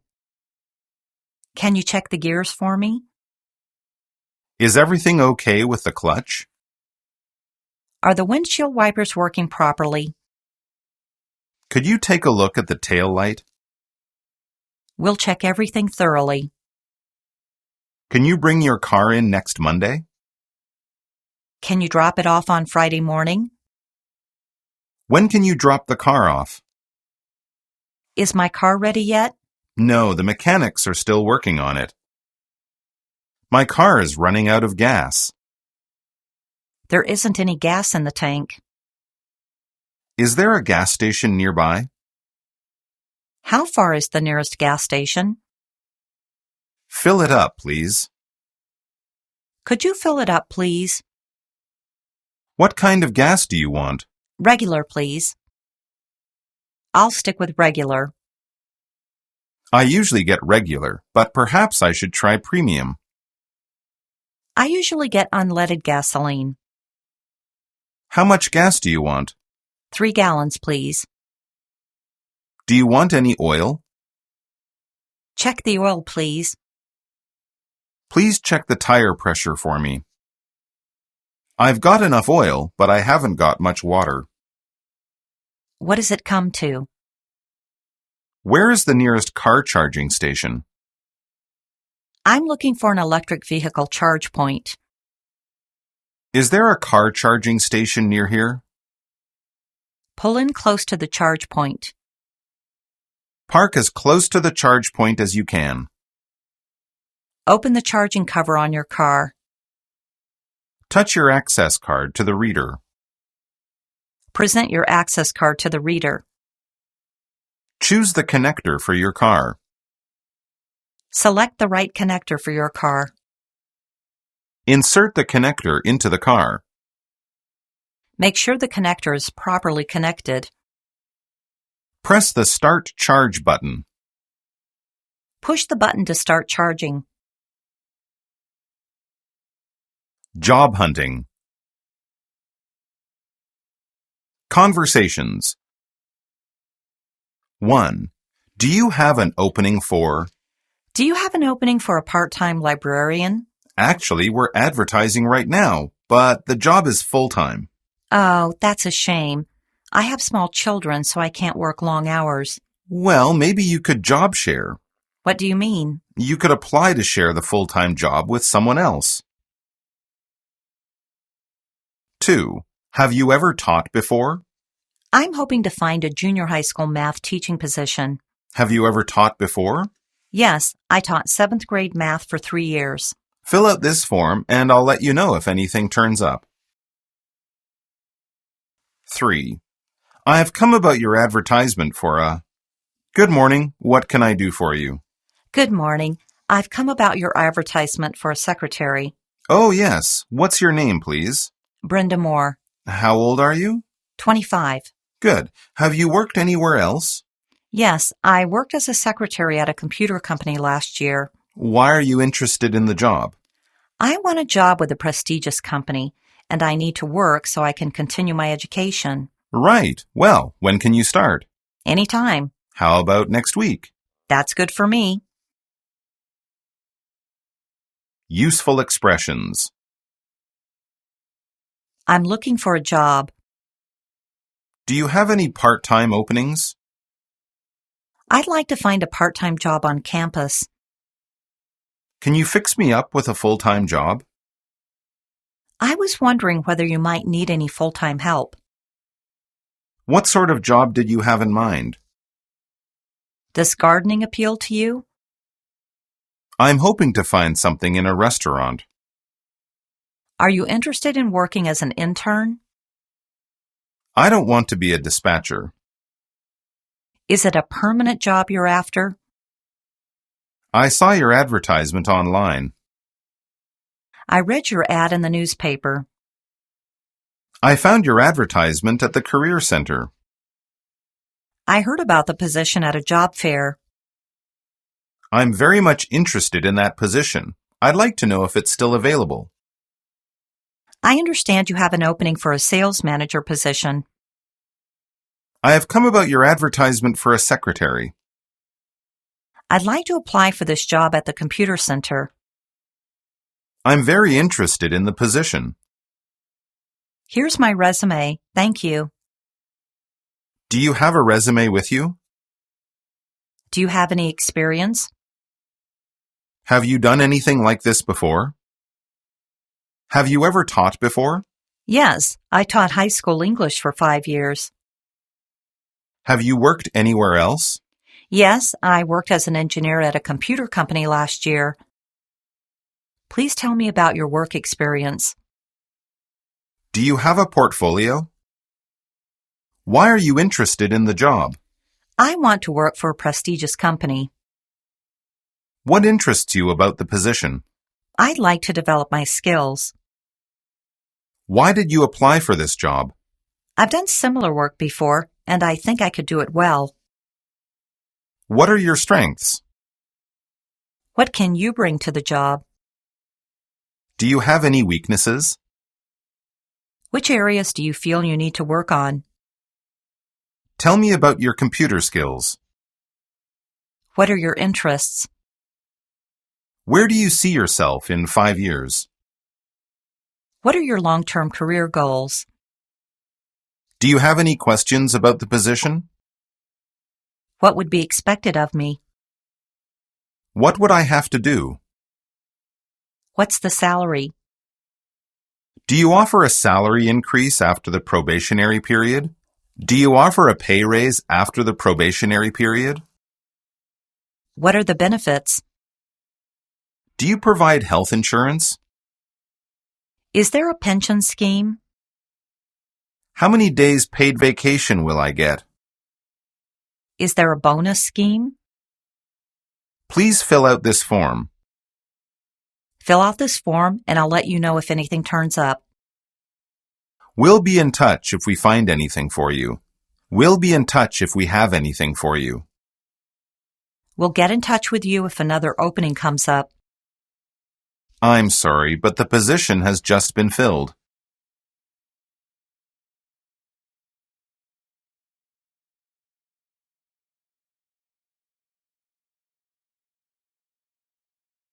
Can you check the gears for me? Is everything okay with the clutch? Are the windshield wipers working properly? Could you take a look at the tail light? We'll check everything thoroughly. Can you bring your car in next Monday? Can you drop it off on Friday morning? When can you drop the car off? Is my car ready yet? No, the mechanics are still working on it. My car is running out of gas. There isn't any gas in the tank. Is there a gas station nearby? How far is the nearest gas station? Fill it up, please. Could you fill it up, please? What kind of gas do you want? Regular, please. I'll stick with regular. I usually get regular, but perhaps I should try premium. I usually get unleaded gasoline. How much gas do you want? 3 gallons, please. Do you want any oil? Check the oil, please. Please check the tire pressure for me. I've got enough oil, but I haven't got much water. What does it come to? Where is the nearest car charging station? I'm looking for an electric vehicle charge point. Is there a car charging station near here? Pull in close to the charge point. Park as close to the charge point as you can. Open the charging cover on your car. Touch your access card to the reader. Present your access card to the reader. Choose the connector for your car. Select the right connector for your car. Insert the connector into the car. Make sure the connector is properly connected. Press the Start Charge button. Push the button to start charging. Job hunting. Conversations. 1. Do you have an opening for? Do you have an opening for a part-time librarian? Actually, we're advertising right now, but the job is full-time. Oh, that's a shame. I have small children, so I can't work long hours. Well, maybe you could job share. What do you mean? You could apply to share the full-time job with someone else. 2. Have you ever taught before? I'm hoping to find a junior high school math teaching position. Have you ever taught before? Yes, I taught 7th grade math for 3 years. Fill out this form and I'll let you know if anything turns up. 3. I have come about your advertisement for a... Good morning. What can I do for you? Good morning. I've come about your advertisement for a secretary. Oh, yes. What's your name, please? Brenda Moore. How old are you? 25. Good. Have you worked anywhere else? Yes, I worked as a secretary at a computer company last year. Why are you interested in the job? I want a job with a prestigious company, and I need to work so I can continue my education. Right. Well, when can you start? Anytime. How about next week? That's good for me. Useful expressions. I'm looking for a job. Do you have any part-time openings? I'd like to find a part-time job on campus. Can you fix me up with a full-time job? I was wondering whether you might need any full-time help. What sort of job did you have in mind? Does gardening appeal to you? I'm hoping to find something in a restaurant. Are you interested in working as an intern? I don't want to be a dispatcher. Is it a permanent job you're after? I saw your advertisement online. I read your ad in the newspaper. I found your advertisement at the Career Center. I heard about the position at a job fair. I'm very much interested in that position. I'd like to know if it's still available. I understand you have an opening for a sales manager position. I have come about your advertisement for a secretary. I'd like to apply for this job at the computer center. I'm very interested in the position. Here's my resume. Thank you. Do you have a resume with you? Do you have any experience? Have you done anything like this before? Have you ever taught before? Yes, I taught high school English for 5 years. Have you worked anywhere else? Yes, I worked as an engineer at a computer company last year. Please tell me about your work experience. Do you have a portfolio? Why are you interested in the job? I want to work for a prestigious company. What interests you about the position? I'd like to develop my skills. Why did you apply for this job? I've done similar work before, and I think I could do it well. What are your strengths? What can you bring to the job? Do you have any weaknesses? Which areas do you feel you need to work on? Tell me about your computer skills. What are your interests? Where do you see yourself in 5 years? What are your long-term career goals? Do you have any questions about the position? What would be expected of me? What would I have to do? What's the salary? Do you offer a salary increase after the probationary period? Do you offer a pay raise after the probationary period? What are the benefits? Do you provide health insurance? Is there a pension scheme? How many days paid vacation will I get? Is there a bonus scheme? Please fill out this form. Fill out this form and I'll let you know if anything turns up. We'll be in touch if we find anything for you. We'll be in touch if we have anything for you. We'll get in touch with you if another opening comes up. I'm sorry, but the position has just been filled.